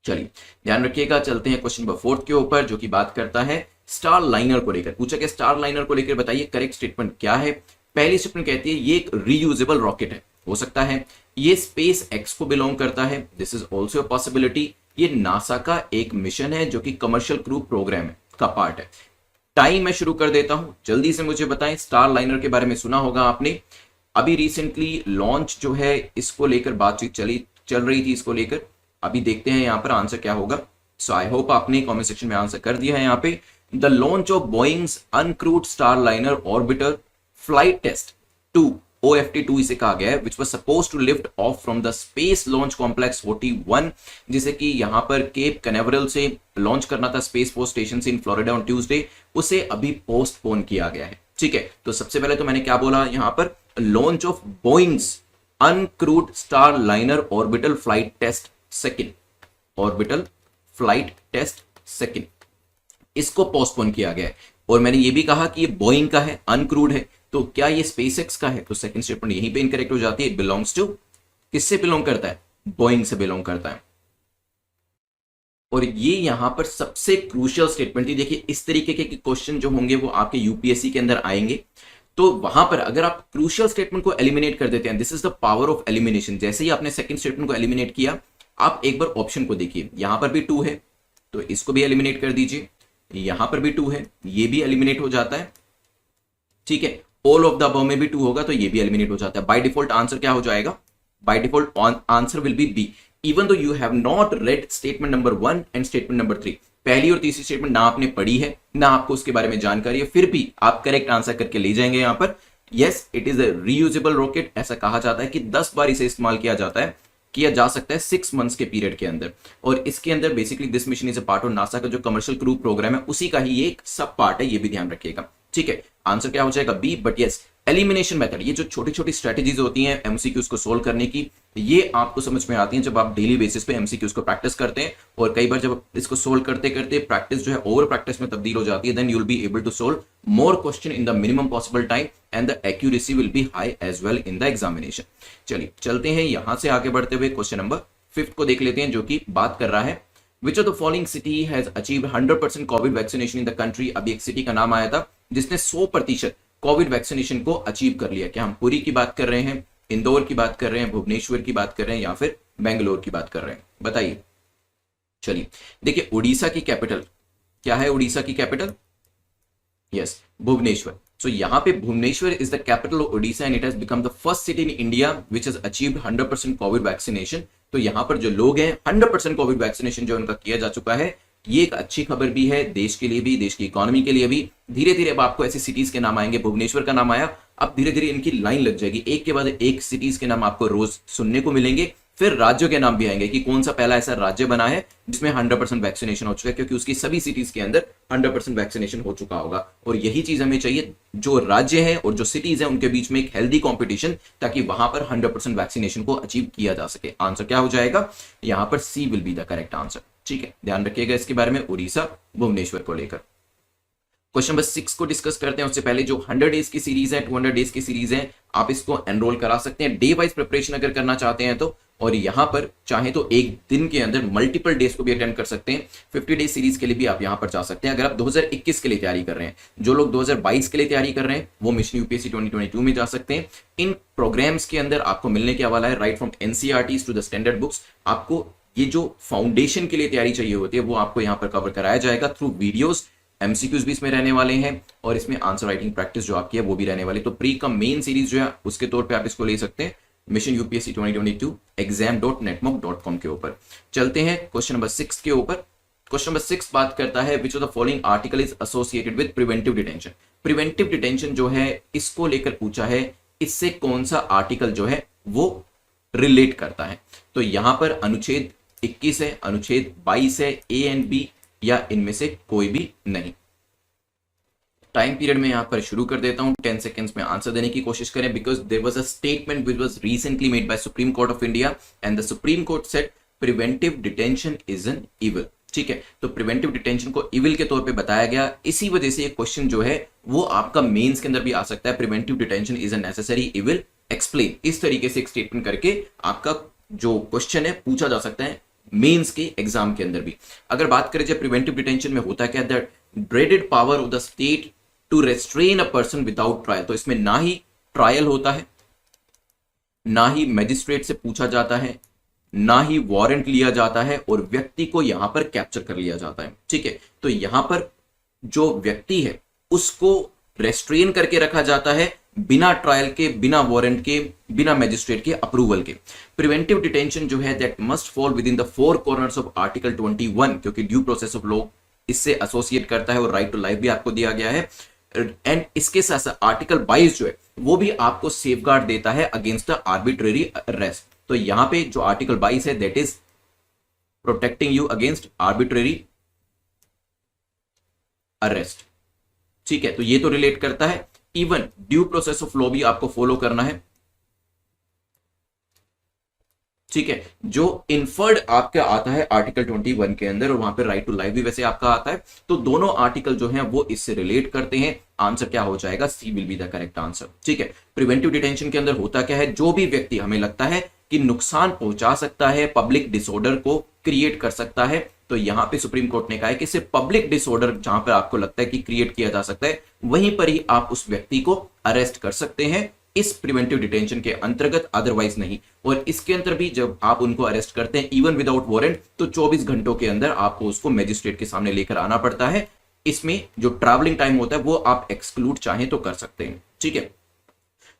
चलिए ध्यान रखिएगा, चलते हैं क्वेश्चन नंबर 4 के ऊपर, जो कि बात करता है स्टार लाइनर को लेकर। पूछा कि स्टार लाइनर को लेकर बताइए करेक्ट स्टेटमेंट क्या है। पहली स्टेटमेंट कहती है ये एक रीयूजेबल रॉकेट है, हो सकता है ये स्पेस एक्स को बिलोंग करता है, दिस इज ऑल्सो पॉसिबिलिटी, ये नासा का एक मिशन है जो कि कमर्शियल क्रू प्रोग्राम का पार्ट है। टाइम मैं शुरू कर देता हूं, जल्दी से मुझे बताएं स्टार लाइनर के बारे में सुना होगा आपने, अभी रिसेंटली लॉन्च जो है इसको लेकर बातचीत चल रही थी इसको लेकर। अभी देखते हैं यहां पर आंसर क्या होगा। सो आई होप आपने कमेंट सेक्शन में आंसर कर दिया है। यहां पे the launch of Boeing's uncrewed Starliner orbiter flight test 2 OFT-2 इसे कहा गया है, which was supposed to lift off from the Space Launch Complex 41, जिसे कि यहां पर केप कैनावरल से लॉन्च करना था स्पेस फोर्स स्टेशन से इन फ्लोरिडा ऑन ट्यूसडे, उसे अभी पोस्टपोन किया गया है। ठीक है, तो सबसे पहले तो मैंने क्या बोला यहां पर, launch of Boeing's uncrewed Starliner orbital flight test second, orbital flight test second, इसको पोस्टपोन किया गया है। और मैंने ये भी कहा कि ये बोइंग का है, अनक्रूड है, तो क्या ये स्पेसएक्स का है? तो सेकंड स्टेटमेंट यहीं पे इनकरेक्ट हो जाती है। बिलोंग्स टू, किससे बिलोंग करता है? बोइंग से बिलोंग करता है। और ये यहां पर सबसे क्रूशियल स्टेटमेंट थी। देखिए इस तरीके के क्वेश्चन जो होंगे वो आपके यूपीएससी के अंदर आएंगे, तो वहां पर अगर आप क्रूशियल स्टेटमेंट को एलिमिनेट कर देते हैं, this is the power of elimination. जैसे ही आपने सेकंड स्टेटमेंट को एलिमिनेट किया, आप एक बार ऑप्शन को देखिए, यहां पर भी 2 है तो इसको भी एलिमिनेट कर दीजिए, यहां पर भी 2 है, ये भी एलिमिनेट हो जाता है। ठीक है, ऑल ऑफ द अबव में भी 2 होगा तो ये भी एलिमिनेट हो जाता है। बाय डिफॉल्ट आंसर क्या हो जाएगा? By default answer will be B, even though you have not read statement number 1 and statement number 3। पहली और तीसरी स्टेटमेंट ना आपने पढ़ी है ना आपको उसके बारे में जानकारी है, फिर भी आप करेक्ट आंसर करके ले जाएंगे यहां पर। Yes, it is a reusable rocket. ऐसा कहा जाता है कि 10 बार इसे इस्तेमाल किया जा सकता है 6 मंथ्स के पीरियड के अंदर। और इसके अंदर basically this mission is a part of NASA का जो कमर्शियल क्रू प्रोग्राम है उसी का ही ये एक सब पार्ट है, ये भी ध्यान रखिएगा। ठीक है, आंसर क्या हो जाएगा? B. But yes, elimination method, ये जो छोटी छोटी स्ट्रेटेजीज होती हैं एमसीक्यूज को सोल्व करने की, ये आपको समझ में आती हैं जब आप डेली बेसिस पे एमसीक्यूज को प्रैक्टिस करते हैं। और कई बार जब इसको सोल्व करते करते प्रैक्टिस जो है ओवर प्रैक्टिस में तब्दील हो जाती है, then you will be able to solve more question in the minimum possible time and the accuracy will be high as well in the examination. चलिए चलते हैं यहां से आगे बढ़ते हुए क्वेश्चन नंबर 5 को देख लेते हैं, जो कि बात कर रहा है Which of the following city has achieved 100% Covid vaccination in the country. अभी एक सिटी का नाम आया था जिसने 100% कोविड वैक्सीनेशन को अचीव कर लिया। क्या हम पुरी की बात कर रहे हैं, इंदौर की बात कर रहे हैं, भुवनेश्वर की बात कर रहे हैं, या फिर बेंगलोर की बात कर रहे हैं? बताइए। चलिए देखिए, उड़ीसा की कैपिटल क्या है? उड़ीसा की कैपिटल यस, भुवनेश्वर। सो यहां पे Bhubaneswar is the capital of Odisha and it has become the first city in India which has achieved 100% Covid vaccination. तो यहां पर जो लोग हैं 100% कोविड वैक्सीनेशन जो उनका किया जा चुका है, ये एक अच्छी खबर भी है देश के लिए भी, देश की इकोनॉमी के लिए भी। धीरे धीरे अब आपको ऐसी सिटीज के नाम आएंगे, भुवनेश्वर का नाम आया, अब धीरे धीरे इनकी लाइन लग जाएगी, एक के बाद एक सिटीज के नाम आपको रोज सुनने को मिलेंगे। फिर राज्यों के नाम भी आएंगे कि कौन सा पहला ऐसा राज्य बना है जिसमें 100% वैक्सीनेशन हो चुका है, क्योंकि उसकी सभी सिटीज के अंदर 100% वैक्सीनेशन हो चुका होगा। और यही चीज हमें चाहिए, जो राज्य है और जो सिटीज है उनके बीच में एक हेल्दी कंपटीशन, ताकि वहां पर 100% वैक्सीनेशन को अचीव किया जा सके। आंसर क्या हो जाएगा? यहां पर C will be the correct answer. ठीक है, ध्यान रखिएगा इसके बारे में, उड़ीसा भुवनेश्वर को लेकर। क्वेश्चन नंबर 6 को डिस्कस करते हैं। उससे पहले जो 100 डेज की सीरीज है, 200 डेज की सीरीज है, आप इसको एनरोल करा सकते हैं डे वाइज प्रिपरेशन अगर करना चाहते हैं तो। और यहां पर चाहे तो एक दिन के अंदर मल्टीपल डेज को भी अटेंड कर सकते हैं। 50 डेज सीरीज के लिए भी आप यहां पर जा सकते हैं अगर आप 2021 के लिए तैयारी कर रहे हैं। जो लोग 2022 के लिए तैयारी कर रहे हैं वो मिशन यूपीएससी 2022 में जा सकते हैं। इन प्रोग्राम्स के अंदर आपको मिलने के वाला है right from NCERTs to the standard books. आपको ये जो फाउंडेशन के लिए तैयारी चाहिए होती है वो आपको यहां पर कवर कराया जाएगा थ्रू वीडियोस, एमसीक्यूज भी इसमें रहने वाले हैं और इसमें आंसर राइटिंग प्रैक्टिस जो आपकी है वो भी रहने वाली। तो प्री का मेन सीरीज जो है उसके तौर पे आप इसको ले सकते हैं मिशन यूपीएससी 2022 exam.netmock.com के ऊपर। चलते हैं क्वेश्चन नंबर 6 के ऊपर। क्वेश्चन नंबर 6 बात करता है विच of the following article is associated with preventive detention. Preventive detention जो है इसको लेकर पूछा है, इससे कौन सा आर्टिकल जो है वो रिलेट करता है। तो यहां पर अनुच्छेद 21 है, अनुच्छेद 22 है, ए एंड बी, या इनमें से कोई भी नहीं। टाइम पीरियड में यहां पर शुरू कर देता हूं, 10 सेकेंड्स में आंसर देने की कोशिश करें, because there was a statement which was recently made by Supreme Court of India and the Supreme Court said preventive detention is an evil. ठीक है, तो प्रिवेंटिव डिटेंशन को इविल के तौर पे बताया गया, इसी वजह से ये क्वेश्चन जो है वो आपका मेंस के अंदर भी आ सकता है। Preventive detention is a necessary evil, explain, इस तरीके से एक स्टेटमेंट करके आपका जो क्वेश्चन है पूछा जा सकता है मेंस के एग्जाम के अंदर भी। अगर बात करें जब प्रिवेंटिव डिटेंशन में होता क्या, that dreaded power of the state to restrain a person without trial. तो इसमें ना ही ट्रायल होता है, ना ही मैजिस्ट्रेट से पूछा जाता है, ना ही वारंट लिया जाता है, और व्यक्ति को यहां पर कैप्चर कर लिया जाता है। ठीक है, तो यहां पर जो व्यक्ति है उसको रेस्ट्रेन करके रखा जाता है बिना ट्रायल के, बिना वारंट के, बिना मैजिस्ट्रेट के अप्रूवल के। प्रिवेंटिव डिटेंशन जो है that must fall with in the four corners of article 21, क्योंकि ड्यू प्रोसेस ऑफ लॉ इससे एसोसिएट करता है और राइट टू लाइफ भी आपको दिया गया है। एंड इसके साथ साथ आर्टिकल 22 जो है वो भी आपको सेफगार्ड देता है अगेंस्ट द आर्बिट्रेरी अरेस्ट। तो यहां पे जो आर्टिकल 22 है that is protecting you against arbitrary arrest. ठीक है, तो ये तो रिलेट करता है। Even due process of law भी आपको फॉलो करना है। ठीक है, जो इन्फर्ड आपका आता है आर्टिकल 21 के अंदर, और वहां पे राइट टू लाइफ भी वैसे आपका आता है, तो दोनों आर्टिकल जो हैं वो इससे रिलेट करते हैं। आंसर क्या हो जाएगा, C will be the correct answer. ठीक है, प्रिवेंटिव डिटेंशन के अंदर होता क्या है, जो भी व्यक्ति हमें लगता है कि नुकसान पहुंचा सकता है, पब्लिक डिसऑर्डर को क्रिएट कर सकता है, तो यहां पे सुप्रीम कोर्ट ने कहा है कि सिर्फ पब्लिक डिसऑर्डर जहां पर आपको लगता है कि क्रिएट किया जा सकता है वहीं पर ही आप उस व्यक्ति को अरेस्ट कर सकते हैं इस प्रिवेंटिव डिटेंशन के अंतर्गत, अदरवाइज नहीं। और इसके अंदर भी जब आप उनको अरेस्ट करते हैं इवन विदाउट वारंट, तो 24 घंटों के अंदर आपको उसको मैजिस्ट्रेट के सामने लेकर आना पड़ता है। इसमें जो ट्रैवलिंग टाइम होता है वो आप एक्सक्लूड चाहें तो कर सकते हैं। ठीक है,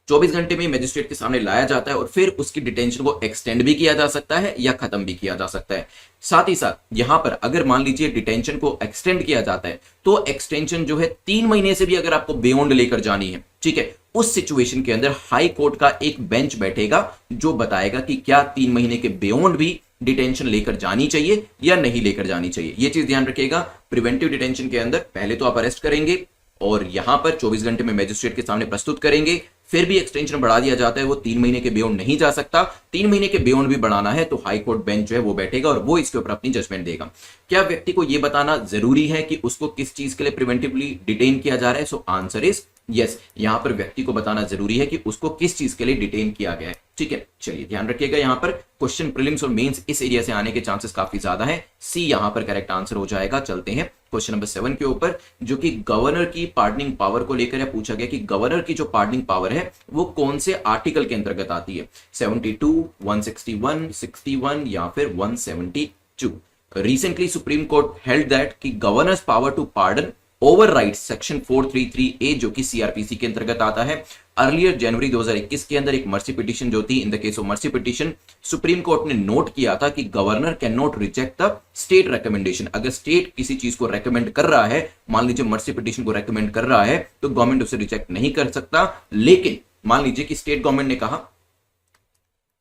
24 घंटे में मैजिस्ट्रेट के सामने लाया जाता है और फिर उसकी डिटेंशन को एक्सटेंड भी किया जा सकता है या खत्म भी किया जा सकता है। साथ ही साथ यहां पर अगर मान लीजिए डिटेंशन को एक्सटेंड किया जाता है तो एक्सटेंशन जो है 3 महीने से भी अगर आपको बियॉन्ड लेकर जानी है, ठीक है, उस सिचुएशन के अंदर हाई कोर्ट का एक बेंच बैठेगा जो बताएगा कि क्या 3 महीने के बियॉन्ड भी डिटेंशन लेकर जानी चाहिए या नहीं लेकर जानी चाहिए। यह चीज ध्यान रखिएगा। प्रिवेंटिव डिटेंशन के अंदर पहले तो आप अरेस्ट करेंगे और यहां पर 24 घंटे में मैजिस्ट्रेट के सामने प्रस्तुत करेंगे, फिर भी एक्सटेंशन बढ़ा दिया जाता है, वो 3 महीने के बियॉन्ड नहीं जा सकता। 3 महीने के बियॉन्ड भी बढ़ाना है तो हाई कोर्ट बेंच जो है वो बैठेगा और वो इसके ऊपर अपनी जजमेंट देगा। क्या व्यक्ति को यह बताना जरूरी है कि उसको किस चीज के लिए प्रिवेंटिवली डिटेन किया जा रहा है? सो आंसर इज यस, यहां पर व्यक्ति को बताना जरूरी है कि उसको किस चीज के लिए डिटेन किया गया है। ठीक है, चलिए ध्यान रखिएगा, यहां पर क्वेश्चन प्रीलिम्स और मेंस इस एरिया से आने के चांसेस काफी ज्यादा है। सी यहां पर करेक्ट आंसर हो जाएगा। चलते हैं क्वेश्चन नंबर 7 के ऊपर, जो कि गवर्नर की पार्डनिंग पावर को लेकर पूछा गया कि गवर्नर की जो पार्डनिंग पावर है वो कौन से आर्टिकल के अंतर्गत आती है, 72, 161, 61 या फिर 172। Recently supreme court held that कि governor's power to pardon override section 433A जो कि सीआरपीसी के अंतर्गत आता है। अर्लियर जनवरी 2021 के अंदर एक मर्सी पिटीशन जो थी, इन the case of mercy petition, supreme court ने नोट किया था कि governor can not reject the state recommendation. अगर स्टेट किसी चीज को रेकमेंड कर रहा है, मान लीजिए मर्सी पिटीशन को रेकमेंड कर रहा है, तो गवर्नमेंट उसे रिजेक्ट नहीं कर सकता। लेकिन मान लीजिए कि स्टेट गवर्नमेंट ने कहा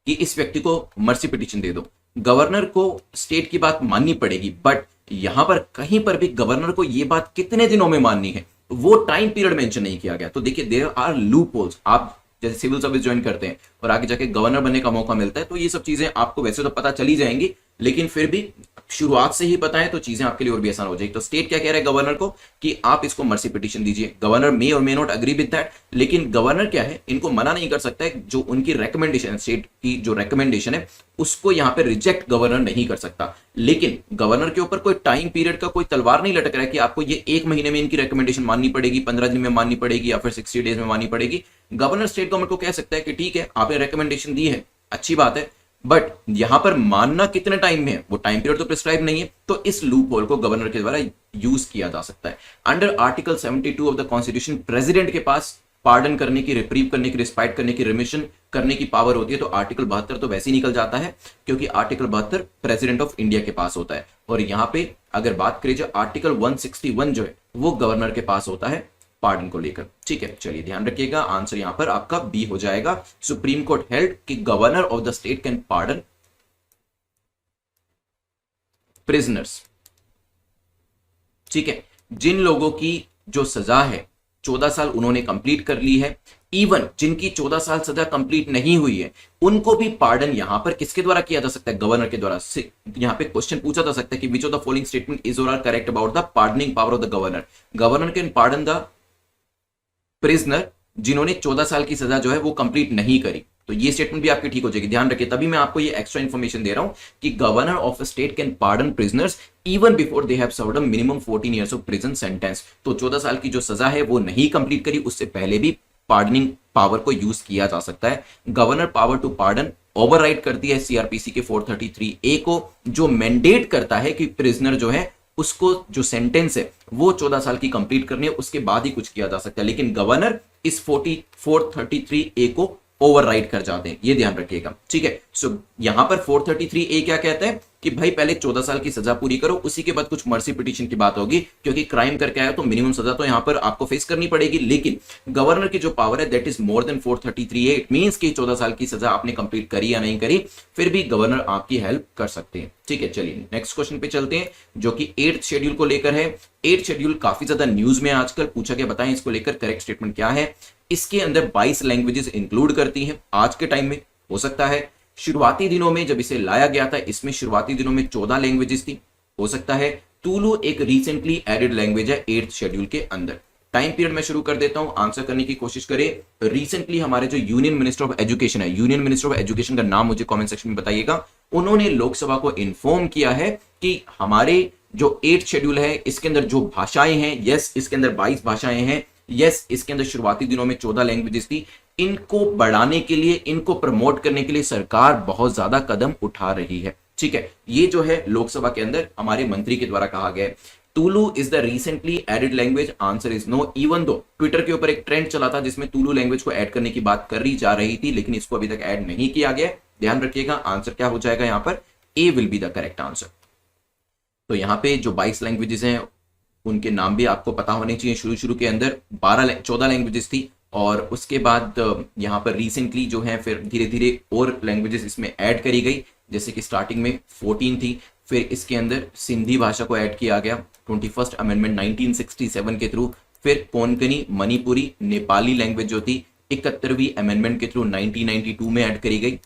कि इस व्यक्ति को मर्सी पिटीशन दे दो, गवर्नर को स्टेट की बात माननी पड़ेगी, बट यहां पर कहीं पर भी गवर्नर को यह बात कितने दिनों में माननी है वो टाइम पीरियड मेंशन नहीं किया गया। तो देखिए देयर आर लूप होल्स। आप जैसे सिविल सर्विस ज्वाइन करते हैं और आगे जाके गवर्नर बनने का मौका मिलता है तो ये सब चीजें आपको वैसे तो पता चली जाएंगी, लेकिन फिर भी शुरुआत से ही बताएं तो चीजें आपके लिए और भी आसान हो जाएगी। तो स्टेट क्या कह रहा है गवर्नर को कि आप इसको मर्सी पिटीशन दीजिए। गवर्नर मे और may not agree with that, लेकिन गवर्नर क्या है, इनको मना नहीं कर सकता है। जो उनकी रेकमेंडेशन, स्टेट की जो रेकमेंडेशन है उसको यहां पे रिजेक्ट गवर्नर नहीं कर सकता। लेकिन गवर्नर के ऊपर कोई टाइम पीरियड का कोई तलवार नहीं लटक रहा है कि आपको ये 1 महीने में इनकी रेकमेंडेशन माननी पड़ेगी, 15 दिन में माननी पड़ेगी या फिर 60 डेज में माननी पड़ेगी। गवर्नर स्टेट गवर्नमेंट को कह सकता है कि ठीक है आपने रेकमेंडेशन दी है, अच्छी बात है, बट यहां पर मानना कितने टाइम में है, वो टाइम पीरियड तो प्रिस्क्राइब नहीं है, तो इस लूप होल को गवर्नर के द्वारा यूज किया जा सकता है। Under article 72 of the constitution president के पास पार्डन करने की, रिप्रीव करने की, रिस्पाइट करने की, रिमिशन करने की पावर होती है। तो आर्टिकल 72 तो वैसे ही निकल जाता है, क्योंकि आर्टिकल 72 प्रेसिडेंट ऑफ इंडिया के पास होता है। और यहां पे अगर बात करें, जो आर्टिकल 161 जो है वो गवर्नर के पास होता है पार्डन को लेकर। ठीक है, चलिए ध्यान रखिएगा, आंसर यहां पर आपका बी हो जाएगा। सुप्रीम कोर्ट हेल्ड कि governor of the state can pardon prisoners. ठीक है, जिन लोगों की जो सजा है 14 साल उन्होंने कंप्लीट कर ली है, इवन जिनकी 14 साल सजा कंप्लीट नहीं हुई है, उनको भी पार्डन यहां पर किसके द्वारा किया जा सकता है, गवर्नर के द्वारा। यहां पे क्वेश्चन पूछा जा सकता है कि which of the following statement is or are correct about the pardoning power of the governor. Governor can pardon the prisoner जिन्होंने 14 साल की सजा जो है वो कंप्लीट नहीं करी। तो ये स्टेटमेंट भी आपकी ठीक हो जाएगी, ध्यान रखिए। तभी मैं आपको ये एक्स्ट्रा इंफॉर्मेशन दे रहा हूं कि governor of a state can pardon prisoners even before they have served a minimum 14 years of prison sentence. तो 14 साल की जो सजा है वो नहीं कंप्लीट करी, उससे पहले भी पार्डनिंग पावर को यूज किया जा सकता है। Governor power to pardon override करती है सीआरपीसी के 433A को, जो मैंडेट करता है कि प्रिजनर जो है उसको जो सेंटेंस है वो 14 साल की कंप्लीट करनी है, उसके बाद ही कुछ किया जा सकता है। लेकिन गवर्नर इस 433A को ओवरराइड कर जाते हैं, ये ध्यान रखिएगा। ठीक है, सो यहां पर 433A क्या कहता है कि भाई पहले 14 साल की सजा पूरी करो, उसी के बाद कुछ मर्सी पिटीशन की बात होगी, क्योंकि क्राइम करके आया तो मिनिमम सजा तो यहां पर आपको फेस करनी पड़ेगी। लेकिन गवर्नर की जो पावर है that is more than 433A। It means कि 14 साल की सजा आपने कंप्लीट करी या नहीं करी, फिर भी गवर्नर आपकी हेल्प कर सकते हैं। ठीक है, चलिए नेक्स्ट क्वेश्चन पे चलते हैं, जो कि 8th शेड्यूल को लेकर है। 8th शेड्यूल काफी ज्यादा न्यूज में आजकल, पूछा गया बताएं इसको लेकर करेक्ट स्टेटमेंट क्या है। इसके अंदर 22 लैंग्वेजेस इंक्लूड करती हैं आज के टाइम में। हो सकता है शुरुआती दिनों में जब इसे लाया गया था, इसमें शुरुआती दिनों में 14 लैंग्वेजेस थी। हो सकता है तुलु एक रिसेंटली एडेड लैंग्वेज है 8th शेड्यूल के अंदर। टाइम पीरियड में शुरू कर देता हूं, आंसर करने की कोशिश करें। रिसेंटली हमारे जो यूनियन मिनिस्टर ऑफ एजुकेशन है, यूनियन मिनिस्टर ऑफ एजुकेशन का नाम मुझे कमेंट सेक्शन में बताइएगा, उन्होंने लोकसभा को इन्फॉर्म किया है कि हमारे जो 8th शेड्यूल है इसके अंदर जो भाषाएं हैं, यस इसके अंदर 22 भाषाएं हैं, यस इसके अंदर शुरुआती दिनों में 14 लैंग्वेजेस थी, इनको बढ़ाने के लिए, इनको प्रमोट करने के लिए सरकार बहुत ज्यादा कदम उठा रही है। ठीक है, ये जो है लोकसभा के अंदर हमारे मंत्री के द्वारा कहा गया है। Tulu is the recently added language, answer is no. Even though Twitter के ऊपर एक ट्रेंड चला था जिसमें तुलु लैंग्वेज को ऐड करने की बात करी जा रही थी, लेकिन इसको अभी तक ऐड नहीं किया गया। ध्यान रखिएगा, आंसर क्या हो जाएगा यहां पर, A will be the correct answer. तो यहां पे जो 22 लैंग्वेजेस हैं उनके नाम भी आपको पता होने चाहिए। शुरू के अंदर 14 लैंग्वेजेस थी, और उसके बाद यहाँ पर रिसेंटली जो है फिर धीरे धीरे और लैंग्वेजेस इसमें ऐड करी गई, जैसे कि स्टार्टिंग में 14 थी, फिर इसके अंदर सिंधी भाषा को ऐड किया गया 21st अमेंडमेंट 1967 के थ्रू, फिर कोंकणी, मणिपुरी, नेपाली लैंग्वेज जो थी 71वीं अमेंडमेंट के थ्रू 1992 में ऐड करी गई।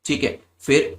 ठीक है, फिर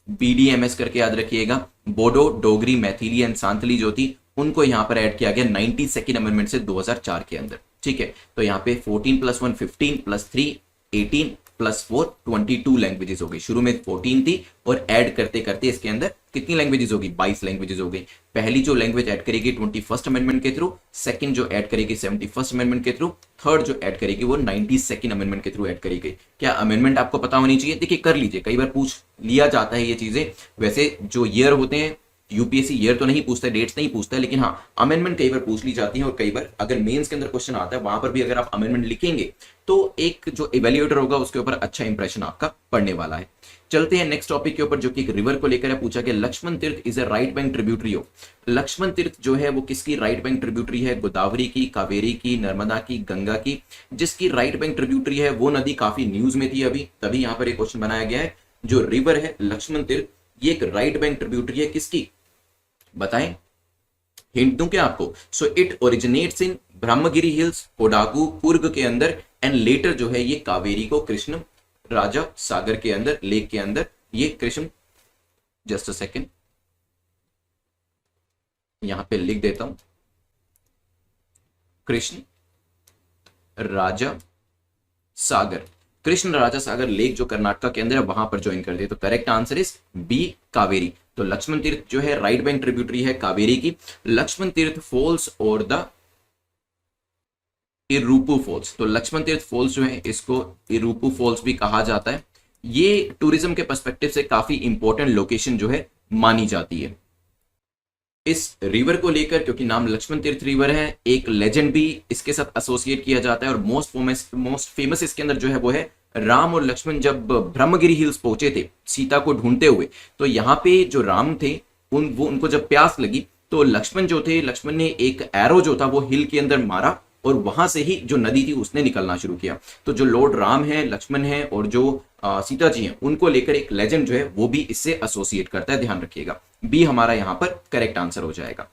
BDMS करके याद रखिएगा, बोडो, डोगरी, मैथिली एंड सांथली जो थी उनको यहां पर ऐड किया गया 92nd अमेंडमेंट से 2004 के अंदर। ठीक है, तो यहां पे 14 + 1 15 + 3 18 + 4 22 लैंग्वेजेस हो गई। शुरू में 14 थी और ऐड करते करते इसके अंदर कितनी लैंग्वेजेस होगी, 22 लैंग्वेजेस हो गई। पहली जो लैंग्वेज ऐड करेगी 21st अमेंडमेंट के थ्रू, सेकंड जो ऐड करेगी 71st अमेंडमेंट के थ्रू, थर्ड जो ऐड करेगी वो 92nd अमेंडमेंट के थ्रू ऐड करेगी। क्या अमेंडमेंट आपको पता होनी चाहिए, देखिए कर लीजिए, कई बार पूछ लिया जाता है ये चीजें। वैसे जो ईयर होते हैं यूपीएससी ईयर तो नहीं पूछता है, डेट्स नहीं पूछता है, लेकिन हाँ अमेंडमेंट कई बार पूछ ली जाती है। और कई बार अगर मेंस के अंदर क्वेश्चन आता है वहां पर भी अगर आप अमेंडमेंट लिखेंगे तो एक जो इवेल्युएटर होगा उसके ऊपर अच्छा इंप्रेशन आपका पड़ने वाला है। चलते हैं नेक्स्ट टॉपिक के ऊपर, जो कि एक रिवर को लेकर है। पूछा गया लक्ष्मण तीर्थ is a right bank tributary हो। लक्ष्मण तीर्थ जो है वो किसकी राइट बैंक ट्रिब्यूटरी है, गोदावरी की, कावेरी की, नर्मदा की, गंगा की। जिसकी राइट बैंक ट्रिब्यूटरी है वो नदी काफी न्यूज में थी अभी, तभी यहां पर एक क्वेश्चन बनाया गया है। जो रिवर है लक्ष्मण तीर्थ, ये एक राइट बैंक ट्रिब्यूटरी है किसकी, बताएं, हिंट दूं क्या आपको। So it originates in Brahmagiri hills, Kodagu, Coorg के अंदर, एंड लेटर जो है ये कावेरी को कृष्ण राजा सागर के अंदर, लेक के अंदर, ये कृष्ण, जस्ट अ सेकेंड यहां पे लिख देता हूं, कृष्ण राजा सागर, कृष्ण राजा सागर लेक जो कर्नाटक के अंदर है वहां पर ज्वाइन कर दिए। तो correct answer is B, Kaveri. तो लक्ष्मण तीर्थ जो है राइट बैंक ट्रिब्यूटरी है कावेरी की। लक्ष्मण तीर्थ फॉल्स और द इरूपू फॉल्स, तो लक्ष्मण तीर्थ फॉल्स जो है इसको इरूपू फॉल्स भी कहा जाता है। ये टूरिज्म के पर्सपेक्टिव से काफी इंपॉर्टेंट लोकेशन जो है मानी जाती है। इस रिवर को लेकर, क्योंकि नाम लक्ष्मण तीर्थ रिवर है, एक लेजेंड भी इसके साथ एसोसिएट किया जाता है, और मोस्ट फेमस इसके अंदर जो है वो है राम और लक्ष्मण जब ब्रह्मगिरी हिल्स पहुंचे थे सीता को ढूंढते हुए, तो यहाँ पे जो राम थे उनको जब प्यास लगी तो लक्ष्मण ने एक एरो जो था वो हिल के अंदर मारा, और वहां से ही जो नदी थी उसने निकलना शुरू किया। तो जो लॉर्ड राम है, लक्ष्मण है और जो सीता जी हैं, उनको लेकर एक लेजेंड जो है वो भी इससे एसोसिएट करता है, ध्यान रखिएगा। बी हमारा यहां पर करेक्ट आंसर हो जाएगा।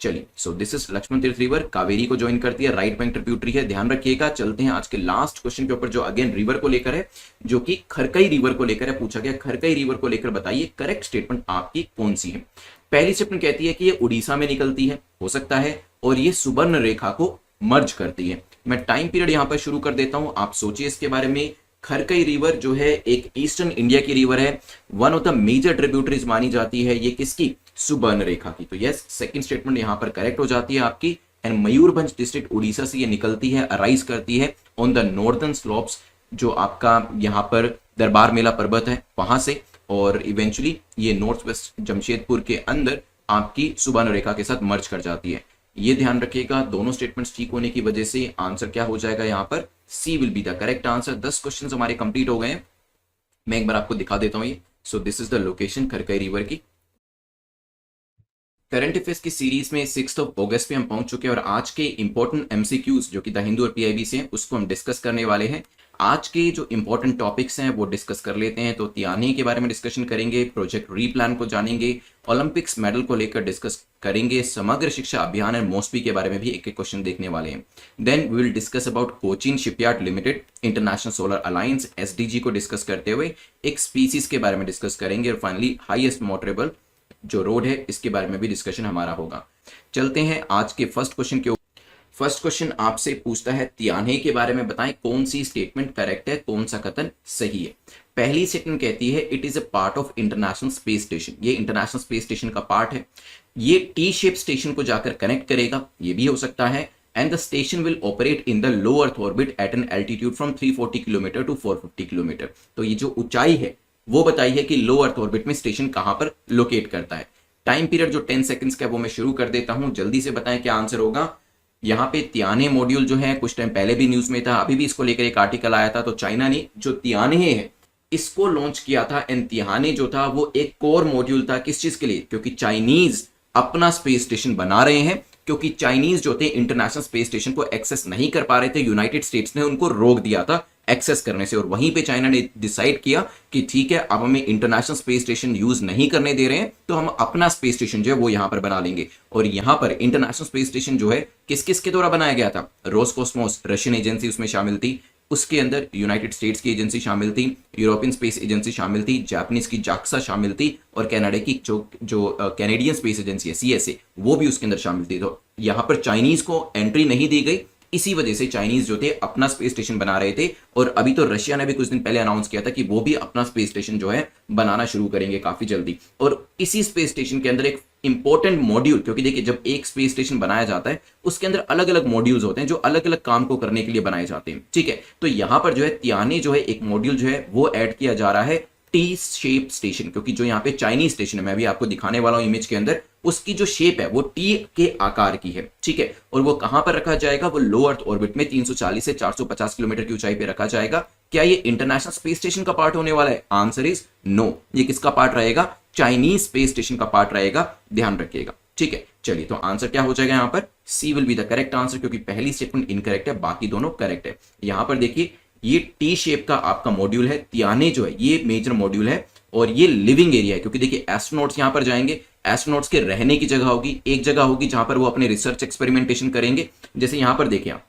चलिए, सो दिस इज लक्ष्मण तीर्थ रिवर, कावेरी को ज्वाइन करती है, राइट बैंक ट्रिब्यूटरी है, ध्यान रखिएगा। चलते हैं आज के लास्ट क्वेश्चन के ऊपर, जो अगेन रिवर को लेकर है, जो कि खरकई रिवर को लेकर है। पूछा गया खरकई रिवर को लेकर बताइए करेक्ट स्टेटमेंट आपकी कौन सी है। पहली स्टेटमेंट कहती है कि ये उड़ीसा में निकलती है, हो सकता है, और ये सुवर्ण रेखा को मर्ज करती है। मैं टाइम पीरियड यहां पर शुरू कर देता हूं, आप सोचिए इसके बारे में। खरकई रिवर जो है एक ईस्टर्न इंडिया की रिवर है, one of the major tributaries मानी जाती है ये किसकी, सुवर्ण रेखा की। तो यस, सेकंड स्टेटमेंट यहां पर करेक्ट हो जाती है आपकी। एंड मयूरभंज डिस्ट्रिक्ट उड़ीसा से ये निकलती है, अराइज करती है ऑन द नॉर्दर्न स्लोप्स, जो आपका यहां पर दरबार मेला पर्वत है वहां से, और इवेंचुअली ये नॉर्थ वेस्ट जमशेदपुर के अंदर आपकी सुवर्ण रेखा के साथ मर्ज कर जाती है। ये ध्यान रखिएगा, दोनों स्टेटमेंट्स ठीक होने की वजह से आंसर क्या हो जाएगा यहाँ पर, C will be the correct answer. 10 question हमारे कंप्लीट हो गए हैं। मैं एक बार आपको दिखा देता हूं ये। So this is the location Kharkai river की। करंट अफेयर्स की सीरीज में 6 अगस्त पे हम पहुंच चुके हैं, और आज के इंपॉर्टेंट एमसीक्यूज जो कि द हिंदू और पीआईबी से हैं उसको हम डिस्कस करने वाले हैं। आज के जो इंपॉर्टेंट टॉपिक्स हैं वो डिस्कस कर लेते हैं। तो तियानी के बारे में डिस्कशन करेंगे, प्रोजेक्ट रीप्लान को जानेंगे, ओलंपिक्स मेडल को लेकर डिस्कस करेंगे, समग्र शिक्षा अभियान और मॉस्पी के बारे में भी एक एक क्वेश्चन देखने वाले हैं। Then we will discuss about Cochin Shipyard Limited, International Solar Alliance SDG को डिस्कस करते हुए एक स्पीसीज के बारे में डिस्कस करेंगे, और फाइनली हाईएस्ट मोटरेबल जो रोड है इसके बारे में भी डिस्कशन हमारा होगा। चलते हैं आज के फर्स्ट क्वेश्चन के ऊपर। फर्स्ट क्वेश्चन आपसे पूछता है तियाने के बारे में बताएं कौन सी स्टेटमेंट करेक्ट है, कौन सा कथन सही है। पहली स्टेटमेंट कहती है it is a part of international space station, ये इंटरनेशनल स्पेस स्टेशन का पार्ट है, ये टी शेप स्टेशन को जाकर कनेक्ट करेगा, ये भी हो सकता है। And the station will operate in the low earth orbit at an altitude from 340 kilometre to 450 kilometre. तो ये जो ऊंचाई है वो बताई है कि लो अर्थ ऑर्बिट में स्टेशन कहां पर लोकेट करता है। टाइम पीरियड जो 10 सेकंड्स का है वो मैं शुरू कर देता हूं, जल्दी से बताएं क्या आंसर होगा। यहाँ पे तियाने मॉड्यूल जो है कुछ टाइम पहले भी न्यूज में था, अभी भी इसको लेकर एक आर्टिकल आया था। तो चाइना ने जो तियाने है इसको लॉन्च किया था, एंड तियाने जो था वो एक कोर मॉड्यूल था, किस चीज के लिए, क्योंकि चाइनीज अपना स्पेस स्टेशन बना रहे हैं, क्योंकि चाइनीज जो थे इंटरनेशनल स्पेस स्टेशन को एक्सेस नहीं कर पा रहे थे, यूनाइटेड स्टेट्स ने उनको रोक दिया था एक्सेस करने से, और वहीं पे चाइना ने डिसाइड किया कि ठीक है अब हमें इंटरनेशनल स्पेस स्टेशन यूज नहीं करने दे रहे हैं, तो हम अपना स्पेस स्टेशन जो है वो यहां पर बना लेंगे। और यहां पर इंटरनेशनल स्पेस स्टेशन जो है किस किस के द्वारा बनाया गया था, रोसकॉस्मोस रशियन एजेंसी उसमें शामिल थी, उसके अंदर यूनाइटेड स्टेट्स की एजेंसी शामिल थी, यूरोपियन स्पेस एजेंसी शामिल थी, जापानीज की जाक्सा शामिल थी, और कनाडा की जो कैनेडियन स्पेस एजेंसी है सीएसए वो भी उसके अंदर शामिल थी। तो यहां पर चाइनीज को एंट्री नहीं दी गई, इसी वजह से चाइनीज जो थे अपना स्पेस स्टेशन बना रहे थे, और अभी तो रशिया ने भी कुछ दिन पहले अनाउंस किया था कि वो भी अपना स्पेस स्टेशन जो है बनाना शुरू करेंगे काफी जल्दी। और इसी स्पेस स्टेशन के अंदर एक इंपॉर्टेंट मॉड्यूल, क्योंकि देखिए जब एक स्पेस स्टेशन बनाया जाता है उसके अंदर अलग अलग मॉड्यूल्स होते हैं जो अलग अलग काम को करने के लिए बनाए जाते हैं, ठीक है। तो यहां पर जो है तियाने जो है एक मॉड्यूल जो है वो ऐड किया जा रहा है टी शेप स्टेशन, क्योंकि जो यहाँ पे चाइनीज स्टेशन है मैं भी आपको दिखाने वाला हूं इमेज के अंदर, उसकी जो शेप है वो टी के आकार की है, ठीक है। और वो कहां पर रखा जाएगा, वो लो अर्थ ऑर्बिट में 340 से 450 किलोमीटर की ऊंचाई पे रखा जाएगा। क्या ये इंटरनेशनल स्पेस स्टेशन का पार्ट होने वाला है, आंसर इज नो। ये किसका पार्ट रहेगा, चाइनीज स्पेस स्टेशन का पार्ट रहेगा, ध्यान रखिएगा, ठीक है। चलिए, तो आंसर क्या हो जाएगा यहाँ पर, C will be the correct answer, क्योंकि पहली स्टेटमेंट इनकरेक्ट है, बाकी दोनों करेक्ट है। यहां पर देखिए ये टी शेप का आपका मॉड्यूल है, तियाने जो है ये मेजर मॉड्यूल है, और ये लिविंग एरिया है, क्योंकि देखिए एस्ट्रोनॉट्स यहां पर जाएंगे, एस्ट्रोनॉट्स के रहने की जगह होगी, एक जगह होगी जहां पर वो अपने रिसर्च एक्सपेरिमेंटेशन करेंगे। जैसे यहां पर देखिए आप,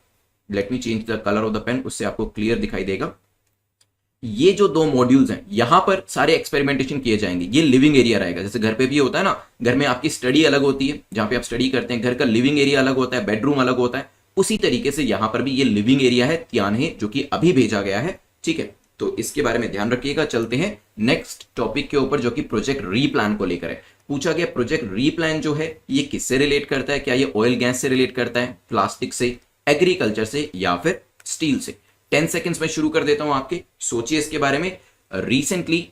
let me change the colour of the pen, उससे आपको क्लियर दिखाई देगा। ये जो दो मॉड्यूल्स हैं यहां पर सारे एक्सपेरिमेंटेशन किए जाएंगे, ये लिविंग एरिया रहेगा। जैसे घर पे भी होता है ना, घर में आपकी स्टडी अलग होती है जहां पे आप स्टडी करते हैं, घर का लिविंग एरिया अलग होता है, बेडरूम अलग होता है, उसी तरीके से यहां पर भी ये लिविंग एरिया है तियाने, जो कि अभी भेजा गया है, ठीक है। तो इसके बारे में ध्यान रखिएगा। चलते हैं नेक्स्ट टॉपिक के ऊपर, जो कि प्रोजेक्ट रीप्लान को लेकर है। पूछा गया प्रोजेक्ट रीप्लान जो है ये किससे रिलेट करता है, क्या ये ऑयल गैस से रिलेट करता है, प्लास्टिक से, एग्रीकल्चर से, या फिर स्टील से। 10 सेकंड्स में शुरू कर देता हूं आपके, सोचिए इसके बारे में। Recently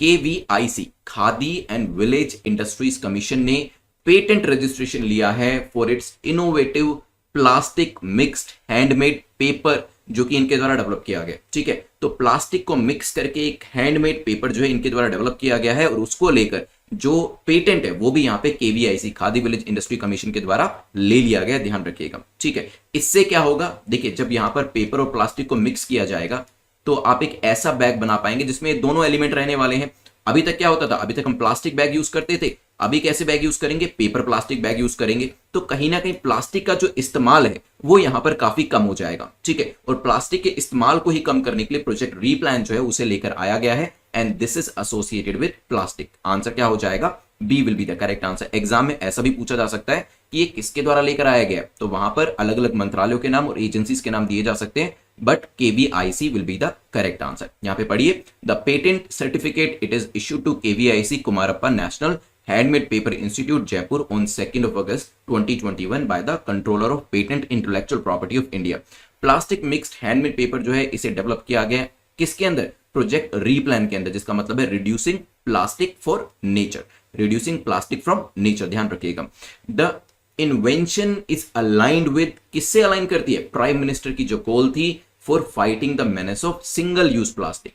KVIC khadi and village industries commission ने पेटेंट रजिस्ट्रेशन लिया है for its innovative plastic mixed handmade paper जो कि इनके द्वारा डेवलप किया गया। ठीक है, तो प्लास्टिक को मिक्स करके एक हैंडमेड पेपर जो है इनके द्वारा डेवलप किया गया है और उसको लेकर जो पेटेंट है वो भी यहाँ पे KVIC khadi village industry commission के द्वारा ले लिया गया, ध्यान रखिएगा। ठीक है, इससे क्या होगा, देखिए जब यहाँ पर पेपर और प्लास्टिक को मिक्स किया जाएगा तो आप एक ऐसा बैग बना पाएंगे जिसमें दोनों एलिमेंट रहने वाले हैं। अभी तक क्या होता था, अभी तक हम प्लास्टिक बैग यूज करते थे, अभी कैसे बैग यूज करेंगे, पेपर प्लास्टिक बैग यूज करेंगे। तो कहीं ना कहीं प्लास्टिक का जो इस्तेमाल है वो यहां पर काफी कम हो जाएगा। ठीक है, और प्लास्टिक के इस्तेमाल को ही कम करने के लिए प्रोजेक्ट रीप्लान जो है उसे लेकर आया गया है and this is associated with plastic. Answer क्या हो जाएगा, B will be the correct answer. Exam में ऐसा भी पूछा जा सकता है कि ये किसके द्वारा लेकर आया गया, तो वहां पर अलग अलग मंत्रालयों के नाम और एजेंसीज के नाम दिए जा सकते हैं, but KVIC will be the correct answer. यहां पे पढ़िए, the patent certificate it is issued to KVIC Kumarappa national handmade paper institute Jaipur on 2 August 2021 by the controller of patent intellectual property of India. Plastic mixed handmade paper जो है इसे develop किया गया किसके अंदर, प्रोजेक्ट रीप्लान के अंदर, जिसका मतलब है reducing plastic for nature, reducing plastic from nature, ध्यान रखिएगा। The invention is aligned with, किससे अलाइन करती है, प्राइम मिनिस्टर की जो गोल थी for fighting the menace of single use plastic.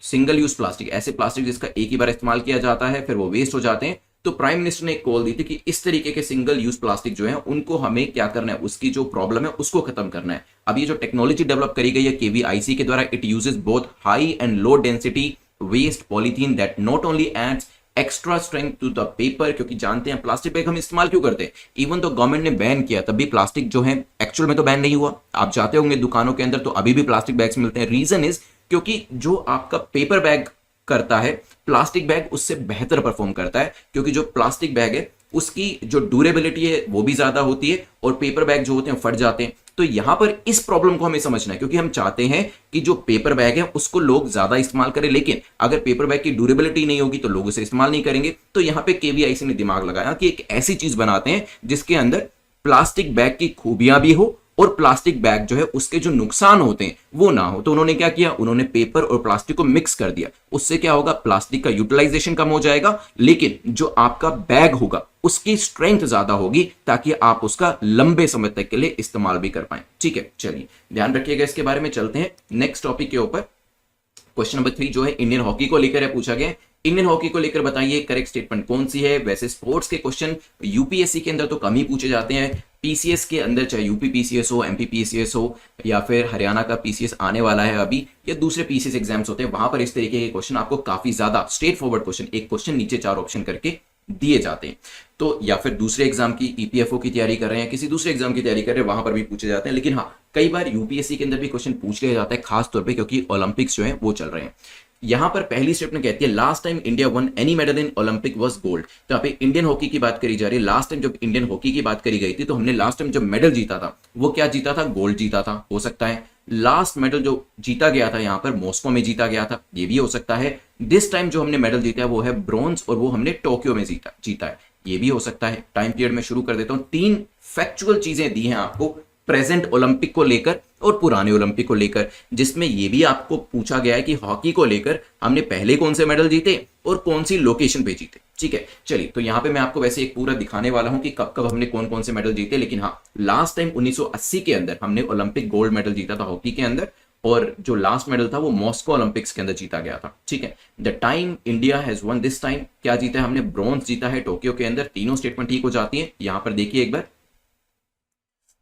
Single use plastic, ऐसे प्लास्टिक जिसका एक ही बार इस्तेमाल किया जाता है फिर वो वेस्ट हो जाते हैं। तो प्राइम मिनिस्टर ने एक कॉल दी थी कि इस तरीके के सिंगल यूज प्लास्टिक जो है उनको हमें क्या करना है, उसकी जो प्रॉब्लम है उसको खत्म करना है। अब ये जो टेक्नोलॉजी डेवलप करी गई है KVIC के द्वारा, it uses both high and low density waste polythene that not only adds extra strength to the paper, क्योंकि जानते हैं प्लास्टिक बैग हम इस्तेमाल क्यों करते हैं, इवन तो गवर्नमेंट ने बैन किया तब भी प्लास्टिक जो है एक्चुअल में तो बैन नहीं हुआ। आप जाते होंगे दुकानों के अंदर तो अभी भी प्लास्टिक बैग्स मिलते हैं। रीजन इज क्योंकि जो आपका पेपर बैग करता है प्लास्टिक बैग उससे बेहतर परफॉर्म करता है, क्योंकि जो प्लास्टिक बैग है उसकी जो ड्यूरेबिलिटी है वो भी ज्यादा होती है और पेपर बैग जो होते हैं फट जाते हैं। तो यहां पर इस प्रॉब्लम को हमें समझना है, क्योंकि हम चाहते हैं कि जो पेपर बैग है उसको लोग ज्यादा इस्तेमाल करें, लेकिन अगर पेपर बैग की ड्यूरेबिलिटी नहीं होगी तो लोग उसे इस्तेमाल नहीं करेंगे। तो यहां पे KVIC ने दिमाग लगाया कि एक ऐसी चीज बनाते हैं जिसके अंदर प्लास्टिक बैग की खूबियां भी हो और प्लास्टिक बैग जो है उसके जो नुकसान होते हैं वो ना हो। तो उन्होंने क्या किया, उन्होंने पेपर और प्लास्टिक को मिक्स कर दिया। उससे क्या होगा, प्लास्टिक का यूटिलाइजेशन कम हो जाएगा, लेकिन जो आपका बैग होगा उसकी स्ट्रेंथ ज्यादा होगी ताकि आप उसका लंबे समय तक के लिए इस्तेमाल भी कर पाए। ठीक है, चलिए ध्यान रखिएगा इसके बारे में। चलते हैं नेक्स्ट टॉपिक के ऊपर। क्वेश्चन नंबर 3 जो है इंडियन हॉकी को लेकर है, पूछा गया इंडियन हॉकी को लेकर बताइए करेक्ट स्टेटमेंट कौन सी है। वैसे स्पोर्ट्स के क्वेश्चन यूपीएससी के अंदर तो कम ही पूछे जाते हैं, पीसीएस के अंदर चाहे यूपी पीसीएस हो, एमपी पीसीएस हो या फिर हरियाणा का पीसीएस आने वाला है अभी, या दूसरे पीसीएस एग्जाम्स होते हैं, वहां पर इस तरीके के क्वेश्चन आपको काफी ज्यादा स्ट्रेट फॉरवर्ड क्वेश्चन, एक क्वेश्चन नीचे 4 ऑप्शन करके दिए जाते हैं। तो या फिर दूसरे एग्जाम की ईपीएफओ की तैयारी कर रहे हैं, किसी दूसरे एग्जाम की तैयारी कर रहे हैं, वहां पर भी पूछे जाते हैं। लेकिन हाँ, कई बार यूपीएससी के अंदर भी क्वेश्चन पूछ लिया जाता है, खास तौर पे क्योंकि ओलंपिक्स जो है वो चल रहे हैं। यहां पर पहली स्टेटमेंट कहती है last time India one any medal in Olympic was gold. तो यहाँ पे इंडियन हॉकी की बात करी जा रही है। लास्ट टाइम जब इंडियन हॉकी की बात करी गई थी तो हमने लास्ट टाइम जब मेडल जीता था वो क्या जीता था, गोल्ड जीता था। हो सकता है लास्ट मेडल जो जीता गया था यहाँ पर मॉस्को में जीता गया था, ये भी हो सकता है। दिस टाइम जो हमने मेडल जीता है वो है ब्रॉन्ज और वो हमने टोक्यो में जीता है, ये भी हो सकता है। टाइम पीरियड में शुरू कर देता हूं। 3 फैक्चुअल चीजें दी हैं आपको प्रेजेंट ओलंपिक को लेकर और पुराने ओलंपिक को लेकर, जिसमें यह भी आपको पूछा गया है कि हॉकी को लेकर हमने पहले कौन से मेडल जीते और कौन सी लोकेशन पे जीते। ठीक है, चलिए तो यहां पे मैं आपको वैसे एक पूरा दिखाने वाला हूं कि कब कब हमने कौन कौन से मेडल जीते। लेकिन हाँ, लास्ट टाइम 1980 के अंदर हमने ओलंपिक गोल्ड मेडल जीता था हॉकी के अंदर, और जो लास्ट मेडल था वो मॉस्को ओलंपिक्स के अंदर जीता गया था। ठीक है, the time India has one this time क्या जीता है हमने, ब्रॉन्ज जीता है टोक्यो के अंदर। तीनों स्टेटमेंट ठीक हो जाती है। यहां पर देखिए एक बार,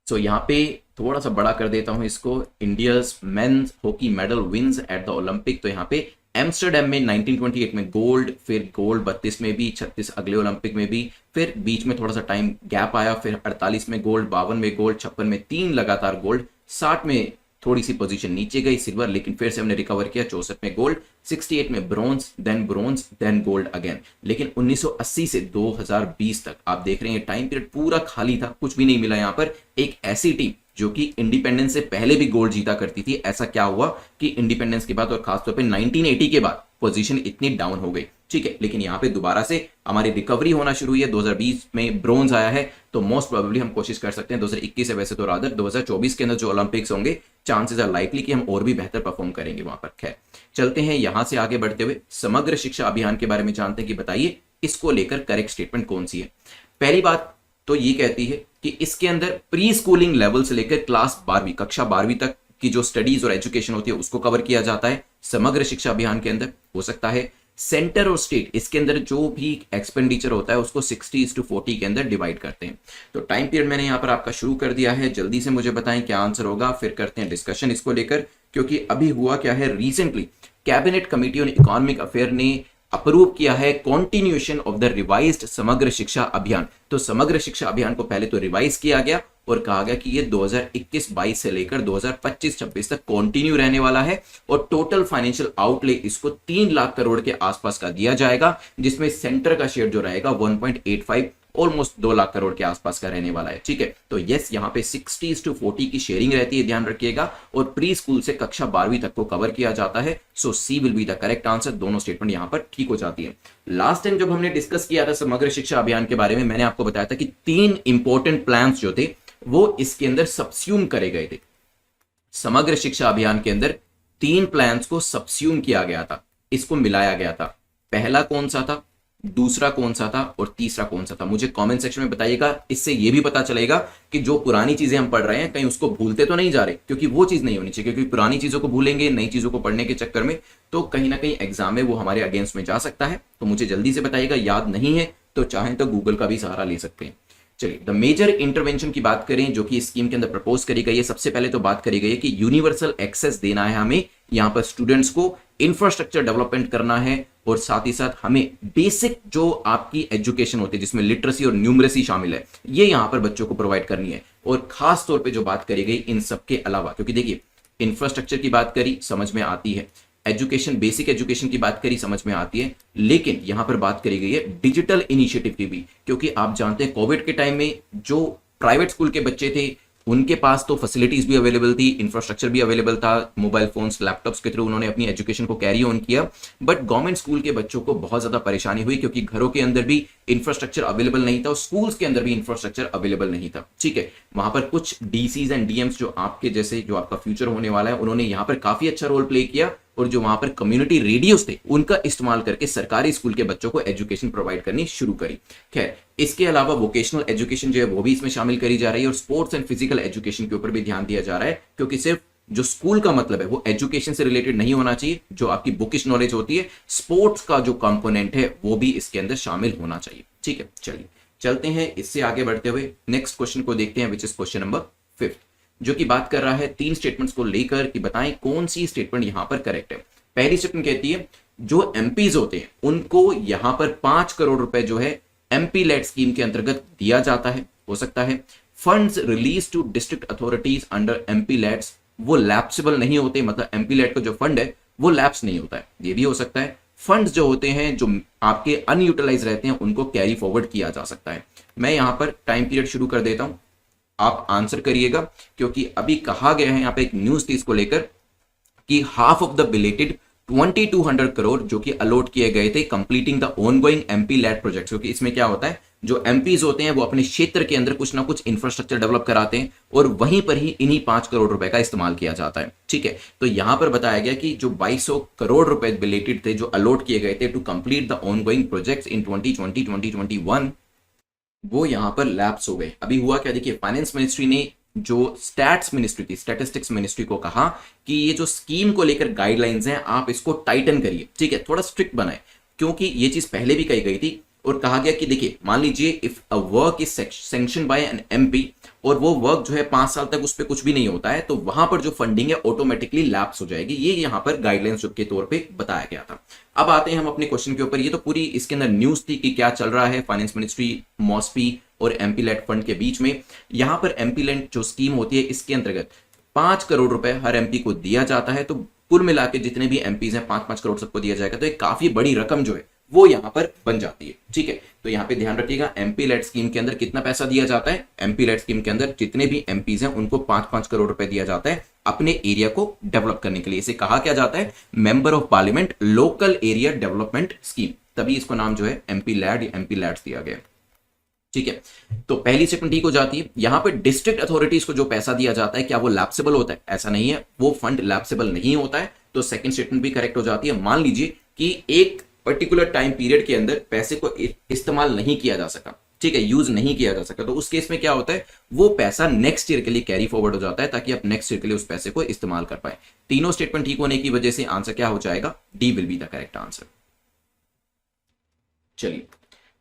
सो यहाँ पे थोड़ा सा बड़ा कर देता हूं इसको, India's men's hockey medal wins at the Olympic. तो यहाँ पे एम्स्टरडेम में 1928 में गोल्ड, फिर गोल्ड 32 में भी, 36 अगले ओलंपिक में भी, फिर बीच में थोड़ा सा टाइम गैप आया, फिर 48 में गोल्ड, 52 में गोल्ड, 56 में 3 लगातार गोल्ड, 60 में थोड़ी सी पोजीशन नीचे गई सिल्वर, लेकिन फिर से हमने रिकवर किया, 64 में गोल्ड, 68 में ब्रॉन्ज, देन गोल्ड अगेन। लेकिन 1980 से 2020 तक आप देख रहे हैं टाइम पीरियड पूरा खाली था, कुछ भी नहीं मिला। यहाँ पर एक ऐसी टीम जो कि इंडिपेंडेंस से पहले भी गोल्ड जीता करती थी, ऐसा क्या हुआ कि इंडिपेंडेंस के बाद और खासतौर पे 1980 के बाद पोजीशन इतनी डाउन हो गई। ठीक है, लेकिन यहाँ पे दोबारा से हमारी रिकवरी होना शुरू हुई है। 2020 में ब्रॉन्ज आया है, तो मोस्ट प्रोबेबली हम कोशिश कर सकते हैं 2021 से, वैसे तो रादर 2024 के अंदर जो ओलंपिक्स होंगे चांसेस आर लाइकली कि हम और भी बेहतर परफॉर्म करेंगे वहां पर। खैर चलते हैं यहां से आगे बढ़ते हुए समग्र शिक्षा अभियान के बारे में जानते हैं कि बताइए इसको लेकर करेक्ट स्टेटमेंट कौन सी है। पहली बात तो ये कहती है कि इसके अंदर प्री स्कूलिंग लेवल से लेकर क्लास 12वीं कक्षा 12वीं तक की जो स्टडीज और एजुकेशन होती है उसको कवर किया जाता है समग्र शिक्षा अभियान के अंदर। हो सकता है सेंटर और स्टेट इसके अंदर जो भी एक्सपेंडिचर होता है उसको 60:40 के अंदर डिवाइड करते हैं। तो टाइम पीरियड मैंने यहाँ पर आपका शुरू कर दिया है, जल्दी से मुझे बताएं क्या आंसर होगा, फिर करते हैं डिस्कशन इसको लेकर। क्योंकि अभी हुआ क्या है, recently cabinet committee on economic affair ने अप्रूव किया है कॉन्टिन्यूएशन ऑफ द रिवाइज्ड समग्र शिक्षा अभियान। तो समग्र शिक्षा अभियान को पहले तो रिवाइज किया गया और कहा गया कि ये 2021-22 से लेकर 2025-26 तक कंटिन्यू रहने वाला है और टोटल फाइनेंशियल आउटले इसको 3 लाख करोड़ के आसपास का दिया जाएगा, जिसमें सेंटर का शेयर जो रहेगा 1.85 ऑलमोस्ट 2 लाख करोड़ के आसपास का रहने वाला है। ठीक है, तो यस यहाँ पे 60:40 की शेयरिंग रहती है, ध्यान रखिएगा, और प्री स्कूल से कक्षा 12वीं तक को कवर किया जाता है। So C will be the correct answer. दोनों स्टेटमेंट यहाँ पर ठीक हो जाती है। लास्ट टाइम जब हमने डिस्कस किया था समग्र शिक्षा अभियान के बारे में, मैंने आपको बताया था कि 3 इंपॉर्टेंट प्लान्स जो थे वो इसके अंदर सबस्यूम करे गए थे। समग्र शिक्षा अभियान के अंदर 3 प्लान्स को सबस्यूम किया गया था, इसको मिलाया गया था। पहला कौन सा था, दूसरा कौन सा था और तीसरा कौन सा था, मुझे कमेंट सेक्शन में बताइएगा। इससे यह भी पता चलेगा कि जो पुरानी चीजें हम पढ़ रहे हैं कहीं उसको भूलते तो नहीं जा रहे, क्योंकि वो चीज नहीं होनी चाहिए, क्योंकि पुरानी चीजों को भूलेंगे नई चीजों को पढ़ने के चक्कर में तो कहीं ना कहीं एग्जाम में वो हमारे अगेंस्ट में जा सकता है। तो मुझे जल्दी से बताइएगा, याद नहीं है तो चाहें तो गूगल का भी सहारा ले सकते हैं। चलिए, द मेजर इंटरवेंशन की बात करें जो कि स्कीम के अंदर प्रपोज करी गई है, सबसे पहले तो बात करी गई है कि यूनिवर्सल एक्सेस देना है हमें यहां पर स्टूडेंट्स को, इंफ्रास्ट्रक्चर डेवलपमेंट करना है और साथ ही साथ हमें बेसिक जो आपकी एजुकेशन होती है जिसमें लिटरेसी और न्यूमरेसी शामिल है ये यहां पर बच्चों को प्रोवाइड करनी है। और खास तौर पे जो बात करी गई इन सब के अलावा, क्योंकि देखिए इंफ्रास्ट्रक्चर की बात करी समझ में आती है, एजुकेशन बेसिक एजुकेशन की बात करी समझ में आती है, लेकिन यहां पर बात करी गई है डिजिटल इनिशिएटिव की भी। क्योंकि आप जानते हैं कोविड के टाइम में जो प्राइवेट स्कूल के बच्चे थे उनके पास तो फैसिलिटीज भी अवेलेबल थी, इंफ्रास्ट्रक्चर भी अवेलेबल था, मोबाइल फोन्स लैपटॉप्स के थ्रू उन्होंने अपनी एजुकेशन को कैरी ऑन किया। बट गवर्नमेंट स्कूल के बच्चों को बहुत ज्यादा परेशानी हुई क्योंकि घरों के अंदर भी इंफ्रास्ट्रक्चर अवेलेबल नहीं था और स्कूल्स के अंदर भी इंफ्रास्ट्रक्चर अवेलेबल नहीं था। ठीक है, वहां पर कुछ डीसीज एंड डीएम्स जो आपके जैसे जो आपका फ्यूचर होने वाला है उन्होंने यहाँ पर काफी अच्छा रोल प्ले किया और जो वहां पर कम्युनिटी रेडियोस थे उनका इस्तेमाल करके सरकारी स्कूल के बच्चों को एजुकेशन प्रोवाइड करनी शुरू करी। खैर, इसके अलावा वोकेशनल एजुकेशन जो है वो भी इसमें शामिल करी जा रही है और स्पोर्ट्स एंड फिजिकल एजुकेशन के ऊपर भी ध्यान दिया जा रहा है, क्योंकि सिर्फ जो स्कूल का मतलब है वो एजुकेशन से रिलेटेड नहीं होना चाहिए, जो आपकी बुकिश नॉलेज होती है, स्पोर्ट्स का जो कंपोनेंट है वो भी इसके अंदर शामिल होना चाहिए। ठीक है, चलिए चलते हैं इससे आगे बढ़ते हुए नेक्स्ट क्वेश्चन को देखते हैं, विच इज क्वेश्चन नंबर 5, जो कि बात कर रहा है 3 स्टेटमेंट्स को लेकर कि बताएं कौन सी स्टेटमेंट यहां पर करेक्ट है। पहली स्टेटमेंट कहती है जो एमपीज होते हैं उनको यहां पर 5 करोड़ रुपए जो है एमपी लेट स्कीम के अंतर्गत दिया जाता है। हो सकता है funds release to district authorities under MPLADS वो लैप्सेबल नहीं होते, मतलब एमपी लेट का जो फंड है वो लैप्स नहीं होता है। ये भी हो सकता है फंड्स जो होते हैं जो आपके अनयूटिलाइज रहते हैं उनको कैरी फॉरवर्ड किया जा सकता है। मैं यहां पर टाइम पीरियड शुरू कर देता हूं, आप आंसर करिएगा, क्योंकि अभी कहा गया है यहां पे एक न्यूज थी इसको लेकर कि half of the belated 2200 crore जो कि अलॉट किए गए थे completing the ongoing MP led project. क्योंकि इसमें क्या होता है, जो एमपीज होते हैं वो अपने क्षेत्र के अंदर कुछ ना कुछ इंफ्रास्ट्रक्चर डेवलप कराते हैं और वहीं पर ही इन्हीं 5 करोड़ रुपए का इस्तेमाल किया जाता है। ठीक है, तो यहां पर बताया गया कि जो 2200 करोड़ रुपए बिलेटेड थे जो अलॉट किए गए थे to complete the ongoing projects in 2020-2021 वो यहां पर लैप्स हो गए। अभी हुआ क्या, देखिए फाइनेंस मिनिस्ट्री ने जो स्टैट्स मिनिस्ट्री थी, स्टैटिस्टिक्स मिनिस्ट्री को कहा कि ये जो स्कीम को लेकर गाइडलाइंस हैं आप इसको टाइटन करिए, ठीक है, थोड़ा स्ट्रिक्ट बनाए, क्योंकि ये चीज पहले भी कही गई थी। और कहा गया कि देखिए मान लीजिए if a work is sanction by an MP और वो वर्क जो है 5 साल तक उस पर कुछ भी नहीं होता है तो वहां पर जो फंडिंग है ऑटोमेटिकली लैप्स हो जाएगी। ये यहां पर गाइडलाइंस के तौर पे बताया गया था। अब आते हैं हम अपने क्वेश्चन के ऊपर। ये तो पूरी इसके अंदर न्यूज थी कि क्या चल रहा है फाइनेंस मिनिस्ट्री, मॉस्पी और एमपी लेट फंड के बीच में। यहां पर एमपी लेट जो स्कीम होती है इसके अंतर्गत 5 करोड़ रुपए हर एमपी को दिया जाता है। तो कुल मिला के जितने भी एमपीज हैं 5-5 करोड़ सबको दिया जाएगा, तो एक काफी बड़ी रकम जो है वो यहां पर बन जाती है। ठीक है, तो यहां पे ध्यान रखिएगा एमपी लेट स्कीम के अंदर कितना पैसा दिया जाता है। एमपी लेट स्कीम के अंदर जितने भी एमपीज हैं उनको 5-5 करोड़ रुपए दिया जाता है अपने एरिया को डेवलप करने के लिए। इसे कहा क्या जाता है, member of parliament local area development scheme, तभी इसको नाम जो है एमपी लैड या एमपी लैड्स दिया गया। ठीक है, तो पहली स्टेटमेंट ठीक हो जाती है। यहां पे डिस्ट्रिक्ट अथॉरिटीज को जो पैसा दिया जाता है क्या वो लैप्सेबल होता है? ऐसा नहीं है, वो फंड लैप्सेबल नहीं होता है, तो सेकंड स्टेटमेंट भी करेक्ट हो जाती है। मान लीजिए कि एक पर्टिकुलर टाइम पीरियड के अंदर पैसे को इस्तेमाल नहीं किया जा सका, ठीक है, यूज नहीं किया जा सका, तो उस केस में क्या होता है, वो पैसा नेक्स्ट ईयर के लिए कैरी फॉरवर्ड हो जाता है ताकि आप नेक्स्ट ईयर के लिए उस पैसे को इस्तेमाल कर पाए। तीनों स्टेटमेंट ठीक होने की वजह से आंसर क्या हो जाएगा? D will be the correct answer. चलिए,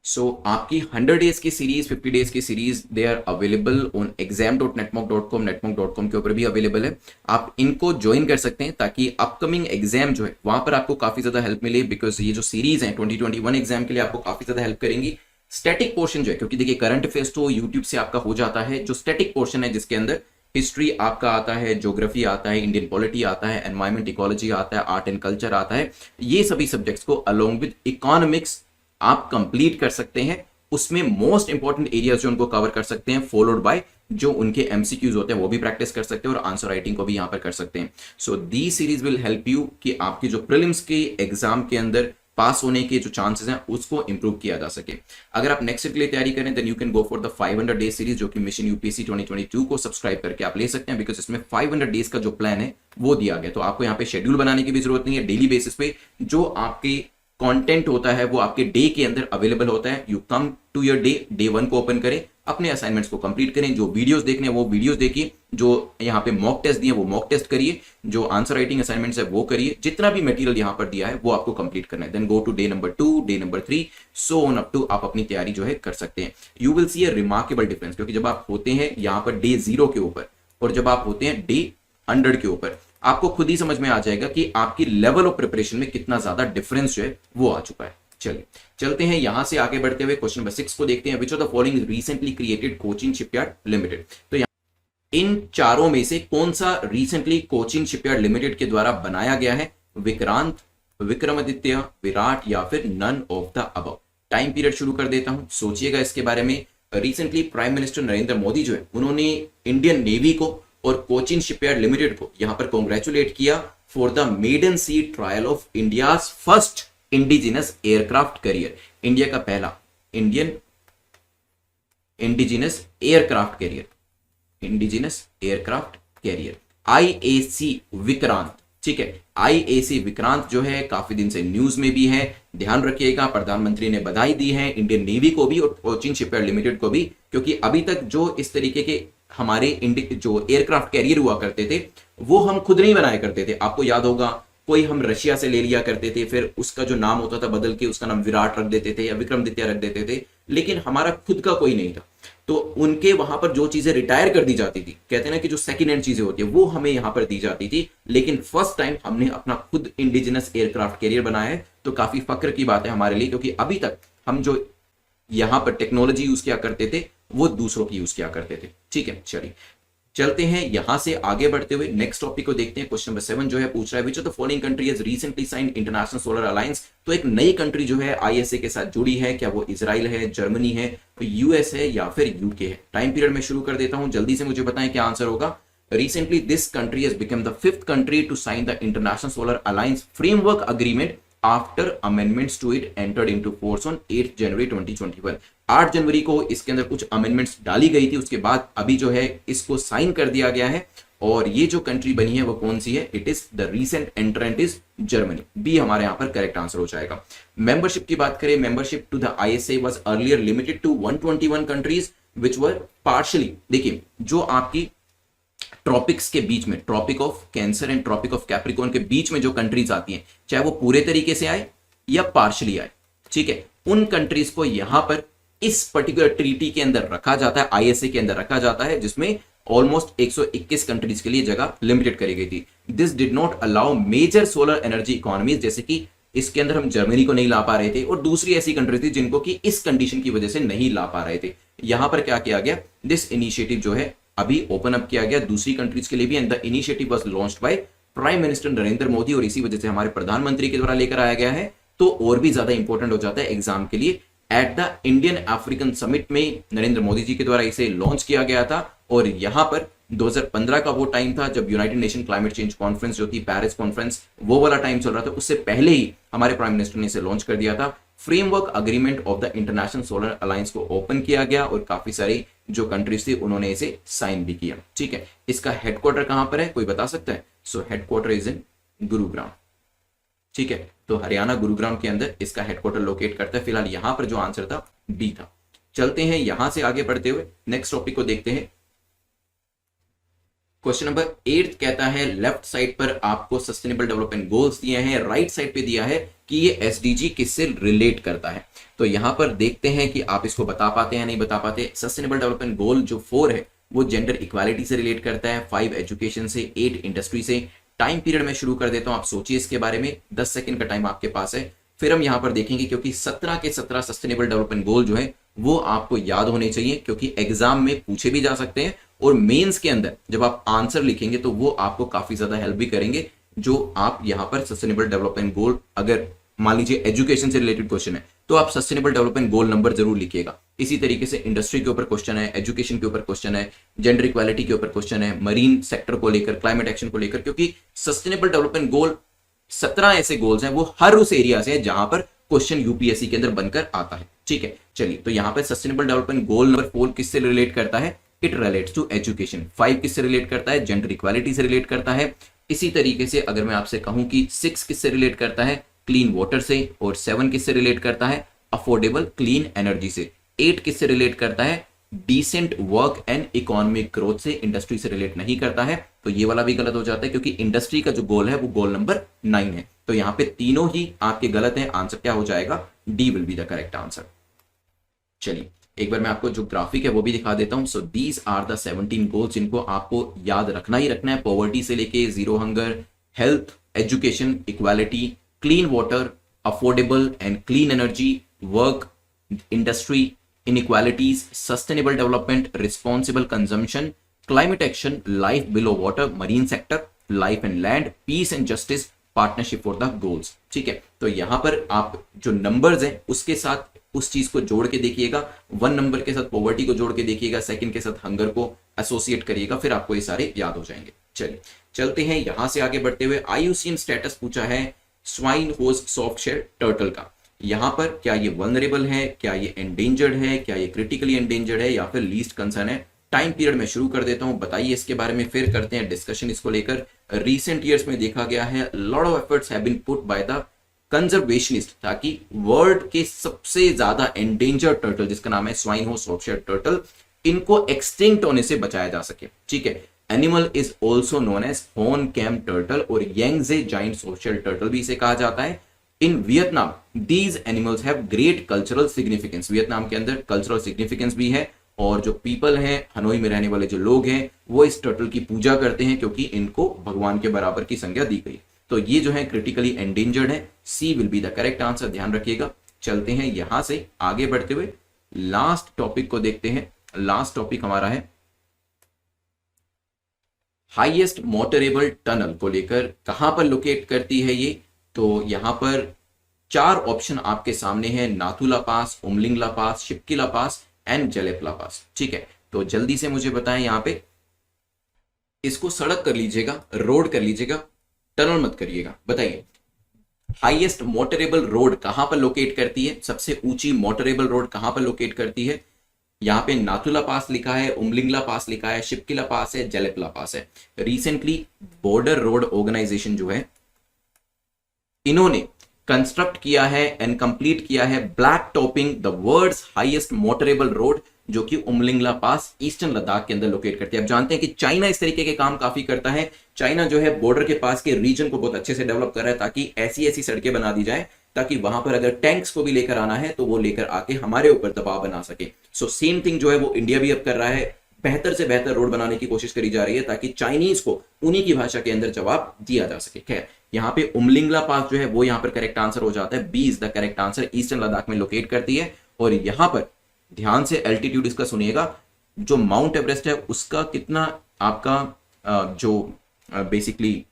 सो आपकी 100 डेज की सीरीज, 50 डेज की series, they are available on exam.netmonk.com, netmonk.com के ऊपर भी अवेलेबल है। आप इनको ज्वाइन कर सकते हैं ताकि अपकमिंग एग्जाम जो है वहां पर आपको काफी ज्यादा हेल्प मिले, बिकॉज ये जो सीरीज है 2021 एग्जाम के लिए आपको काफी ज्यादा हेल्प करेंगी। स्टैटिक पोर्शन जो है, क्योंकि देखिए करंट अफेयर्स तो यूट्यूब से आपका हो जाता है, जो स्टैटिक पोर्शन है जिसके अंदर हिस्ट्री आपका आता है, ज्योग्राफी आता है, इंडियन पॉलिटी आता है, एनवायरमेंट इकोलॉजी आता है, आर्ट एंड कल्चर आता है, ये सभी सब्जेक्ट्स को अलोंग विद इकोनॉमिक्स आप कंप्लीट कर सकते हैं। उसमें मोस्ट इंपॉर्टेंट एरियाज जो उनको कवर कर सकते हैं, फॉलोड बाय जो उनके एमसीक्यूज होते हैं वो भी प्रैक्टिस कर सकते हैं और आंसर राइटिंग को भी यहां पर कर सकते हैं। So the series will help you कि आपकी जो प्रीलिम्स के एग्जाम के अंदर पास होने के जो चांसेस हैं उसको इंप्रूव किया जा सके। अगर आप नेक्स्ट ईयर के लिए तैयारी करें then you can go for the 500 days series, जो कि मिशन यूपीएससी 2022 को सब्सक्राइब करके आप ले सकते हैं, बिकॉज इसमें 500 डेज का जो प्लान है वो दिया गया। तो आपको यहाँ पे शेड्यूल बनाने की भी जरूरत नहीं है, डेली बेसिस पे जो आपके कंटेंट होता है वो आपके डे के अंदर अवेलेबल होता है। You come to your day 1 को ओपन करें, अपने असाइनमेंट्स को कंप्लीट करें, जो वीडियोस देखने हैं वो वीडियोस देखिए, जो यहाँ पे मॉक टेस्ट दिए वो मॉक टेस्ट करिए, जो आंसर राइटिंग असाइनमेंट्स है वो करिए, जितना भी मटेरियल यहाँ पर दिया है वो आपको कंप्लीट करना है। Then go to day number 2, day number 3, so on up to आप अपनी तैयारी जो है कर सकते हैं। You will see a remarkable difference, क्योंकि जब आप होते हैं यहाँ पर डे 0 के ऊपर और जब आप होते हैं डे 100 के ऊपर, आपको खुद ही समझ में आ जाएगा कि आपकी लेवल ऑफ प्रिपरेशन में कितना ज्यादा डिफरेंस जो है वो आ चुका है। चलिए चलते हैं यहां से आगे बढ़ते हुए क्वेश्चन नंबर 6 को देखते हैं। विच of the following recently created coaching shipyard limited? तो इन चारों में से कौन सा रिसेंटली कोचिंग शिपयार्ड लिमिटेड के द्वारा बनाया गया है? विक्रांत, विक्रमादित्य, विराट या फिर none of the above? Time period शुरू कर देता हूं, सोचिएगा इसके बारे में। Recently prime minister Narendra Modi जो है उन्होंने इंडियन नेवी को और कोचिन शिपयार्ड लिमिटेड को यहां पर कॉन्ग्रेचुलेट किया for the maiden sea trial of India's first indigenous aircraft carrier. India का पहला Indian indigenous aircraft carrier, indigenous aircraft carrier IAC Vikrant. ठीक है, आईएसी विक्रांत जो है काफी दिन से न्यूज में भी है, ध्यान रखिएगा। प्रधानमंत्री ने बधाई दी है इंडियन नेवी को भी और कोचिन शिपयार्ड लिमिटेड को भी, क्योंकि अभी तक जो इस तरीके के हमारे जो एयरक्राफ्ट कैरियर हुआ करते थे वो हम खुद नहीं बनाया करते थे। आपको याद होगा कोई हम रशिया से ले लिया करते थे, फिर उसका जो नाम होता था बदल के उसका नाम विराट रख देते थे या विक्रमादित्य रख देते थे, लेकिन हमारा खुद का कोई नहीं था। तो उनके वहां पर जो चीजें रिटायर कर दी जाती थी, कहते हैं ना कि जो सेकंड हैंड चीजें होती है वो हमें यहां पर दी जाती थी, लेकिन फर्स्ट टाइम हमने अपना खुद इंडिजिनस एयरक्राफ्ट कैरियर बनाया है। तो काफी फक्र की बात है हमारे लिए, क्योंकि अभी तक हम जो यहां पर टेक्नोलॉजी यूज किया करते थे वो दूसरों की यूज किया करते थे। ठीक है, चलिए चलते हैं यहां से आगे बढ़ते हुए नेक्स्ट टॉपिक को देखते हैं। क्वेश्चन नंबर 7 जो है पूछ रहा है विच of the following country has recently signed international Solar alliance? तो एक नई कंट्री जो है आईएसए के साथ जुड़ी है, क्या वो इजराइल है, जर्मनी है, यूएस है या फिर यूके है? टाइम पीरियड में शुरू कर देता हूं, जल्दी से मुझे बताएं क्या आंसर होगा। Recently, this country has become the 5th country to sign the International Solar Alliance Framework Agreement after amendments to it entered into force on 8 जनवरी 2021। 8 जनवरी को इसके अंदर कुछ अमेंडमेंट्स डाली गई थी, उसके बाद अभी जो है इसको साइन कर दिया गया है। और ये जो कंट्री बनी है वो कौन सी है? It is the recent entrant is Germany. B हमारे यहां पर करेक्ट आंसर हो जाएगा। मेंबरशिप की बात करें, membership to the ISA was earlier limited to 121 countries which were partially, देखिए जो आपकी ट्रॉपिक्स के बीच में, tropic of cancer and tropic of capricorn के बीच में जो कंट्रीज आती हैं, चाहे वो पूरे तरीके से आए या पार्शियली आए, ठीक है, उन कंट्रीज को यहां पर इस पर्टिकुलर ट्रीटी के अंदर रखा जाता है, आईएसए के अंदर रखा जाता है, जिसमें ऑलमोस्ट 121 कंट्रीज के लिए जगह लिमिटेड करी गई थी। This did not allow major solar energy economies, जैसे कि इसके अंदर हम जर्मनी को नहीं ला पा रहे थे और दूसरी ऐसी कंट्री थी जिनको कि इस कंडीशन की वजह से नहीं ला पा रहे थे। यहां पर क्या किया गया, दिस इनिशिएटिव जो है अभी ओपन अप किया गया दूसरी कंट्रीज के लिए भी, and the initiative was launched by prime minister Narendra Modi, और इसी वजह से हमारे प्रधानमंत्री के द्वारा लेकर आया गया है। तो और भी ज्यादा इंपॉर्टेंट हो जाता है एग्जाम के लिए। At the Indian African summit में नरेंद्र मोदी जी के द्वारा इसे लॉन्च किया गया था, और यहां पर 2015 का वो टाइम था जब United nation climate change conference जो थी, पेरिस कॉन्फ्रेंस, वो वाला टाइम चल रहा था। उससे पहले ही हमारे प्राइम मिनिस्टर ने इसे लॉन्च कर दिया था framework agreement of the international Solar alliance को ओपन किया गया और काफी सारी जो कंट्रीज थी उन्होंने इसे साइन भी किया। ठीक है, इसका हेडक्वार्टर कहां पर है, कोई बता सकता है? सो हेडक्वार्टर इज इन गुरुग्राम। ठीक है, तो हरियाणा गुरुग्राम के अंदर इसका हेडक्वार्टर लोकेट करता है। फिलहाल यहां पर जो आंसर था बी था। चलते हैं यहां से आगे बढ़ते हुए नेक्स्ट टॉपिक को देखते हैं। क्वेश्चन नंबर 8 कहता है लेफ्ट साइड पर आपको सस्टेनेबल डेवलपमेंट गोल्स दिए हैं, राइट साइड पे दिया है कि ये एसडीजी किससे रिलेट करता है। तो यहां पर देखते हैं कि आप इसको बता पाते हैं या नहीं बता पाते। सस्टेनेबल डेवलपमेंट गोल जो 4 है वो जेंडर इक्वालिटी से रिलेट करता है, 5 एजुकेशन से, 8 इंडस्ट्री से। टाइम पीरियड में शुरू कर देता हूं, आप सोचिए इसके बारे में, 10 सेकंड का टाइम आपके पास है। फिर हम यहां पर देखेंगे क्योंकि 17 के 17 सस्टेनेबल डेवलपमेंट गोल जो है वो आपको याद होने चाहिए, क्योंकि एग्जाम में पूछे भी जा सकते हैं और मेंस के अंदर जब आप आंसर लिखेंगे तो वो आपको काफी ज्यादा हेल्प भी करेंगे। जो आप यहां पर सस्टेनेबल डेवलपमेंट गोल, अगर मान लीजिए एजुकेशन से रिलेटेड क्वेश्चन है तो आप सस्टेनेबल डेवलपमेंट गोल नंबर जरूर लिखिएगा। इसी तरीके से इंडस्ट्री के ऊपर क्वेश्चन है, एजुकेशन के ऊपर क्वेश्चन है, जेंडर इक्वालिटी के ऊपर क्वेश्चन है, मरीन सेक्टर को लेकर, क्लाइमेट एक्शन को लेकर, क्योंकि सस्टेनेबल डेवलपमेंट गोल 17 ऐसे गोल्स हैं वो हर उस एरिया से है जहां पर क्वेश्चन यूपीएससी के अंदर बनकर आता है। ठीक है, चलिए तो यहां पर सस्टेनेबल डेवलपमेंट गोल नंबर 4 किससे रिलेट करता है? It relates to education. 5 किससे रिलेट करता है? जेंडर इक्वालिटी से रिलेट करता है। इसी तरीके से अगर मैं आपसे कहूं कि 6 किससे रिलेट करता है? क्लीन वाटर से। और 7 किससे रिलेट करता है? अफोर्डेबल क्लीन एनर्जी से। 8 किससे रिलेट करता है? Decent work and economic growth से। इंडस्ट्री से रिलेट नहीं करता है, तो ये वाला भी गलत हो जाता है क्योंकि इंडस्ट्री का जो गोल है वो गोल नंबर 9 है। तो यहां पे तीनों ही आपके गलत हैं। आंसर क्या हो जाएगा? D will be the correct answer. चलिए एक बार मैं आपको जो ग्राफिक है वो भी दिखा देता हूं। So these are the 17 goals जिनको आपको याद रखना ही रखना है। पॉवर्टी से लेके zero hunger, health, education, equality, clean water, affordable and clean energy, work, industry, inequalities, sustainable development, responsible consumption, climate action, life below water, marine sector, life and land, peace and justice, partnership for the goals. ठीक है, तो यहां पर आप जो numbers हैं उसके साथ उस चीज को जोड़ के देखिएगा। 1 नंबर के साथ पॉवर्टी को जोड़ के देखिएगा, सेकंड के साथ हंगर को एसोसिएट करिएगा, फिर आपको ये सारे याद हो जाएंगे। चलिए चलते हैं यहां से आगे बढ़ते हुए। आईयूसीएन स्टेटस पूछा है Swinhoe's soft shell turtle का। यहां पर क्या ये वल्नरेबल है, क्या ये एंडेंजर्ड है, क्या ये क्रिटिकली एंडेंजर्ड है या फिर लीस्ट कंसर्न है? टाइम पीरियड में शुरू कर देता हूं, बताइए इसके बारे में, फिर करते हैं डिस्कशन इसको लेकर। रिसेंट ईयर्स में देखा गया है lot of efforts have been put by the conservationist ताकि वर्ल्ड के सबसे ज्यादा एंडेंजर्ड टर्टल जिसका नाम है Swinhoe's soft shell turtle, इनको एक्सटिंक्ट होने से बचाया जा सके। ठीक है, animal is also known as Hoan Kiem turtle और Yangtze giant soft shell turtle भी इसे कहा जाता है। In Vietnam these animals have great cultural significance. Vietnam के अंदर कल्चरल सिग्निफिकेंस भी है और जो पीपल हैं, हनोई में रहने वाले जो लोग हैं, वो इस टर्टल की पूजा करते हैं क्योंकि इनको भगवान के बराबर की संज्ञा दी गई। तो ये जो है क्रिटिकली एंडेंजर्ड है। C will be the correct answer, ध्यान रखिएगा। चलते हैं यहां से आगे बढ़ते हुए लास्ट टॉपिक को देखते हैं। लास्ट टॉपिक हमारा है हाईएस्ट मोटरेबल टनल को लेकर। कहां पर लोकेट करती है ये? तो यहां पर 4 ऑप्शन आपके सामने हैं, नाथुला पास, उमलिंगला पास, शिपकिला पास एंड जलेपला पास। ठीक है, तो जल्दी से मुझे बताएं, यहां पे इसको सड़क कर लीजिएगा, रोड कर लीजिएगा, टनल मत करिएगा। बताइए हाईएस्ट मोटरेबल रोड कहां पर लोकेट करती है? सबसे ऊंची मोटरेबल रोड कहां पर लोकेट करती है? यहां पे नाथुला पास लिखा है, उमलिंगला पास लिखा है, शिपकिला पास है, जलेपला पास है। रिसेंटली बॉर्डर रोड ऑर्गेनाइजेशन जो है इन्होंने कंस्ट्रक्ट किया है एंड कंप्लीट किया है black topping the world's highest motorable road, जो कि उमलिंगला पास ईस्टर्न लद्दाख के अंदर लोकेट करती है। अब जानते हैं कि चाइना इस तरीके के काम काफी करता है। चाइना जो है बॉर्डर के पास के रीजन को बहुत अच्छे से डेवलप कर रहा है ताकि ऐसी ऐसी सड़कें बना दी जाए ताकि वहां पर अगर टैंक्स को भी लेकर आना है तो वो लेकर आके हमारे ऊपर दबाव बना सके। सो सेम थिंग जो है वो इंडिया भी अब कर रहा है, बेहतर से बेहतर रोड बनाने की कोशिश करी जा रही है ताकि चाइनीज को उन्हीं की भाषा के अंदर जवाब दिया जा सके। खैर, यहाँ पे उमलिंगला पास जो है वो यहाँ पर करेक्ट आंसर हो जाता है। B is the correct answer, eastern Ladakh में लोकेट करती है। और यहां पर ध्यान से एल्टीट्यूड इसका सुनिएगा, जो माउंट एवरेस्ट है उसका कितना आपका जो बेसिकली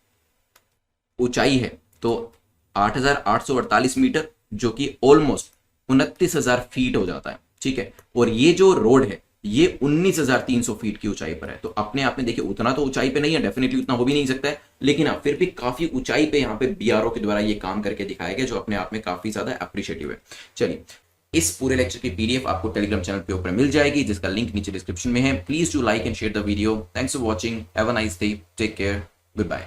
ऊंचाई है तो 8,848 मीटर, जो कि ऑलमोस्ट 29,000 फीट हो जाता है। ठीक है, और ये जो रोड है ये 19,300 फीट की ऊंचाई पर है। तो अपने आप में देखिए उतना तो ऊंचाई पे नहीं है, डेफिनेटली उतना हो भी नहीं सकता है, लेकिन हाँ फिर भी काफी ऊंचाई पे यहाँ पे बीआरओ के द्वारा ये काम करके दिखाया गया, जो अपने आप में काफी ज्यादा अप्रिशिएटिव है। चलिए, इस पूरे लेक्चर की पीडीएफ आपको टेलीग्राम चैनल पे ऊपर मिल जाएगी, जिसका लिंक नीचे डिस्क्रिप्शन में है। Please do like and share the video. Thanks for watching, have a nice day, take care, good bye.